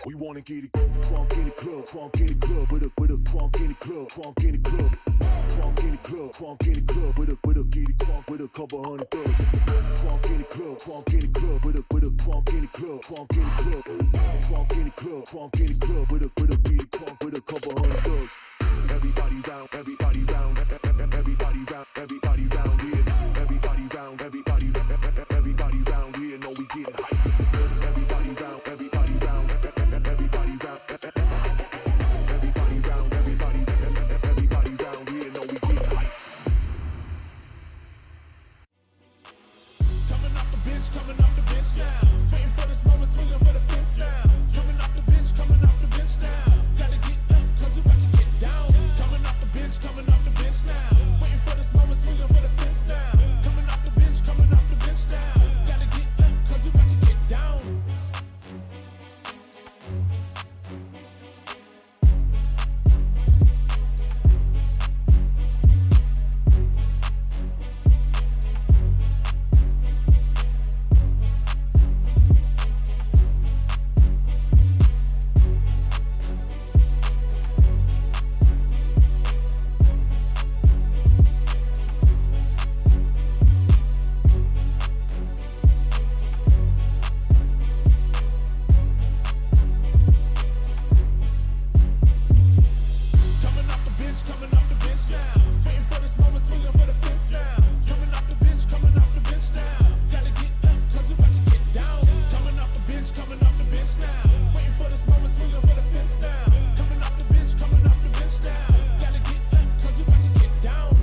We wanna get it crunk in the club, crunk in the club, with a crunk in the club, crunk in the club, crunk in the club, crunk in the club, with a get it crunk with a couple hundred thugs. Crunk in the club, crunk in the club, with a crunk in the club, crunk in the club, crunk in the club, crunk in the club, with a get it crunk with a couple hundred thugs. Everybody round, everybody round, everybody round, everybody round here. Everybody round, everybody round here. Know we getting hype. Everybody round, everybody round, everybody round, everybody round, everybody round here. Know we getting hype. Coming off the bench now. Waiting for this moment, swinging for the fence now. Coming off the bench now. Gotta get up, cause we about to get down. Coming off the bench now. Waiting for this moment, swinging for the fence now. Coming off the bench now. Gotta get up, cause we about to get down. Coming off the bench now. Waiting for this moment, swinging for the fence now. Coming off the bench now. Gotta get up, cause we about to get down. Coming off the bench now. Waiting for this moment, swinging for the fence now. Coming off the bench now. Gotta get up, cause we about to get down.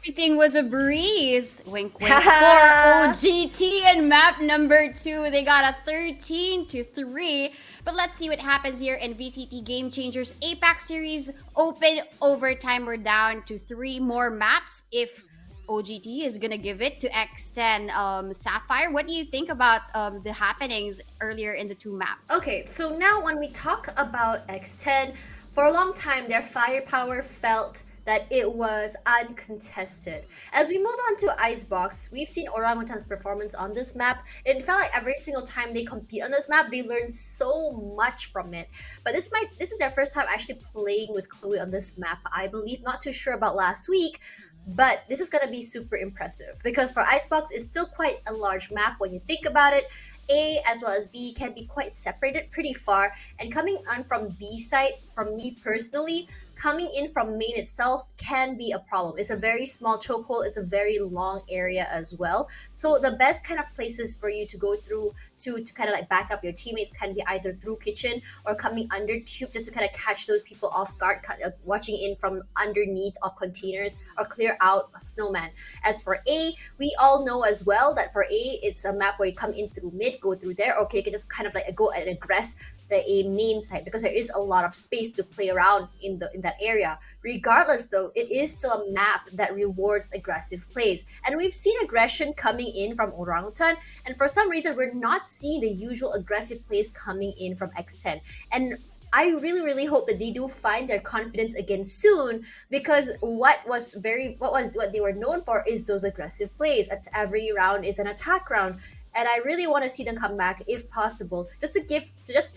Everything was a breeze. Wink, wink. For OGT and map number 2, they got a 13-3. But let's see what happens here in VCT Game Changers APAC Series Open Overtime. We're down to 3 more maps if OGT is gonna give it to X10. Sapphire, what do you think about the happenings earlier in the 2 maps? Okay, so now when we talk about X10, for a long time their firepower felt that it was uncontested. As we moved on to Icebox, we've seen Orangutan's performance on this map. It felt like every single time they compete on this map, they learn so much from it. But this is their first time actually playing with Chloe on this map, I believe. Not too sure about last week, but this is gonna be super impressive because for Icebox, it's still quite a large map when you think about it. A as well as B can be quite separated pretty far, and coming on from B side, from me personally, coming in from main itself can be a problem. It's a very small chokehold, it's a very long area as well. So the best kind of places for you to go through to kind of like back up your teammates can be either through kitchen or coming under tube, just to kind of catch those people off guard, watching in from underneath of containers or clear out a snowman. As for A, we all know as well that for A, it's a map where you come in through mid, go through there, okay, you can just kind of like go and aggress the A main side, because there is a lot of space to play around in that area. Regardless though, it is still a map that rewards aggressive plays, and we've seen aggression coming in from Orangutan, and for some reason we're not seeing the usual aggressive plays coming in from X10. And I really hope that they do find their confidence again soon, because what they were known for is those aggressive plays. Every round is an attack round, and I really want to see them come back if possible, just to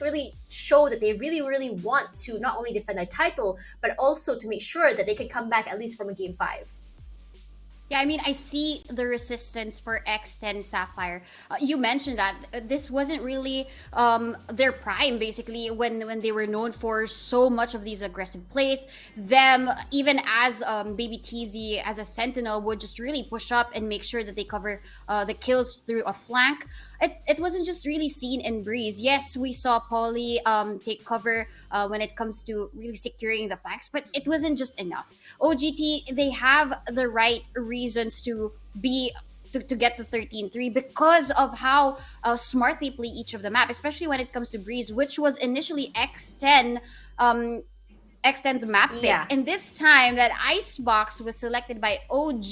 really show that they really want to not only defend the title, but also to make sure that they can come back at least from a game 5. Yeah, I mean, I see the resistance for X10 Sapphire. You mentioned that this wasn't really their prime, basically, when they were known for so much of these aggressive plays. Them, even as Baby TZ as a sentinel, would just really push up and make sure that they cover the kills through a flank. It wasn't just really seen in Breeze. Yes, we saw Polly take cover when it comes to really securing the flanks, but it wasn't just enough. OGT, they have the right reasons to get the 13-3 because of how smart they play each of the map, especially when it comes to Breeze, which was initially X10's map pick. Yeah. And this time that Icebox was selected by OG,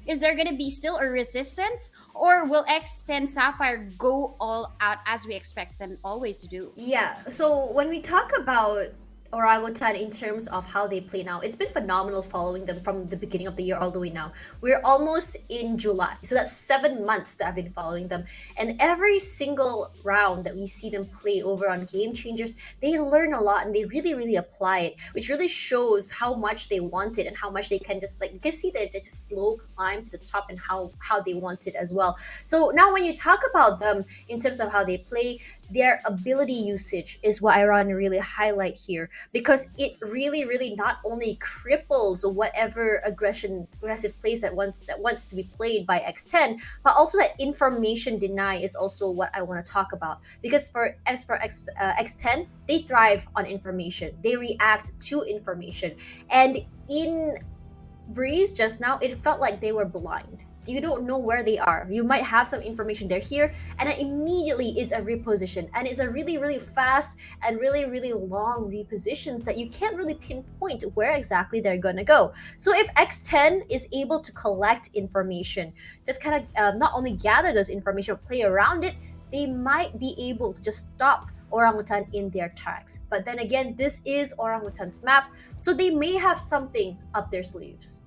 is there going to be still a resistance? Or will X10 Sapphire go all out as we expect them always to do? Yeah, so when we talk about Orangutan in terms of how they play now, it's been phenomenal following them from the beginning of the year all the way now. We're almost in July, so that's 7 months that I've been following them, and every single round that we see them play over on Game Changers, they learn a lot and they really apply it, which really shows how much they want it and how much they can just like, you can see that they just slow climb to the top and how they want it as well. So now when you talk about them in terms of how they play, their ability usage is what I want to really highlight here, because it really not only cripples whatever aggressive plays that wants to be played by X10, but also that information deny is also what I want to talk about. Because for X10, they thrive on information. They react to information. And in Breeze just now, it felt like they were blind. You don't know where they are. You might have some information they're here, and it immediately is a reposition, and it's a really fast and really long repositions that you can't really pinpoint where exactly they're gonna go. So if X10 is able to collect information, just kind of not only gather those information or play around it, they might be able to just stop Orangutan in their tracks. But then again, this is Orangutan's map, so they may have something up their sleeves.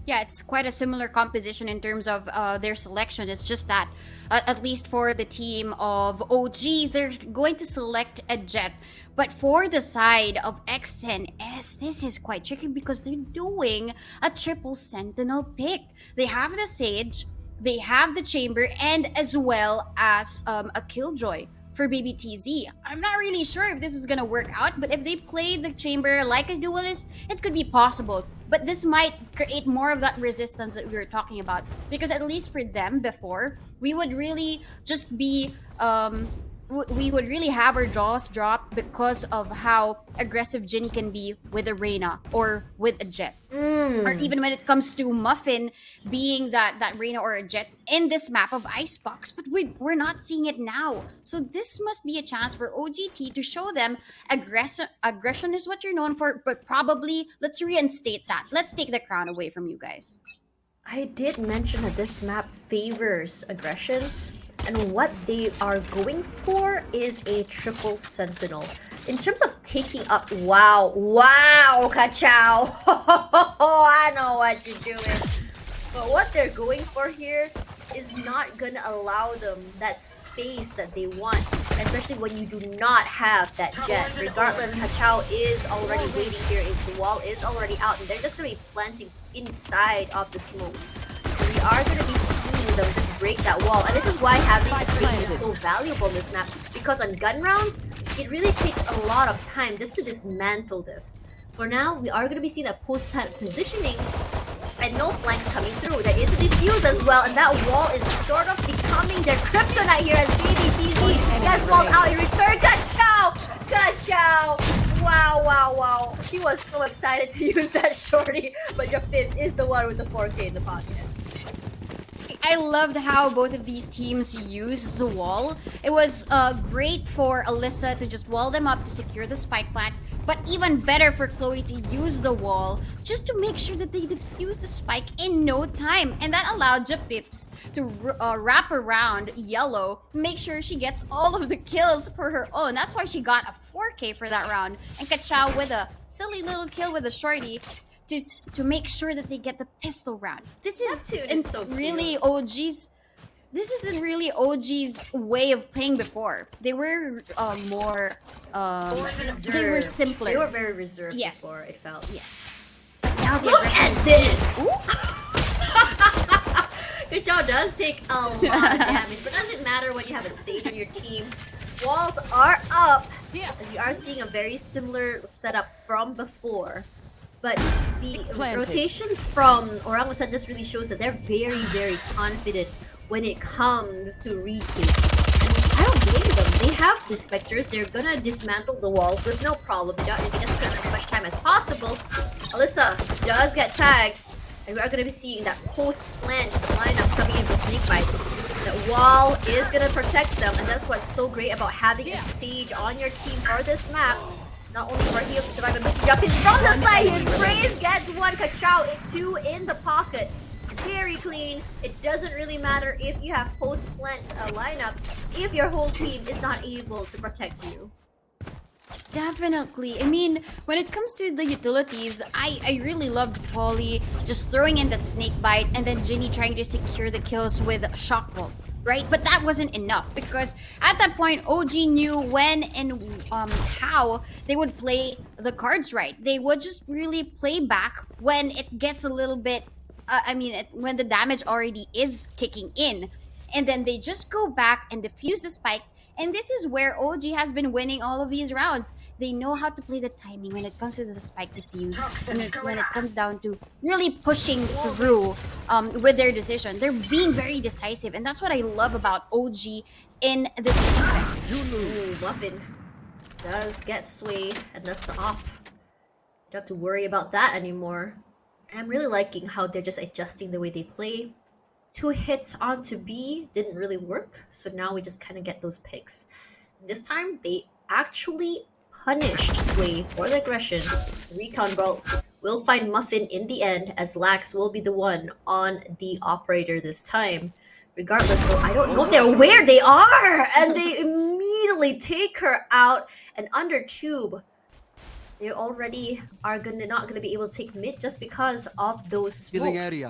Yeah, it's quite a similar composition in terms of their selection. It's just that, at least for the team of OG, they're going to select a Jet. But for the side of X10S, this is quite tricky because they're doing a triple Sentinel pick. They have the Sage, they have the Chamber, and as well as a Killjoy for Baby TZ. I'm not really sure if this is gonna work out, but if they play the Chamber like a duelist, it could be possible. But this might create more of that resistance that we were talking about, because at least for them before, we would really just be we would really have our jaws drop because of how aggressive Ginny can be with a Reyna or with a Jet. Or even when it comes to Muffin being that Reyna or a Jet in this map of Icebox. But we're not seeing it now. So this must be a chance for OGT to show them aggression is what you're known for, but probably let's reinstate that. Let's take the crown away from you guys. I did mention that this map favors aggression, and what they are going for is a triple Sentinel. In terms of taking up, wow, Kachao. I know what you're doing. But what they're going for here is not gonna allow them that space that they want, especially when you do not have that Jet. Regardless, Kachao is already waiting here. The wall is already out, and they're just gonna be planting inside of the smokes. We are gonna be seeing them just break break that wall. And this is why having a stage is so valuable in this map, because on gun rounds, it really takes a lot of time just to dismantle this. For now, we are going to be seeing that post-plant positioning and no flanks coming through. There is a defuse as well, and that wall is sort of becoming their kryptonite here as Baby TZ gets walled out in return. Ka-chow! Ka-chow! Wow. She was so excited to use that shorty, but Japibs is the one with the 4K in the pocket. I loved how both of these teams used the wall. It was great for Alyssa to just wall them up to secure the spike plant, but even better for Chloe to use the wall just to make sure that they defuse the spike in no time. And that allowed Japips to wrap around Yellow, make sure she gets all of the kills for her own. That's why she got a 4K for that round. And Ka-chow with a silly little kill with a shorty to make sure that they get the pistol round. This is so really OG's. This isn't really OG's way of playing before. They were more they were simpler. They were very reserved Yes. before, it felt. Yes. But now they Look at this! Ooh. Ka-chow does take a lot of damage, but doesn't matter when you have a Sage on your team. Walls are up, as you are seeing a very similar setup from before. But the rotations from Orangutan just really shows that they're very, very confident when it comes to retakes. And I don't blame them. They have the Spectres. They're gonna dismantle the walls with no problem. They just spend as much time as possible. Alyssa does get tagged. And we are gonna be seeing that post-plant lineups coming in with Snakebite. That wall is gonna protect them. And that's what's so great about having a Sage on your team for this map. Not only for heal to survive, but to jump in from the side here. Sprays gets one, Ka-chow, two in the pocket. Very clean. It doesn't really matter if you have post-plant lineups if your whole team is not able to protect you. Definitely. I mean, when it comes to the utilities, I really loved Polly just throwing in that snake bite and then Ginny trying to secure the kills with shock bolt. Right? But that wasn't enough because at that point, OG knew when and how they would play the cards right. They would just really play back when it gets a little bit, when the damage already is kicking in. And then they just go back and defuse the spike. And this is where OG has been winning all of these rounds. They know how to play the timing when it comes to the spike defuse. And when it comes down to really pushing through with their decision. They're being very decisive. And that's what I love about OG in this defense. Ooh, Muffin does get swayed, and that's the op. You don't have to worry about that anymore. I'm really liking how they're just adjusting the way they play. 2 hits onto B didn't really work, so now we just kind of get those picks. This time, they actually punished Sway for the aggression. Recon Bolt will find Muffin in the end, as Lax will be the one on the operator this time. Regardless, though, I don't know if they're where they are! And they immediately take her out, and under tube. They already are not gonna be able to take mid just because of those smokes.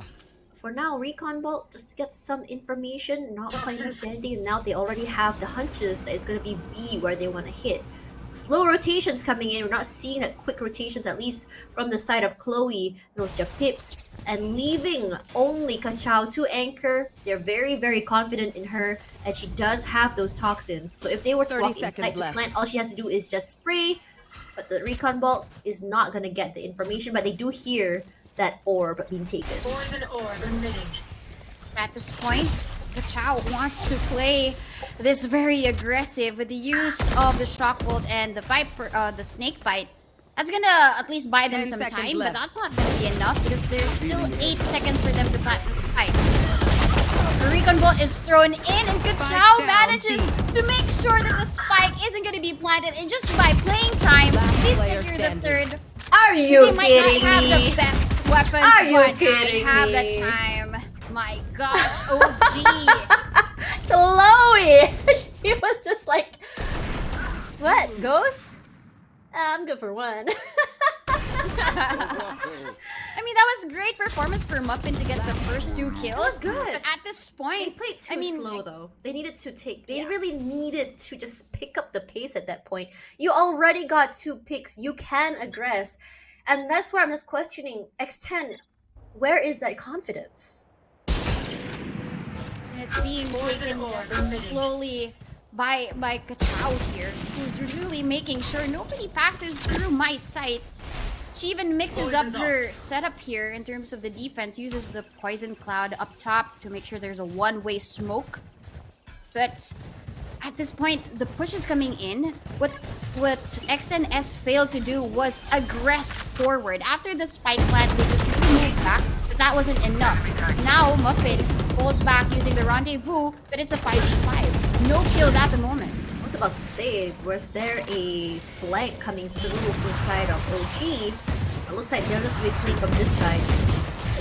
For now, Recon Bolt just gets some information, not finding anything, and now they already have the hunches that it's going to be B where they want to hit. Slow rotations coming in. We're not seeing that quick rotations, at least from the side of Chloe, those Japips, and leaving only Ka-chow to anchor. They're very, very confident in her, and she does have those toxins. So if they were to walk inside to plant, all she has to do is just spray, but the Recon Bolt is not going to get the information, but they do hear that orb being taken. At this point, Ka-chow wants to play this very aggressive with the use of the shock bolt and the viper, the snake bite. That's gonna at least buy them some time, but that's not gonna be enough because there's still 8 seconds for them to plant the spike. The Recon Bolt is thrown in, and Ka-chow manages to make sure that the spike isn't gonna be planted, and just by playing time, they secure the third. Are you They might kidding not have me? the best weapons, Are you but kidding they have me? the time. My gosh, OG. Chloe! She was just like, what, Ghost? I'm good for one. I mean, that was great performance for Muffin to get the first 2 kills. It was good. But at this They point, played too slow though. They needed to they Yeah. really needed to just pick up the pace at that point. You already got 2 picks. You can aggress. And that's where I'm just questioning X10. Where is that confidence? And it's being taken slowly by Kachao here, who's really making sure nobody passes through my sight. She even mixes up her setup here in terms of the defense, uses the poison cloud up top to make sure there's a one-way smoke. But at this point, the push is coming in. What X10S failed to do was aggress forward. After the spike plant, they just really moved back, but that wasn't enough. Now Muffin pulls back using the rendezvous, but it's a 5v5. No kills at the moment. I was about to say, was there a flank coming through from the side of OG? It looks like they're just going to be playing from this side.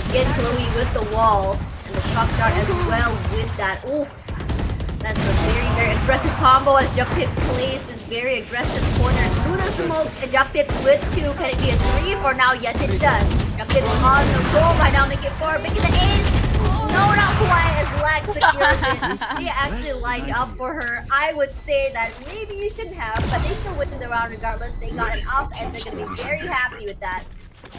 Again, Chloe with the wall, and the shock dart as well with that. Oof! That's a very, very aggressive combo as Japips plays this very aggressive corner through the smoke. Japips with 2. Can it be a 3 for now? Yes, it does. Japips on the roll right now, make it 4, making the ace. No, not quite as Lag secures it. She actually lined up for her. I would say that maybe you shouldn't have, but they still win the round regardless. They got an up and they're going to be very happy with that.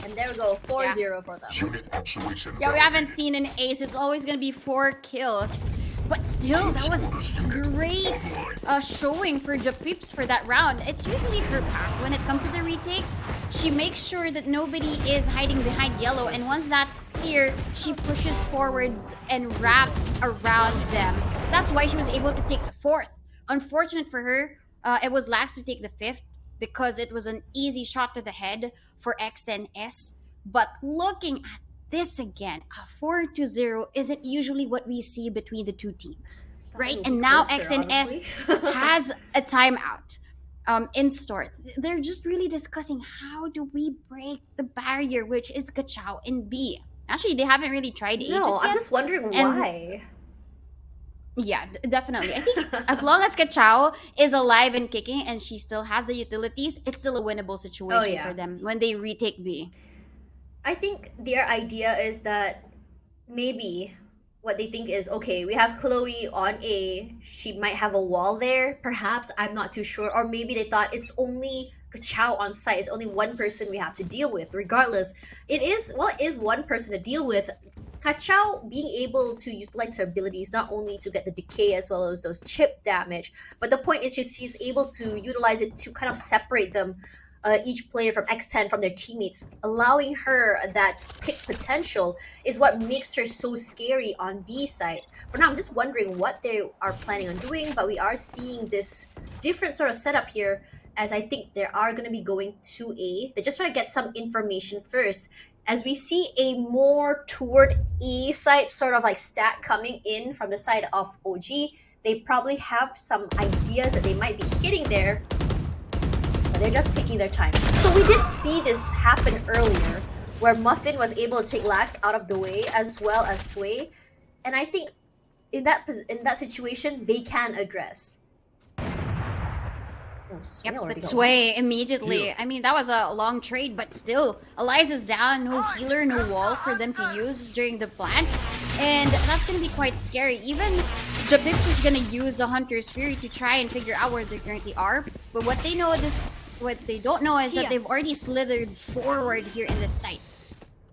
And there we go, 4-0 for them. Yeah, we haven't seen an ace. It's always going to be 4 kills. But still, that was great showing for Japips for that round. It's usually her path when it comes to the retakes. She makes sure that nobody is hiding behind yellow, and once that's clear, she pushes forwards and wraps around them. That's why she was able to take the 4th. Unfortunate for her, it was Lax to take the 5th because it was an easy shot to the head for X10S. But looking at this again, a 4-0 isn't usually what we see between the two teams, right? And now XNS has a timeout in store. They're just really discussing how do we break the barrier, which is Kachao in B. Actually, they haven't really tried A just yet. I'm just wondering why. Yeah, definitely. I think as long as Kachao is alive and kicking and she still has the utilities, it's still a winnable situation for them when they retake B. I think their idea is that maybe what they think is, okay, we have Chloe on A, she might have a wall there, perhaps, I'm not too sure. Or maybe they thought it's only Kachao on site, it's only one person we have to deal with. Regardless, it is one person to deal with. Kachao being able to utilize her abilities not only to get the decay as well as those chip damage, but the point is she's able to utilize it to kind of separate them, each player from X10 from their teammates. Allowing her that pick potential is what makes her so scary on B side. For now, I'm just wondering what they are planning on doing, but we are seeing this different sort of setup here, as I think they are going to be going to A. They're just trying to get some information first, as we see a more toward E side sort of like stat coming in from the side of OG. They probably have some ideas that they might be hitting there, but they're just taking their time. So we did see this happen earlier, where Muffin was able to take Lax out of the way as well as Sway, and I think in that situation they can aggress. Yep, but Sway immediately. I mean, that was a long trade, but still, Eliza's down, no healer, no wall for them to use during the plant, and that's gonna be quite scary. Even Japips is gonna use the Hunter's Fury to try and figure out where they currently are, but what they don't know is that they've already slithered forward here in the site.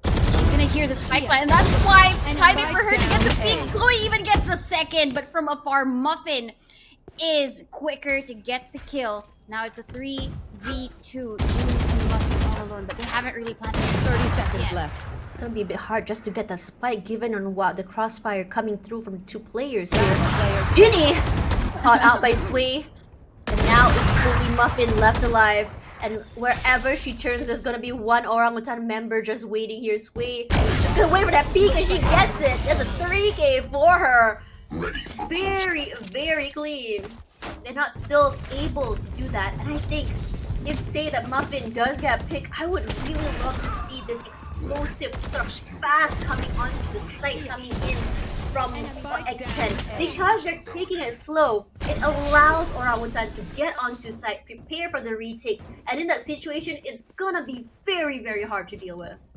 She's gonna hear the spike line, and that's why timing for her to get the peek. Chloe even gets the second, but from afar, Muffin is quicker to get the kill. Now it's a 3v2. Jimmy and Muffin all alone, but they haven't really planted the story just yet. Left. It's gonna be a bit hard just to get the spike, given on what the crossfire coming through from 2 players here. Ginny caught out by Sway, and now it's only Muffin left alive. And wherever she turns, there's gonna be one Orangutan member just waiting here. Sway, she's gonna wait for that peek, and she gets it. There's a 3k for her. Very, very clean. They're not still able to do that, and I think if say that Muffin does get a pick, I would really love to see this explosive sort of fast coming onto the site, coming in from X10. Because they're taking it slow, it allows Orangutan to get onto site, prepare for the retakes, and in that situation, it's gonna be very, very hard to deal with.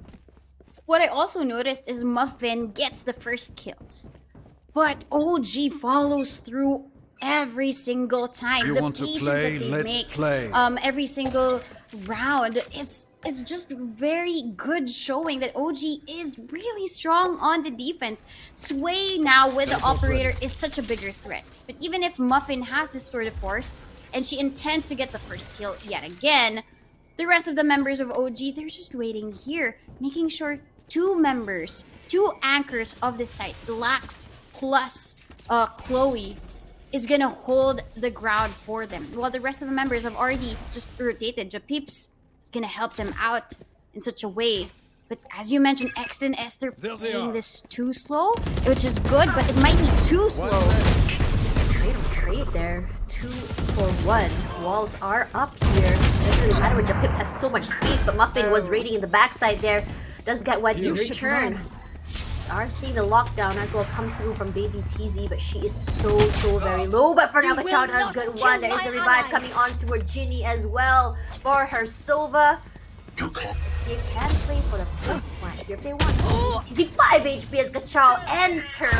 What I also noticed is Muffin gets the first kills, but OG follows through every single time. You the want to patience play? that they Let's make play. every single round is is just very good, showing that OG is really strong on the defense. Sway now with the operator is such a bigger threat. But even if Muffin has this tour de force and she intends to get the first kill yet again, the rest of the members of OG, they're just waiting here, making sure two anchors of the site, Lax plus Chloe, is gonna hold the ground for them, while the rest of the members have already just rotated. Japeeps is gonna help them out in such a way. But as you mentioned, X10 S, they're playing this too slow, which is good, but it might be too slow. Trade there. 2 for 1. Walls are up here. Doesn't really matter when Japeeps has so much space, but Muffin was raiding in the backside there. Does get one in return. Are seeing the lockdown as well come through from Baby TZ, but she is so very low. But for now, Kachao does good one. There is a revive coming on to her Ginny as well for her Sova. They can play for the first plant here if they want to. TZ 5 HP as Kachao ends her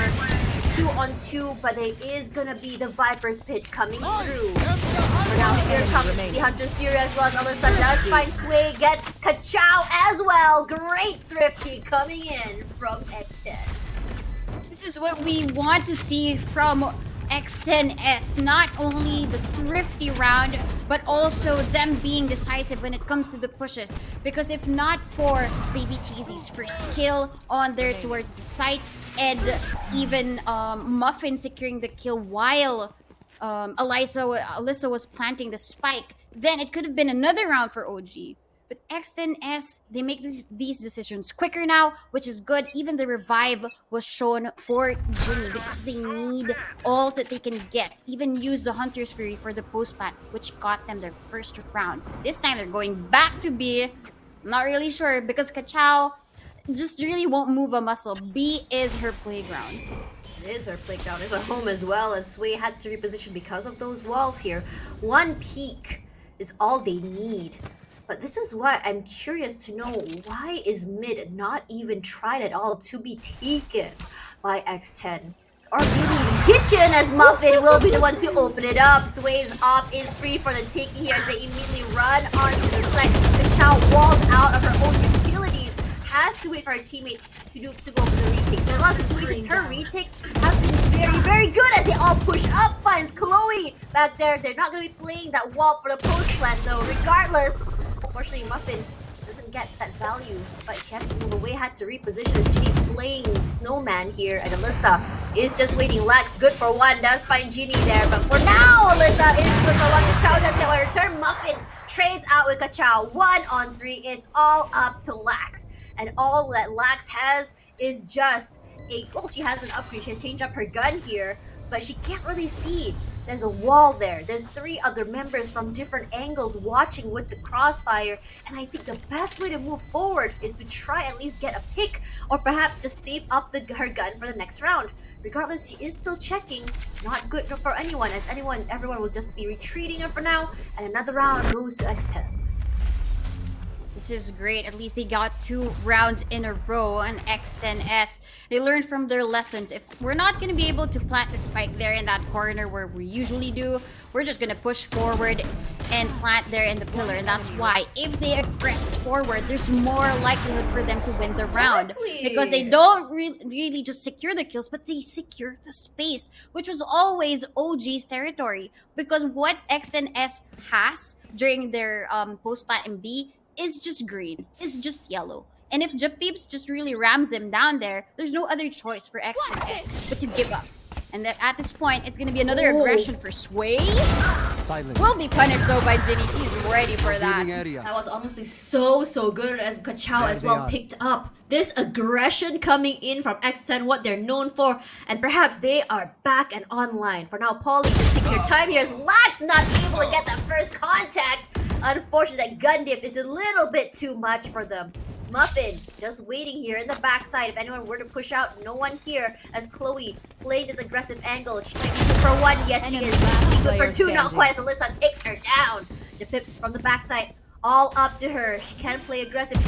2-on-2, but there is gonna be the Viper's Pit coming through. For now, here comes the Hunter's Fury as well as Alyssa does find Sway, gets Kachao as well. Great thrifty coming in from X10. This is what we want to see from X10S. Not only the thrifty round, but also them being decisive when it comes to the pushes. Because if not for Baby TZ's first kill on there towards the site, and even Muffin securing the kill while Alyssa was planting the spike, then it could have been another round for OG. But X10S, they make these decisions quicker now, which is good. Even the revive was shown for Ginny because they need all that they can get. Even use the Hunter's Fury for the post-pat, which got them their first round. This time they're going back to B. I'm not really sure because Kachao just really won't move a muscle. B is her playground. It is her playground. It's her home as well, as Sway had to reposition because of those walls here. One peek is all they need. But this is what I'm curious to know. Why is mid not even tried at all to be taken by X10? Or maybe even kitchen, as Muffin will be the one to open it up. Sway's op is free for the taking here as they immediately run onto the site. Kachao walled out of her own utilities. Has to wait for her teammates to go for the retakes. There are a lot of situations her retakes have been very good as they all push up. Finds Chloe back there. They're not going to be playing that wall for the post plant though. Regardless, unfortunately, Muffin doesn't get that value, but she has to move away, had to reposition. Ginny playing Snowman here, and Alyssa is just waiting. Lex, good for one, does find Ginny there, but for now, Alyssa is good for one. Kachao does get one return. Muffin trades out with Kachao. 1-on-3, it's all up to Lax. And all that Lax has is just she has an upgrade. She has changed up her gun here, but she can't really see. There's a wall there. There's 3 other members from different angles watching with the crossfire. And I think the best way to move forward is to try at least get a pick or perhaps just save up her gun for the next round. Regardless, she is still checking. Not good for anyone, as everyone will just be retreating her for now. And another round goes to X10. This is great. At least they got 2 rounds in a row on X10S. They learned from their lessons. If we're not going to be able to plant the spike there in that corner where we usually do, we're just going to push forward and plant there in the pillar. And that's why if they aggress forward, there's more likelihood for them to win the round. Because they don't really just secure the kills, but they secure the space, which was always OG's territory. Because what X10S has during their post-plant in B is just green, is just yellow. And if Japeeps just really rams them down there, there's no other choice for X10S but to give up. And that at this point, it's going to be another aggression for Sway. Silence. Will be punished though by Ginny. She's ready for that. That was honestly so good, as Kachao as well picked up this aggression coming in from X10, what they're known for, and perhaps they are back and online. For now, Polly, just take your time here as Lax not able to get that first contact. Unfortunately, that gun diff is a little bit too much for them. Muffin just waiting here in the backside. If anyone were to push out, no one here as Chloe playing this aggressive angle. She might be good for 1. Yes, she is. She be good for 2. Not quite as Alyssa takes her down. The pips from the backside. All up to her. She can play aggressive.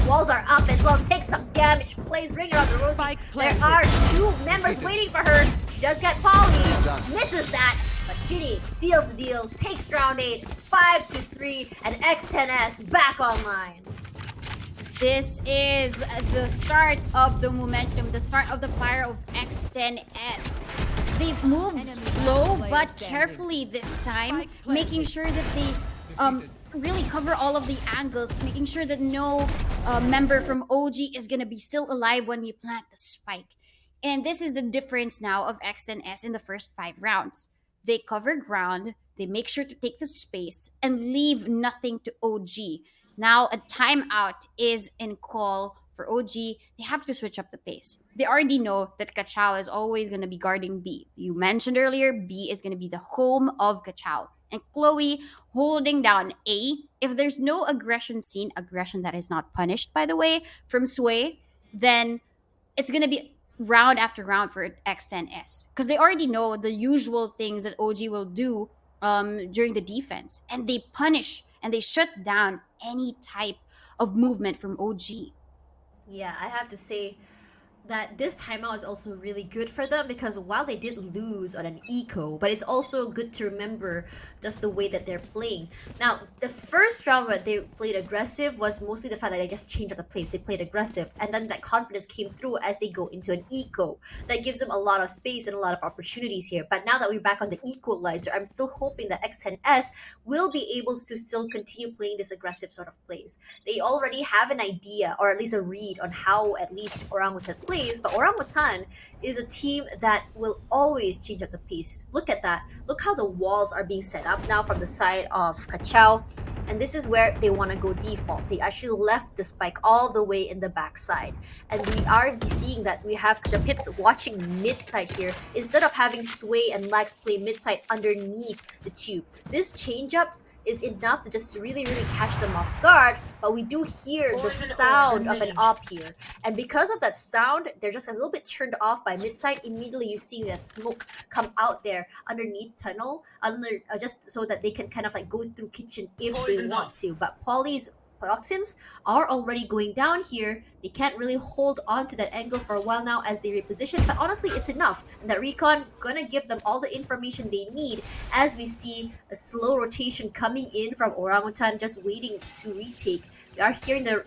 Walls are up as well. Takes some damage. Plays Ringer on the Rosie. There are 2 members waiting for her. She does get Polly. Misses that. But Ginny seals the deal. Takes round 8. 5-3. And X10S back online. This is the start of the momentum, the start of the fire of X10S. They've moved slow but carefully this time, making sure that they really cover all of the angles, making sure that no member from OG is gonna be still alive when we plant the spike. And this is the difference now of X10S in the first 5 rounds. They cover ground, they make sure to take the space, and leave nothing to OG. Now a timeout is in call for OG. They have to switch up the pace. They already know that Kachao is always going to be guarding B. You mentioned earlier, B is going to be the home of Kachao. And Chloe holding down A. If there's no aggression seen, aggression that is not punished, by the way, from Sway, then it's going to be round after round for X10S. Because they already know the usual things that OG will do during the defense. And they punish and they shut down any type of movement from OG. Yeah, I have to say that this timeout is also really good for them because while they did lose on an eco, but it's also good to remember just the way that they're playing. Now, the first round where they played aggressive was mostly the fact that they just changed up the plays. They played aggressive, and then that confidence came through as they go into an eco. That gives them a lot of space and a lot of opportunities here. But now that we're back on the equalizer, I'm still hoping that X10S will be able to still continue playing this aggressive sort of plays. They already have an idea, or at least a read on how at least Orangutan plays, but Orangutan is a team that will always change up the pace. Look at that. Look how the walls are being set up now from the side of Kachao. And this is where they want to go default. They actually left the spike all the way in the backside. And we are seeing that we have Japips watching mid-side here instead of having Sway and Lex play mid-side underneath the tube. This change-ups is enough to just really catch them off guard, but we do hear the sound of an op here. And because of that sound, they're just a little bit turned off by mid-side. Immediately you see the smoke come out there underneath tunnel, just so that they can kind of like go through kitchen if they want to. But Poly's toxins are already going down here. They can't really hold on to that angle for a while now as they reposition, but honestly it's enough. And that recon gonna give them all the information they need as we see a slow rotation coming in from Orangutan, just waiting to retake. We are hearing the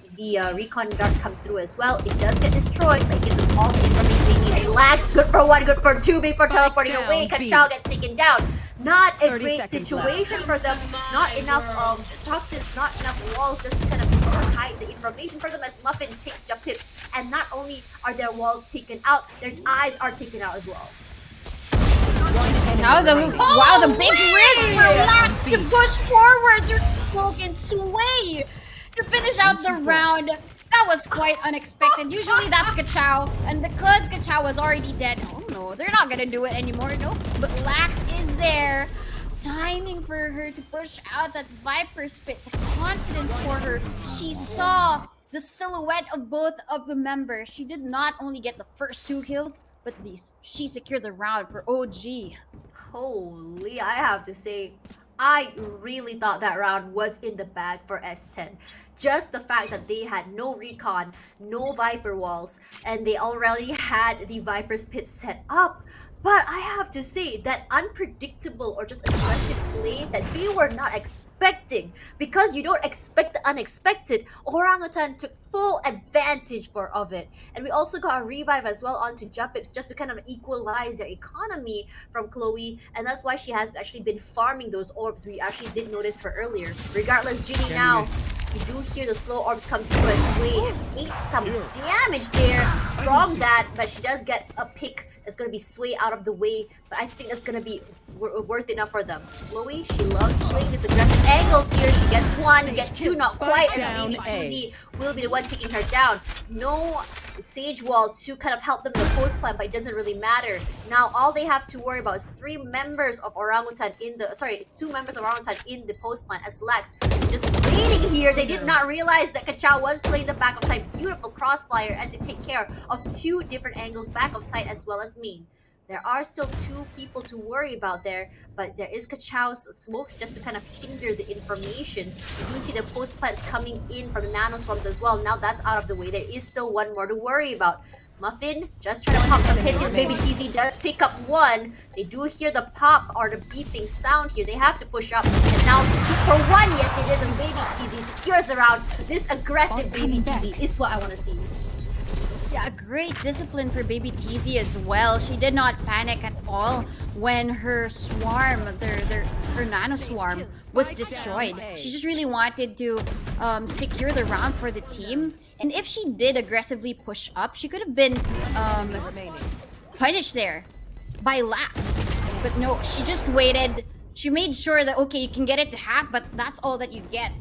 recon dart come through as well. It does get destroyed, but it gives them all the information they need. Relax, good for 1, good for 2, before teleporting away. Kachao gets taken down. Not a great situation for them. Not enough toxins, not enough walls just to kind of hide the information for them as Muffin takes Japips. And not only are their walls taken out, their eyes are taken out as well. Now the big risk for Lax to push forward through Smoke and Sway to finish out the round. That was quite unexpected. Usually that's Kachao, and because Kachao was already dead, oh no, they're not gonna do it anymore, no. But Lax is there, timing for her to push out that Viper Spit. The confidence for her. She saw the silhouette of both of the members. She did not only get the first 2 kills, but she secured the round for OG. Holy, I have to say, I really thought that round was in the bag for S10. Just the fact that they had no recon, no Viper walls, and they already had the Viper's pit set up. But I have to say that unpredictable or just aggressive play that they were not expecting, because you don't expect the unexpected, Orangutan took full advantage of it. And we also got a revive as well onto Japips just to kind of equalize their economy from Chloe, and that's why she has actually been farming those orbs. We actually did notice her earlier. Regardless, Ginny now, you do hear the slow orbs come through as Sway ate some damage there from that, but she does get a pick. It's going to be Sway out of the way, but I think that's going to be worth enough for them. Chloe, she loves playing these aggressive angles here. She gets 1, gets 2, not quite as maybe Tuzi will be the one taking her down. No Sage Wall to kind of help them in the post plan, but it doesn't really matter. Now all they have to worry about is 2 members of Orangutan in the post plan as Lex just waiting here. They did not realize that Kachao was playing the back of side. Beautiful crossfire as they take care of 2 different angles, back of side as well as main. There are still 2 people to worry about there, but there is Kachao's smokes just to kind of hinder the information. You do see the post plants coming in from the nano swarms as well. Now that's out of the way. There is still 1 more to worry about. Muffin just trying to pop some hits. Yes, Baby TZ does pick up 1. They do hear the pop or the beeping sound here. They have to push up. And now this for 1. Yes, it is as Baby TZ secures the round. This aggressive Baby TZ is what I want to see. Yeah, great discipline for Baby TZ as well. She did not panic at all when her swarm, her nano swarm was destroyed. She just really wanted to secure the round for the team. And if she did aggressively push up, she could have been punished there by Lax. But no, she just waited. She made sure that, okay, you can get it to half, but that's all that you get.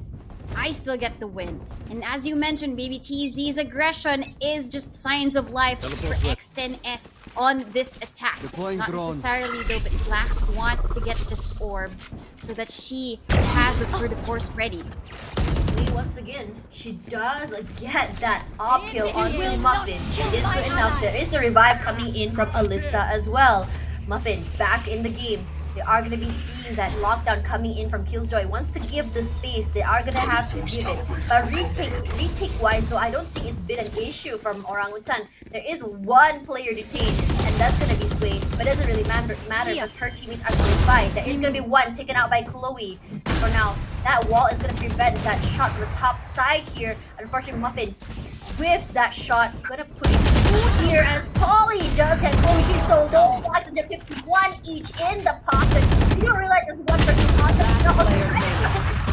I still get the win. And as you mentioned, Baby TZ's aggression is just signs of life for X10S on this attack. Not necessarily though, but Lax wants to get this orb so that she has the tour de force ready. Sweet, once again, she does get that op kill onto Muffin. It is good enough. There is the revive coming in from Alyssa as well. Muffin back in the game. They are going to be seeing that lockdown coming in from Killjoy. Wants to give the space, they are going to have to give it. But retake-wise, though, I don't think it's been an issue from Orangutan. There is 1 player detained, and that's going to be Sway. But it doesn't really matter because her teammates are close by. There is going to be 1 taken out by Chloe. For now, that wall is going to prevent that shot from the top side here. Unfortunately, Muffin whiffs that shot. Gonna push through here as Polly does get Chloe. She's so low. Flax and Pips 1 each in the pocket. You don't realize there's 1 person on the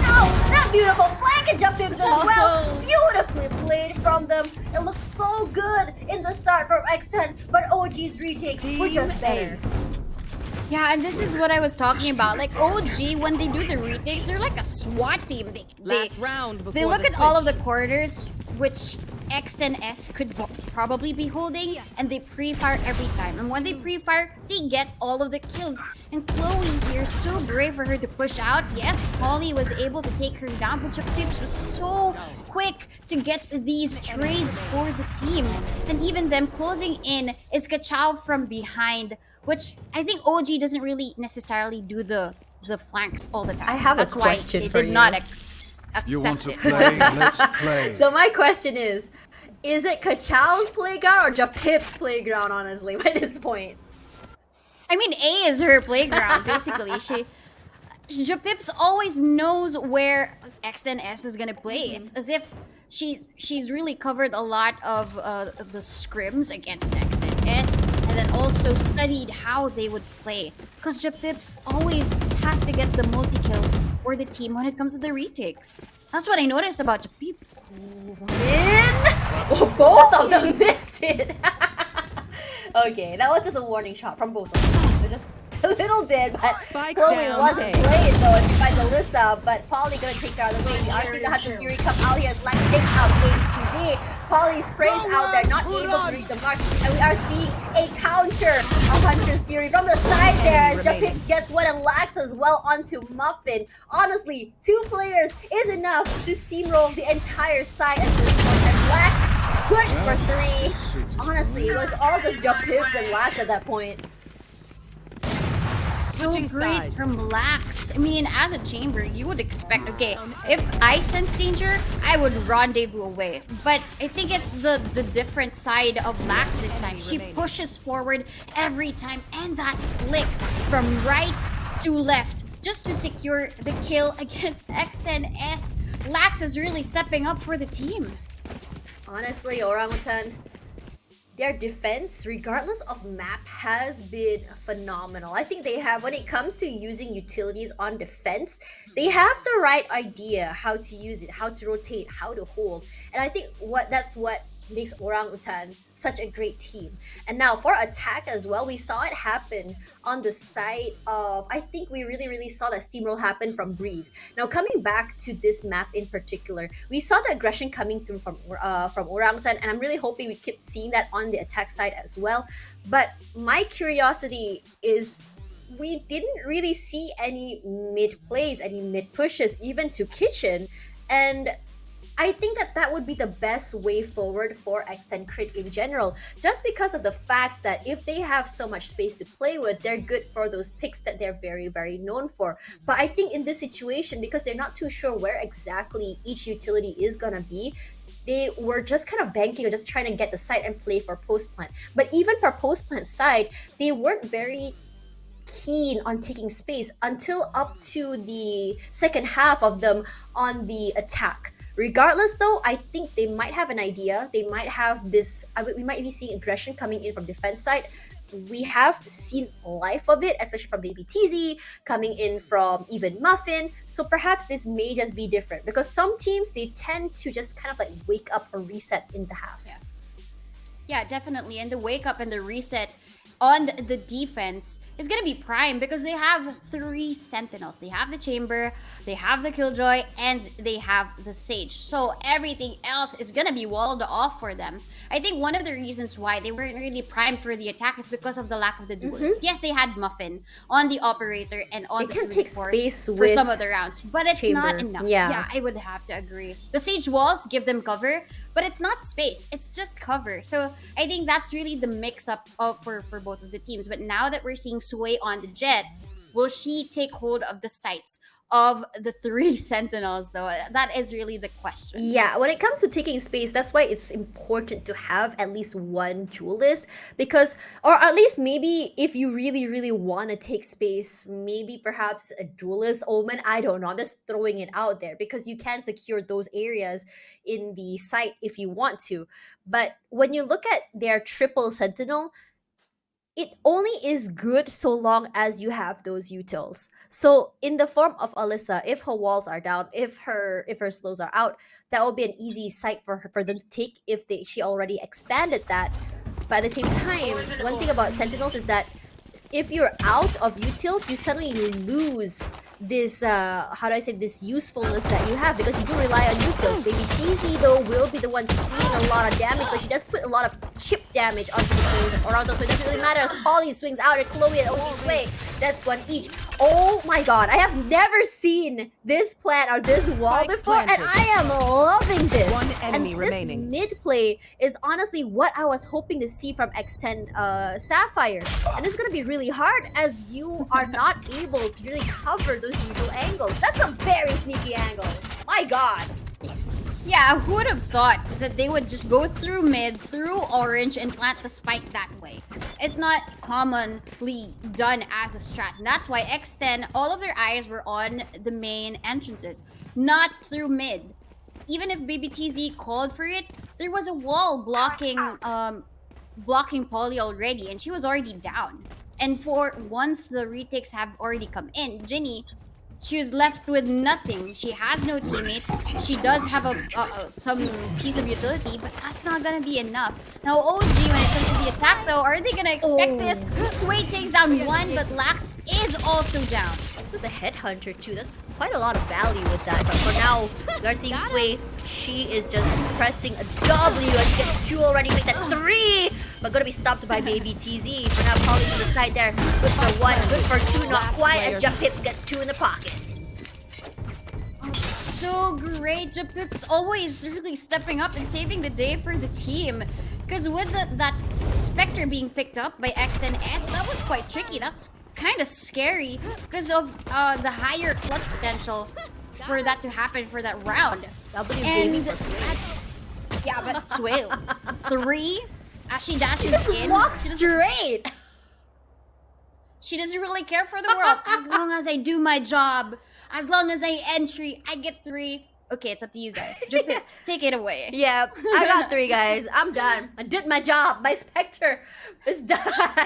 no, not beautiful. Flank and jump Pips as well. Beautifully played from them. It looks so good in the start from X10, but OG's retakes were just better. Yeah, and this is what I was talking about. Like OG, when they do the retakes, they're like a SWAT team. They look at all of the corridors, which X10S could probably be holding, and they pre-fire every time. And when they pre-fire, they get all of the kills. And Chloe here, so brave for her to push out. Yes, Polly was able to take her down, but Japips was so quick to get these trades for the team. And even them closing in is Kachao from behind, which I think OG doesn't really necessarily do the flanks all the time. I have That's a question why for they did you. not accept You want to it. play? Let's play. So my question is it Kachao's playground or Japip's playground, honestly, by this point? I mean, A is her playground, basically. Japips always knows where X10S is gonna play. It's as if she's really covered a lot of the scrims against X10S, and then also studied how they would play. Because Japips always has to get the multi-kills for the team when it comes to the retakes. That's what I noticed about Japips. Oh, both of them missed it. Okay, that was just a warning shot from both of them. Just a little bit, but Chloe wasn't playing though as she finds Alyssa, but Polly gonna take her out of the way. We are seeing the Hunter's Fury come out here as Lang takes out Baby TZ. Polly sprays out there, not able to reach the mark, and we are seeing a counter of Hunter's Fury from the side there as Japips gets one and Lax as well onto Muffin. Honestly, 2 players is enough to steamroll the entire side at this point, and Lax good for 3. Honestly, it was all just Japips and Lax at that point. So great from Lax. I mean, as a chamber, you would expect, okay, if I sense danger, I would rendezvous away. But I think it's the different side of Lax this time. She pushes forward every time, and that flick from right to left just to secure the kill against X10S. Lax is really stepping up for the team. Honestly, Orangutan, their defense, regardless of map, has been phenomenal. I think they have, when it comes to using utilities on defense, they have the right idea how to use it, how to rotate, how to hold. And I think that's what makes Orangutan such a great team. And now for attack as well, we saw it happen on the side of, I think we really saw that steamroll happen from Breeze. Now coming back to this map in particular, we saw the aggression coming through from Orangutan, and I'm really hoping we keep seeing that on the attack side as well. But my curiosity is, we didn't really see any mid plays, any mid pushes, even to Kitchen. And I think that would be the best way forward for X10 Crit in general, just because of the fact that if they have so much space to play with, they're good for those picks that they're very, very known for. But I think in this situation, because they're not too sure where exactly each utility is gonna be, they were just kind of banking or just trying to get the side and play for post plant. But even for post plant side, they weren't very keen on taking space until up to the second half of them on the attack. Regardless, though, I think they might have an idea. They might have this. We might be seeing aggression coming in from defense side. We have seen life of it, especially from Baby TZ, coming in from even Muffin. So perhaps this may just be different because some teams, they tend to just kind of like wake up or reset in the half. Yeah, definitely. And the wake up and the reset on the defense is going to be prime because they have 3 sentinels. They have the chamber, they have the killjoy, and they have the sage. So everything else is going to be walled off for them. I think one of the reasons why they weren't really primed for the attack is because of the lack of the duelist. Yes, they had Muffin on the operator and on They the can take force space for with some of the rounds, but it's chamber. not enough. Yeah. I would have to agree. The sage walls give them cover, but it's not space. It's just cover. So I think that's really the mix-up for both of the teams. But now that we're seeing Sway on the Jet, will she take hold of the sights of the 3 sentinels, though? That is really the question. Yeah, when it comes to taking space, that's why it's important to have at least one duelist, because, or at least maybe if you really, really want to take space, maybe perhaps a duelist Omen. I don't know. I'm just throwing it out there because you can secure those areas in the site if you want to. But when you look at their triple sentinel, it only is good so long as you have those utils. So in the form of Alyssa, if her walls are down, if her slows are out, that will be an easy site for her for them to take if she already expanded that. But at the same time, one thing about sentinels is that if you're out of utils, you suddenly lose this how do I say, this usefulness that you have because you do rely on utils. Baby TZ though will be the one taking a lot of damage, but she does put a lot of chip damage onto the players of Orangutan, so it doesn't really matter as Polly swings out at Chloe and OG Sway. That's one each. Oh my god, I have never seen this plant or this wall Spike before, and planted. I am loving this. One enemy and remaining. This mid play is honestly what I was hoping to see from X10 Sapphire, and it's gonna be really hard as you are not able to really cover those usual angles. That's a very sneaky angle. My god. Yeah, who would have thought that they would just go through mid, through orange, and plant the spike that way? It's not commonly done as a strat. And that's why X10, all of their eyes were on the main entrances, not through mid. Even if Baby TZ called for it, there was a wall blocking blocking Polly already, and she was already down. And for once the retakes have already come in, Ginny, she was left with nothing. She has no teammates. She does have some piece of utility, but that's not gonna be enough. Now, OG, when it comes to the attack, though, are they gonna expect this? Sway takes down one, but Lax is also down. With the headhunter too, that's quite a lot of value with that. But for now, we are seeing Sway. She is just pressing a W and she gets 2 already. Make that 3, but gonna be stopped by Baby TZ. For now, Polly to the side there. Good for 1, good for 2. Not quite as Japips gets 2 in the pocket. So great. Japips always really stepping up and saving the day for the team. Because with that Spectre being picked up by X10S, that was quite tricky. That's kind of scary because of the higher clutch potential for that to happen for that round. And Yeah, but Sway, 3, as she dashes in. Walk straight. She doesn't really care for the world. As long as I do my job, as long as I entry, I get 3. Okay, it's up to you guys. Japips, take it away. Yeah, I got 3, guys. I'm done. I did my job. My Spectre is done.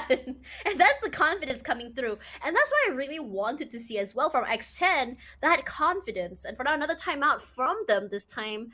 And that's the confidence coming through. And that's what I really wanted to see as well from X10, that confidence. And for now, another timeout from them this time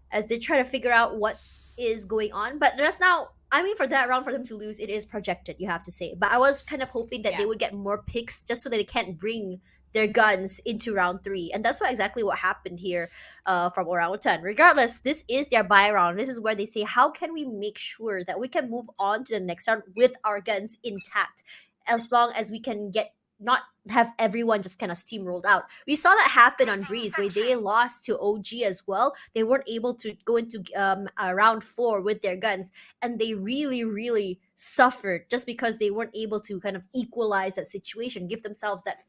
as they try to figure out what is going on. But just now, I mean, for that round, for them to lose, it is projected, you have to say. But I was kind of hoping that they would get more picks just so that they can't bring their guns into round 3, and that's exactly what happened here from Orangutan. Regardless, this is their buy round. This is where they say, how can we make sure that we can move on to the next round with our guns intact, as long as we can get not have everyone just kind of steamrolled out. We saw that happen on Breeze where they lost to OG as well. They weren't able to go into round 4 with their guns, and they really, really suffered just because they weren't able to kind of equalize that situation, give themselves that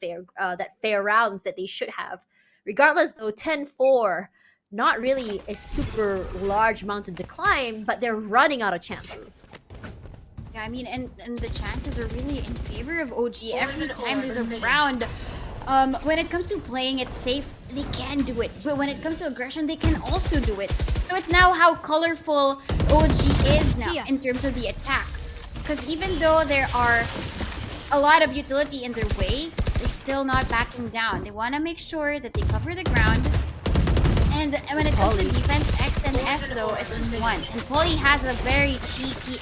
fair rounds that they should have. Regardless, though, 10-4, not really a super large mountain to climb, but they're running out of chances. Yeah, I mean, and the chances are really in favor of OG. Every time there's a round, when it comes to playing it safe, they can do it. But when it comes to aggression, they can also do it. So it's now how colorful OG is now in terms of the attack. Because even though there are a lot of utility in their way, they're still not backing down. They want to make sure that they cover the ground. And when it comes to defense, X10S though, it's just one. And Polly has a very cheeky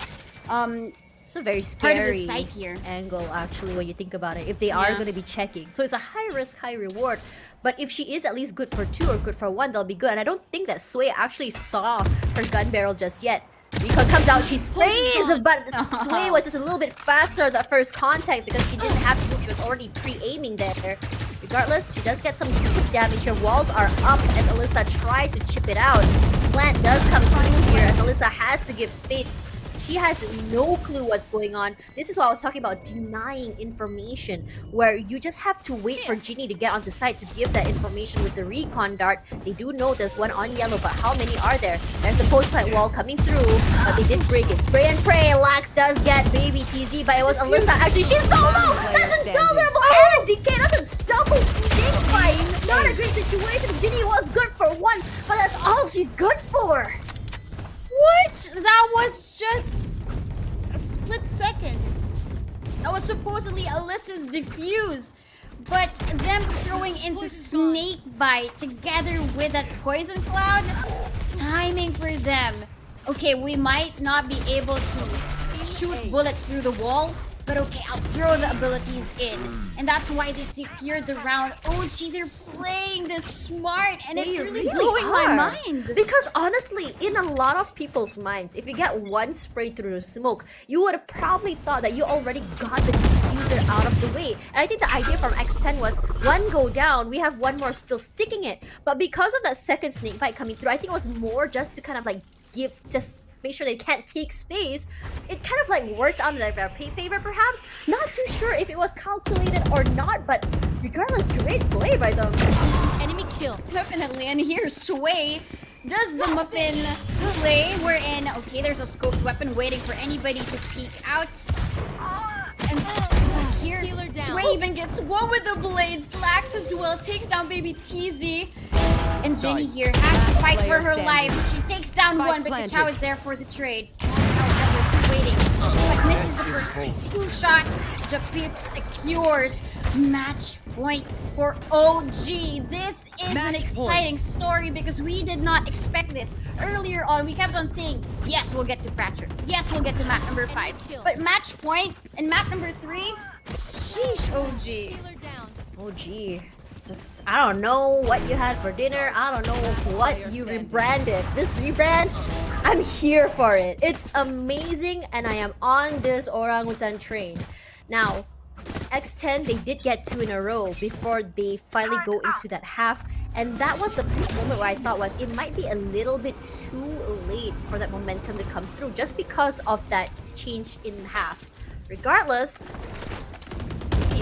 it's a very part of the scary site here. angle, actually, when you think about it, if they are going to be checking. So it's a high risk, high reward. But if she is at least good for 2 or good for 1, they'll be good. And I don't think that Sway actually saw her gun barrel just yet. Rika comes out, she sprays, but Sway was just a little bit faster at that first contact because she didn't have to move. She was already pre-aiming there. Regardless, she does get some chip damage here. Walls are up as Alyssa tries to chip it out. Plant does come through here as Alyssa has to give Spade. She has no clue what's going on. This is what I was talking about, denying information, where you just have to wait for Ginny to get onto site to give that information with the recon dart. They do know there's one on yellow, but how many are there? There's the post-plant wall coming through, but they did break it. Spray and pray. Lax does get baby TZ, but it was Alyssa. Actually, she's solo! That's a double and decay. That's a double snake fight. Not a great situation. Ginny was good for 1, but that's all she's good for. What? That was just a split second. That was supposedly Alyssa's defuse. But them throwing in the snake bite together with that poison cloud, timing for them. Okay, we might not be able to shoot bullets through the wall, but okay, I'll throw the abilities in. And that's why they secured the round. Oh, gee, they're playing this smart, and it's really blowing my mind. Because honestly, in a lot of people's minds, if you get 1 spray through the smoke, you would have probably thought that you already got the diffuser out of the way. And I think the idea from X10 was 1 go down, we have 1 more still sticking it. But because of that second snake bite coming through, I think it was more just to kind of like make sure they can't take space. It kind of like worked out in their favor, perhaps. Not too sure if it was calculated or not, but regardless, great play by them. Enemy kill. Definitely. And here, Sway does the muffin play. We're in. Okay, there's a scoped weapon waiting for anybody to peek out. And here, Sway even gets one with the blade. Slacks as well. Takes down baby TZ. And Jenny here has to fight for her life. She takes down 1, but Kachao is there for the trade. Now still waiting. But misses the first 2 shots. Japip secures match point for OG. This is an exciting story because we did not expect this. Earlier on, we kept on saying, yes, we'll get to Fracture. Yes, we'll get to map number 5. But match point and map number 3, sheesh, OG. OG. Just, I don't know what you had for dinner. I don't know what you rebranded. This rebrand, I'm here for it. It's amazing, and I am on this Orangutan train. Now, X10, they did get 2 in a row before they finally go into that half. And that was the moment where I thought it might be a little bit too late for that momentum to come through just because of that change in half. Regardless,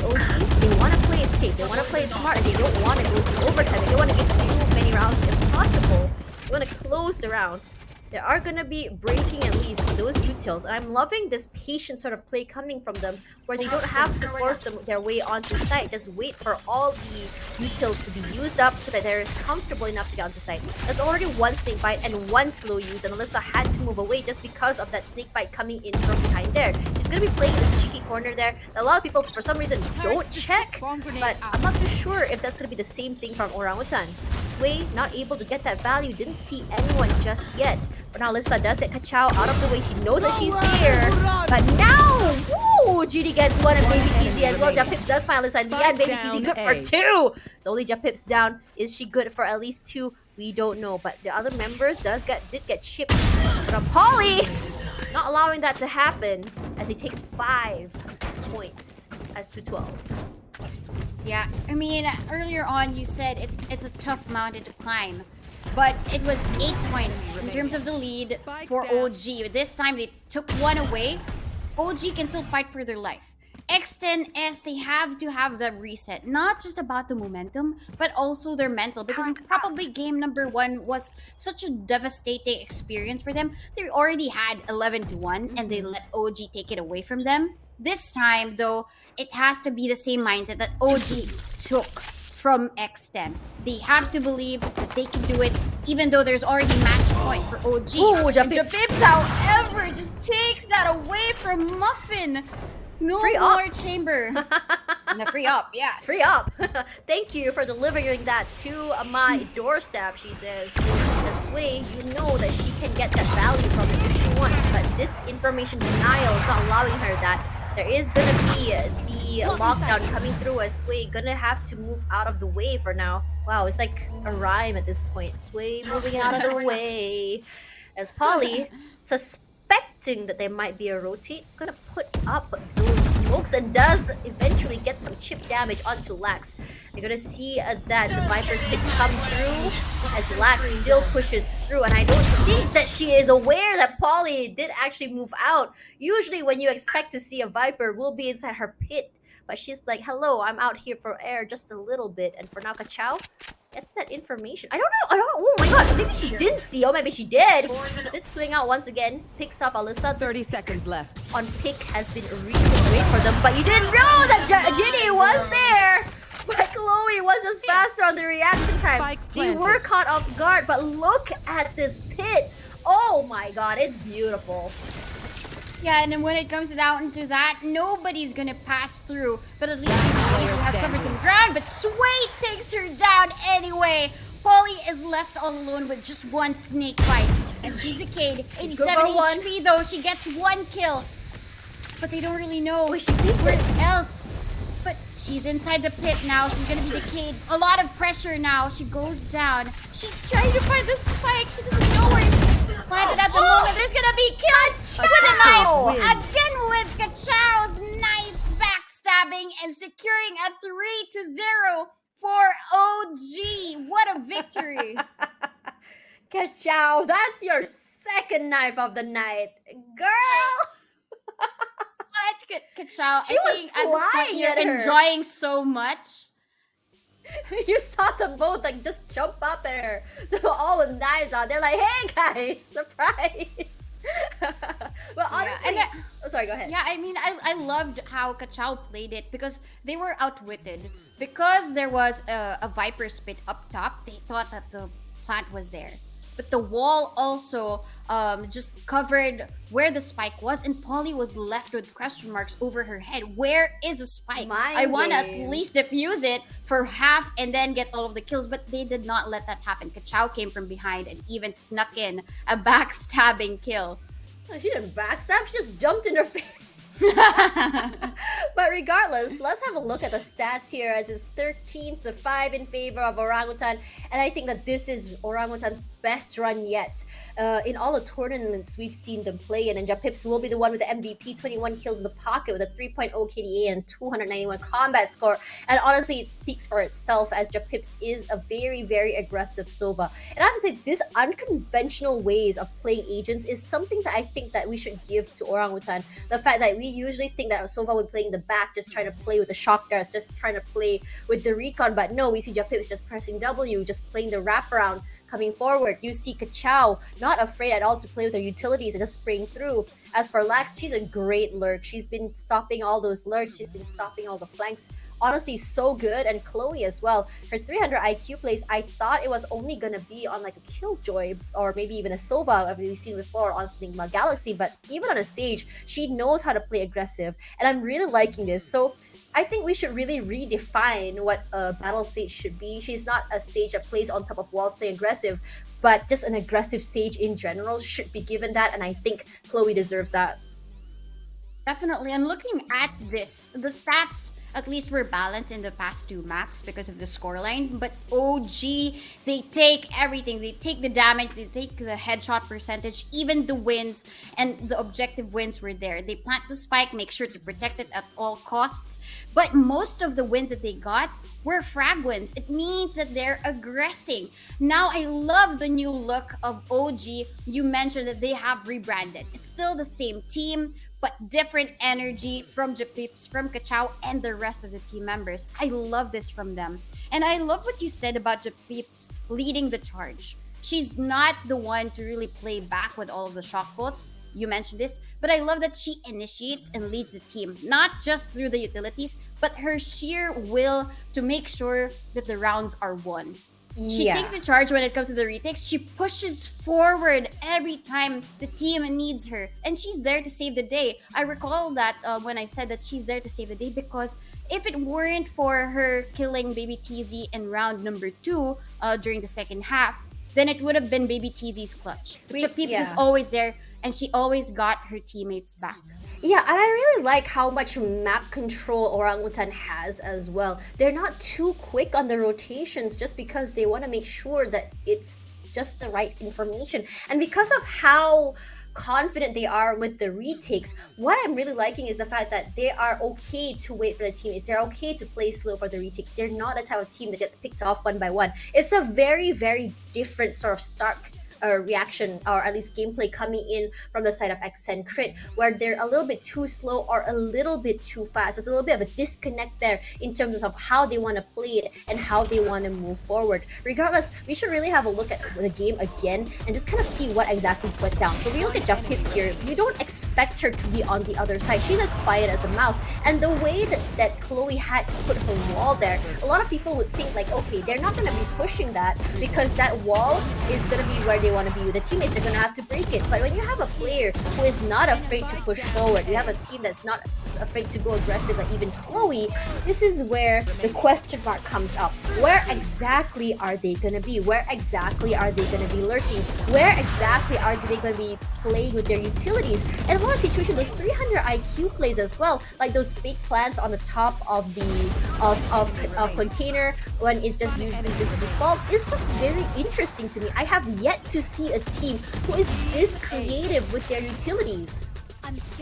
OG, they want to play it safe, they want to play it smart, and they don't want to go to overtime. They don't want to get too many rounds if possible. They want to close the round. They are going to be breaking at least those utils, and I'm loving this patient sort of play coming from them where they don't have to force their way onto site. Just wait for all the utils to be used up so that they're comfortable enough to get onto site. That's already 1 snake bite and 1 slow use, and Alyssa had to move away just because of that snake bite coming in from behind there. She's going to be playing this cheeky corner there. A lot of people, for some reason, don't check, but I'm not too sure if that's going to be the same thing from Orangutan. Sway, not able to get that value, didn't see anyone just yet. But now Alyssa does get Kachao out of the way. She knows that she's there. But now, woo! GD gets 1 and Baby TZ as well. Japips does find Alyssa in the end. Baby TZ good for 2. It's only Japips down. Is she good for at least 2? We don't know. But the other members did get chipped. But Polly not allowing that to happen as they take 5 points as to 12. Yeah, I mean, earlier on you said it's a tough mountain to climb, but it was 8 points in terms of the lead for OG. This time they took one away. OG can still fight for their life. X10S, they have to have the reset, not just about the momentum, but also their mental, because probably game number 1 was such a devastating experience for them. They already had 11-1 and they let OG take it away from them. This time, though, it has to be the same mindset that OG took from X10. They have to believe that they can do it, even though there's already match point for OG. Ooh, And Japips, however, just takes that away from Muffin. No Free more up. chamber. No, free up, yeah. Free up. Thank you for delivering that to my doorstep, she says. This way, you know that she can get that value from it if she wants. But this information denial is not allowing her that. There is gonna be the lockdown coming through as Sway gonna have to move out of the way for now. Wow, it's like a rhyme at this point. Sway moving out of the way. As Polly, suspecting that there might be a rotate, gonna put up those smokes and does eventually get some chip damage onto Lax. You're gonna see that Viper's hit come through as Lax still pushes through, and I don't think that she is aware that Polly did actually move out. Usually when you expect to see a Viper will be inside her pit, but she's like, hello, I'm out here for air just a little bit. And for now, Chow gets that information. I don't know, oh my god, maybe she didn't see, or maybe she did. Did swing out once again, picks up Alyssa. 30 seconds left. On pick has been really great for them, but you didn't know that Ginny was there! But Chloe was just faster on the reaction time. They were caught off guard, but look at this pit. Oh my god, it's beautiful. Yeah, and then when it comes down to that, nobody's gonna pass through. But at least Easy has covered some ground, but Sway takes her down anyway. Polly is left all alone with just one snake bite. And she's decayed. 87 HP though, she gets 1 kill. But they don't really know where else. But she's inside the pit now. She's gonna be decayed. A lot of pressure now. She goes down. She's trying to find the spike. She doesn't know where it's planted at the moment. There's gonna be kills with a knife. Again with Kachow's knife backstabbing and securing a 3-0 for OG. What a victory. Kachow, that's your second knife of the night. Girl! Kachow, She was flying you're at her. enjoying so much. You saw them both like just jump up at her. So all the knives out. They're like, hey guys, surprise. Well, honestly, sorry, go ahead. Yeah, I mean, I loved how Kachow played it because they were outwitted. Because there was a Viper spit up top, they thought that the plant was there. But the wall also just covered where the spike was, and Polly was left with question marks over her head. Where is the spike? I want to at least defuse it for half and then get all of the kills, but they did not let that happen. Kachow came from behind and even snuck in a backstabbing kill. Oh, she didn't backstab, she just jumped in her face. But regardless, let's have a look at the stats here as it's 13-5 in favor of Orangutan, and I think that this is Orangutan's best run yet. In all the tournaments we've seen them play in, and Japips will be the one with the MVP, 21 kills in the pocket with a 3.0 KDA and 291 combat score, and honestly it speaks for itself as Japips is a very, very aggressive Sova. And I have to say, this unconventional ways of playing agents is something that I think that we should give to Orangutan. The fact that we usually think that Sova would play in the back, just trying to play with the shock darts, just trying to play with the recon, but no, we see Japips just pressing W, just playing the wraparound, coming forward. You see Kachow not afraid at all to play with her utilities and just spraying through. As for Lax, she's a great lurk. She's been stopping all those lurks. She's been stopping all the flanks. Honestly, so good. And Chloe as well. Her 300 IQ plays, I thought it was only gonna be on like a Killjoy or maybe even a Sova that we've seen before on Sigma Galaxy, but even on a stage, she knows how to play aggressive. And I'm really liking this. So I think we should really redefine what a battle stage should be. She's not a stage that plays on top of walls, playing aggressive, but just an aggressive stage in general should be given that, and I think Chloe deserves that. Definitely. And looking at this, the stats at least we're balanced in the past 2 maps because of the scoreline. But OG, they take everything. They take the damage, they take the headshot percentage, even the wins and the objective wins were there. They plant the spike, make sure to protect it at all costs. But most of the wins that they got were frag wins. It means that they're aggressing. Now I love the new look of OG. You mentioned that they have rebranded. It's still the same team, but different energy from Japips, from Kachao, and the rest of the team members. I love this from them. And I love what you said about Japips leading the charge. She's not the one to really play back with all of the shock bolts. You mentioned this, but I love that she initiates and leads the team, not just through the utilities, but her sheer will to make sure that the rounds are won. She takes the charge when it comes to the retakes. She pushes forward every time the team needs her, and she's there to save the day. I recall that when I said that she's there to save the day, because if it weren't for her killing Baby TZ in round number 2 during the second half, then it would have been Baby TZ's clutch. But Chapips is always there, and she always got her teammates back. Yeah, and I really like how much map control Orangutan has as well. They're not too quick on the rotations just because they want to make sure that it's just the right information. And because of how confident they are with the retakes, what I'm really liking is the fact that they are okay to wait for the teammates. They're okay to play slow for the retakes. They're not a type of team that gets picked off one by one. It's a very, very different sort of stark reaction, or at least gameplay coming in from the side of X10 Crit, where they're a little bit too slow or a little bit too fast. There's a little bit of a disconnect there in terms of how they want to play it and how they want to move forward. Regardless, we should really have a look at the game again and just kind of see what exactly went down. So we look at Japips here. You don't expect her to be on the other side. She's as quiet as a mouse, and the way that Chloe had put her wall there, a lot of people would think like, okay, they're not going to be pushing that because that wall is going to be where they want to be with the teammates. They're going to have to break it. But when you have a player who is not afraid to push forward, you have a team that's not afraid to go aggressive, like even Chloe, this is where the question mark comes up. Where exactly are they going to be? Where exactly are they going to be lurking? Where exactly are they going to be playing with their utilities? And in one situation, those 300 IQ plays as well, like those fake plants on the top of the container when it's just usually just default, is just very interesting to me. I have yet to see a team who is this creative with their utilities.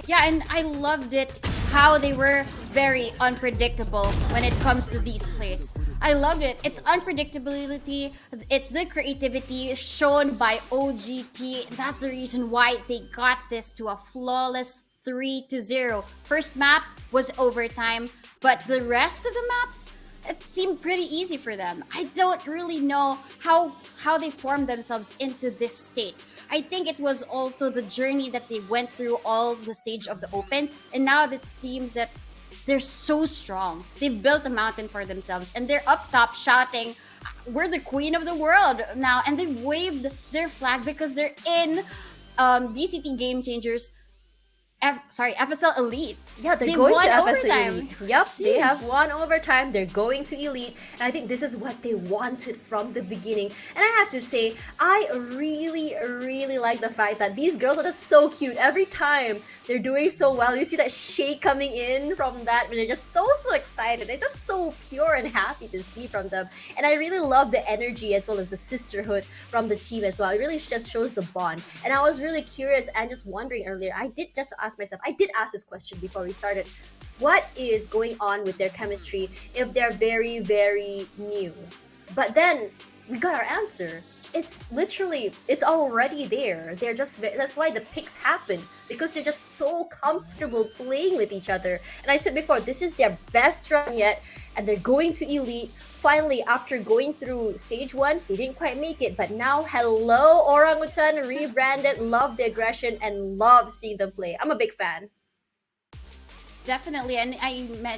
Yeah, and I loved it how they were very unpredictable when it comes to these plays. I loved it. It's unpredictability, it's the creativity shown by OGT. That's the reason why they got this to a flawless 3-0. First map was overtime, but the rest of the maps, it seemed pretty easy for them. I don't really know how they formed themselves into this state. I think it was also the journey that they went through all the stage of the opens, and now it seems that they're so strong. They've built a mountain for themselves, and they're up top shouting, "We're the queen of the world now!" And they've waved their flag because they're in VCT Game Changers. FSL Elite. Yeah, they're going to FSL Elite. Yep, they have won overtime. They're going to Elite. And I think this is what they wanted from the beginning. And I have to say, I really, really like the fact that these girls are just so cute. Every time they're doing so well, you see that shade coming in from that, and they're just so excited. It's just so pure and happy to see from them. And I really love the energy as well as the sisterhood from the team as well. It really just shows the bond. And I was really curious and just wondering earlier, I did ask this question before we started. What is going on with their chemistry if they're very, very new? But then we got our answer. It's already there. They're just, that's why the picks happen, because they're just so comfortable playing with each other. And I said before, this is their best run yet, and they're going to Elite. Finally, after going through stage 1, they didn't quite make it, but now, hello, Orangutan, rebranded, love the aggression, and love seeing them play. I'm a big fan. Definitely, and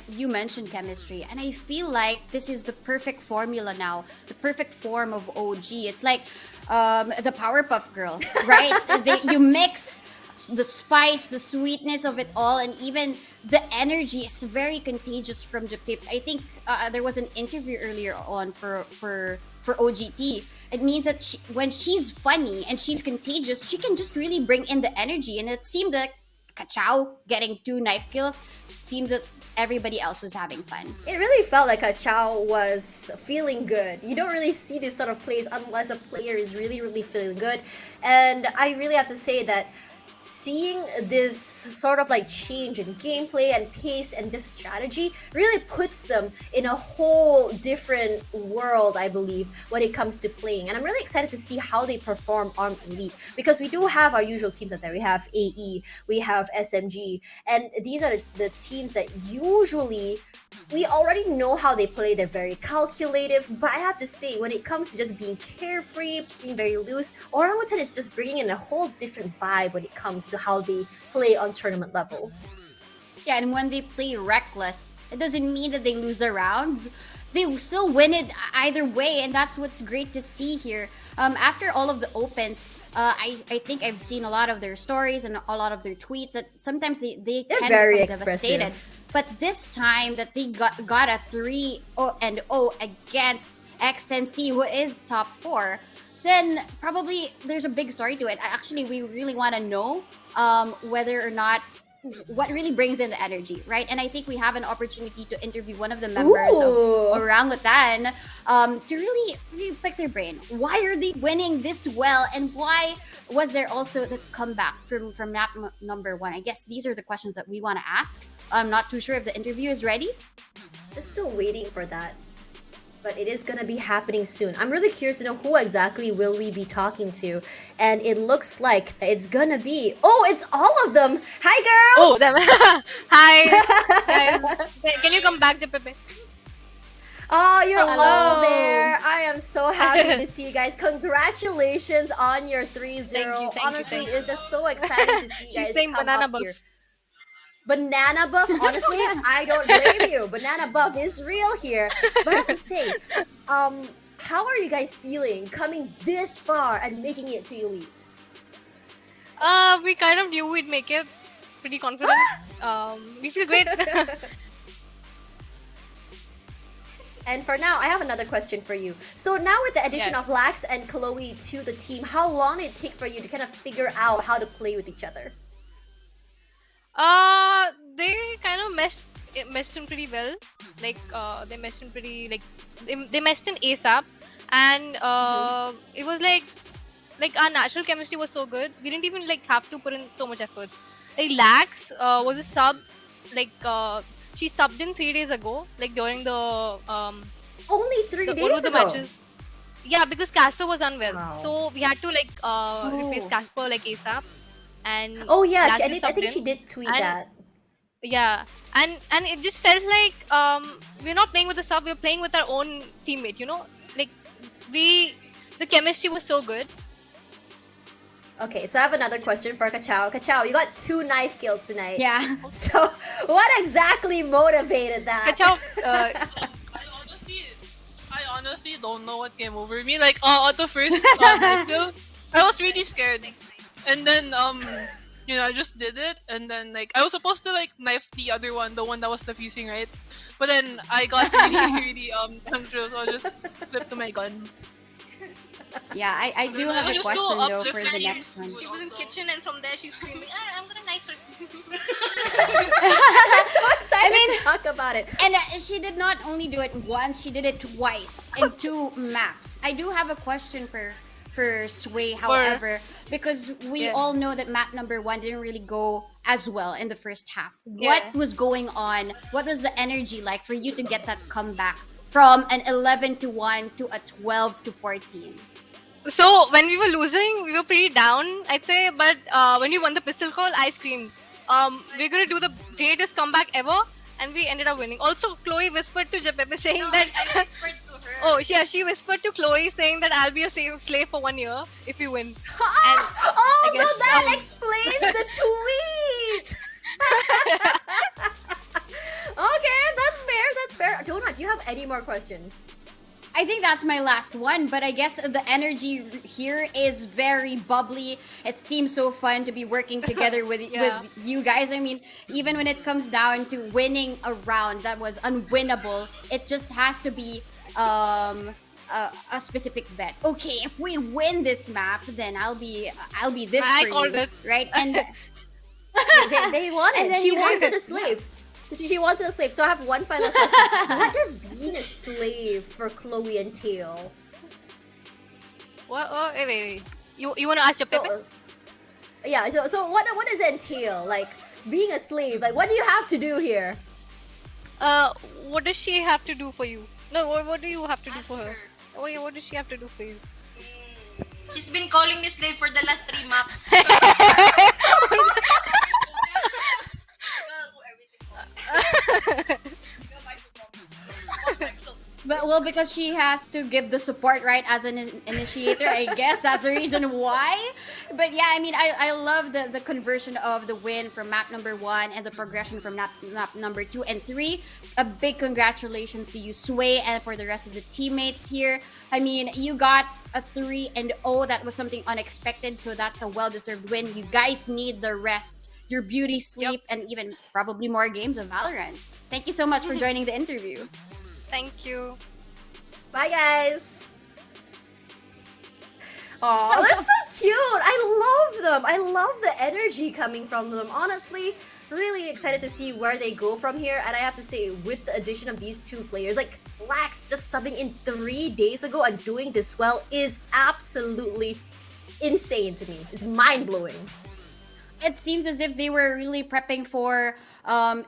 you mentioned chemistry, and I feel like this is the perfect formula now, the perfect form of OG. It's like the Powerpuff Girls, right? You mix the spice, the sweetness of it all, and even the energy is very contagious from Japips. I think there was an interview earlier on for OGT. It means that when she's funny and she's contagious, she can just really bring in the energy, and it seemed that Kachao getting 2 knife kills, it seems that everybody else was having fun. It really felt like Chow was feeling good. You don't really see this sort of plays unless a player is really, really feeling good. And I really have to say that seeing this sort of like change in gameplay and pace and just strategy really puts them in a whole different world, I believe, when it comes to playing. And I'm really excited to see how they perform on Elite, because we do have our usual teams out there. We have AE, we have SMG, and these are the teams that usually we already know how they play. They're very calculative, but I have to say, when it comes to just being carefree, being very loose, Orangutan is just bringing in a whole different vibe when it comes to how they play on tournament level. Yeah, and when they play reckless, it doesn't mean that they lose their rounds. They still win it either way, and that's what's great to see here. After all of the opens, I think I've seen a lot of their stories and a lot of their tweets that sometimes they're can very become expressive. devastated. But this time that they got a 3-0 against X10C, who is top 4, then probably there's a big story to it. Actually, we really want to know whether or not what really brings in the energy, right? And I think we have an opportunity to interview one of the members of Orangutan to really pick their brain. Why are they winning this well, and why was there also the comeback from map number 1? I guess these are the questions that we want to ask. I'm not too sure if the interview is ready. Just still waiting for that, but it is gonna be happening soon. I'm really curious to know who exactly will we be talking to, and it looks like it's gonna be, it's all of them. Hi girls. Oh, them. Hi guys. Can you come back to Pepe? Oh, you're Hello. all there. I am so happy to see you guys. Congratulations on your 3-0. Thank you, Honestly, thank you. it's just so exciting to see you guys She's saying come banana up buff. here. Banana buff, honestly, I don't blame you. Banana buff is real here. But I have to say, how are you guys feeling coming this far and making it to Elite? We kind of knew we'd make it. Pretty confident. We feel great. And for now, I have another question for you. So now with the addition Yes. of Lax and Chloe to the team, how long did it take for you to kind of figure out how to play with each other? They kind of meshed in pretty well. Like they meshed in pretty they meshed in ASAP, and it was like our natural chemistry was so good. We didn't even have to put in so much efforts. Like Lax was a sub, she subbed in 3 days ago, during the Only 3 the days all of the ago? matches. Yeah, because Casper was unwell, Wow. so we had to replace Casper ASAP. And Oh yeah, Lax I just think subbed she in. did tweet And- that. Yeah, and it just felt like we're not playing with the sub, we're playing with our own teammate, you know? The chemistry was so good. Okay, so I have another question for Kachao. Kachao, you got 2 knife kills tonight. Yeah. So what exactly motivated that? Kachao, I honestly don't know what came over me. At the first knife kill, I was really scared. And then I just did it, and then I was supposed to knife the other one, the one that was defusing, right? But then I got really control, so I just flipped to my gun. Yeah, I do have a Just go question up though the for the flames. next one. she was in kitchen, and from there she's screaming, I'm gonna knife her. I'm so excited to talk about it. And she did not only do it once, she did it twice in 2 maps. I do have a question for Sway, however, because we all know that map number 1 didn't really go as well in the first half. What was going on? What was the energy like for you to get that comeback from an 11-1 to a 12-14? So when we were losing, we were pretty down, I'd say. But when we won the pistol call, I screamed, "We're gonna do the greatest comeback ever!" And we ended up winning. Also, Chloe whispered to Jepepe saying that. I whispered to her. Oh yeah, she whispered to Chloe saying that I'll be a slave for 1 year if you win. Oh, I so guess, that explains the tweet! Okay, that's fair. Donut, do you have any more questions? I think that's my last one, but I guess the energy here is very bubbly. It seems so fun to be working together with you guys. I mean, even when it comes down to winning a round that was unwinnable, it just has to be a specific bet. Okay, if we win this map, then I'll be this I for called you, it. right? And They won it. And then She you wanted guys- a slave. She wanted a slave. So I have one final question. What does being a slave for Chloe entail? What? Wait. You want to ask your Pepe? Yeah. So what does it entail? Like being a slave. Like what do you have to do here? What does she have to do for you? No, what do you have to do for her? Oh yeah, what does she have to do for you? She's been calling me slave for the last 3 maps. But well, because she has to give the support, right, as an initiator, I guess that's the reason why. But yeah, I mean, I love the conversion of the win from map number 1 and the progression from map number 2 and 3. A big congratulations to you, Sway, and for the rest of the teammates here. I mean, you got a 3-0. That was something unexpected, so that's a well-deserved win. You guys need the rest, your beauty sleep, and even probably more games of Valorant. Thank you so much for joining the interview. Thank you. Bye, guys. Oh, they're so cute. I love them. I love the energy coming from them. Honestly, really excited to see where they go from here. And I have to say, with the addition of these 2 players, like Lax just subbing in 3 days ago and doing this well is absolutely insane to me. It's mind-blowing. It seems as if they were really prepping for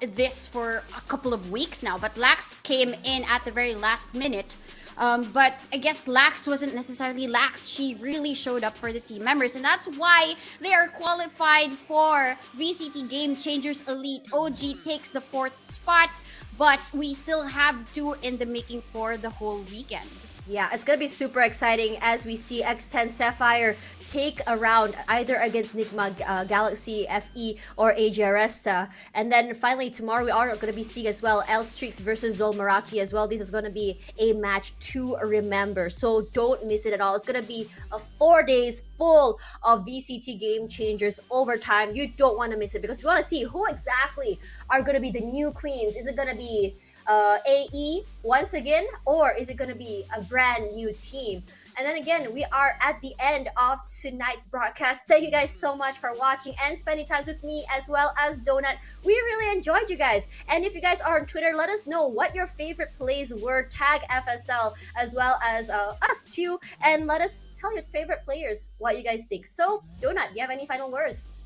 this for a couple of weeks now, but Lax came in at the very last minute. But I guess Lax wasn't necessarily Lax. She really showed up for the team members, and that's why they are qualified for VCT Game Changers Elite. OG takes the 4th spot, but we still have 2 in the making for the whole weekend. Yeah, it's gonna be super exciting as we see X10 Sapphire take a round either against Nigma Galaxy FE or AG Aresta. And then finally tomorrow we are gonna be seeing as well L Streaks versus Zol Meraki as well. This is gonna be a match to remember, so don't miss it at all. It's gonna be a 4 days full of VCT Game Changers overtime. You don't want to miss it because we want to see who exactly are gonna be the new queens. Is it gonna be AE once again, or is it going to be a brand new team? And then again, we are at the end of tonight's broadcast. Thank you guys so much for watching and spending time with me as well as Donut. We really enjoyed you guys. And if you guys are on Twitter, let us know what your favorite plays were. Tag FSL as well as us too, and let us tell your favorite players what you guys think. So Donut, do you have any final words?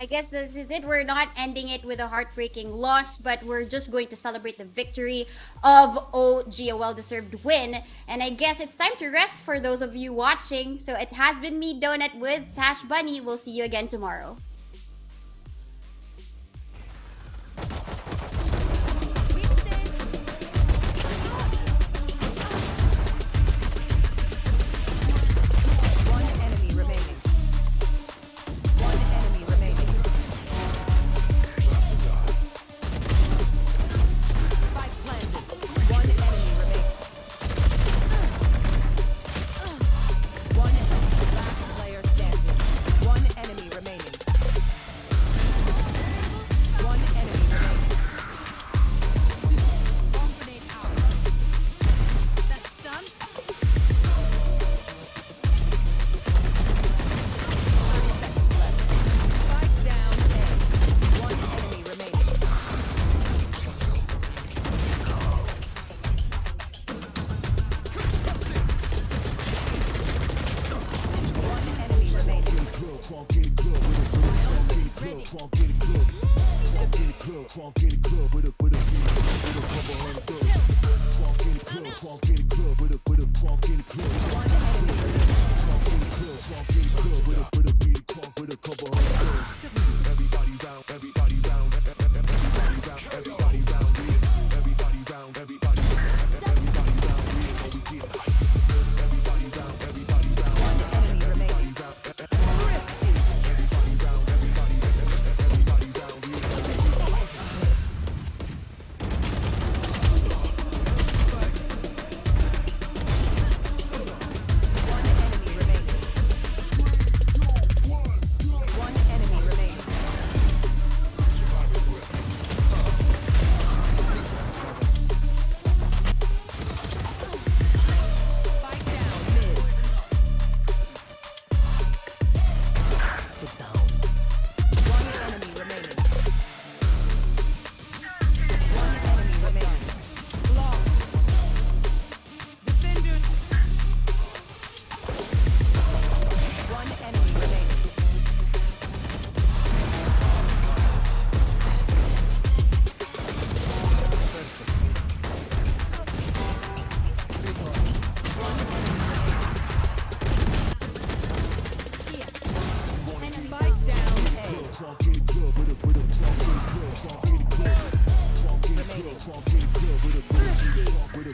I guess this is it. We're not ending it with a heartbreaking loss, but we're just going to celebrate the victory of OG, a well-deserved win. And I guess it's time to rest for those of you watching. So it has been me, Donut, with Tash Bunny. We'll see you again tomorrow.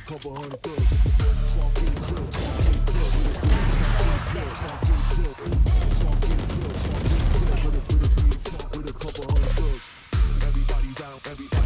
couple hundred thugs. Funk in the club, funk in the club, with a funk in the club, funk in the club, funk in the club, with a couple hundred thugs. Everybody round, everybody.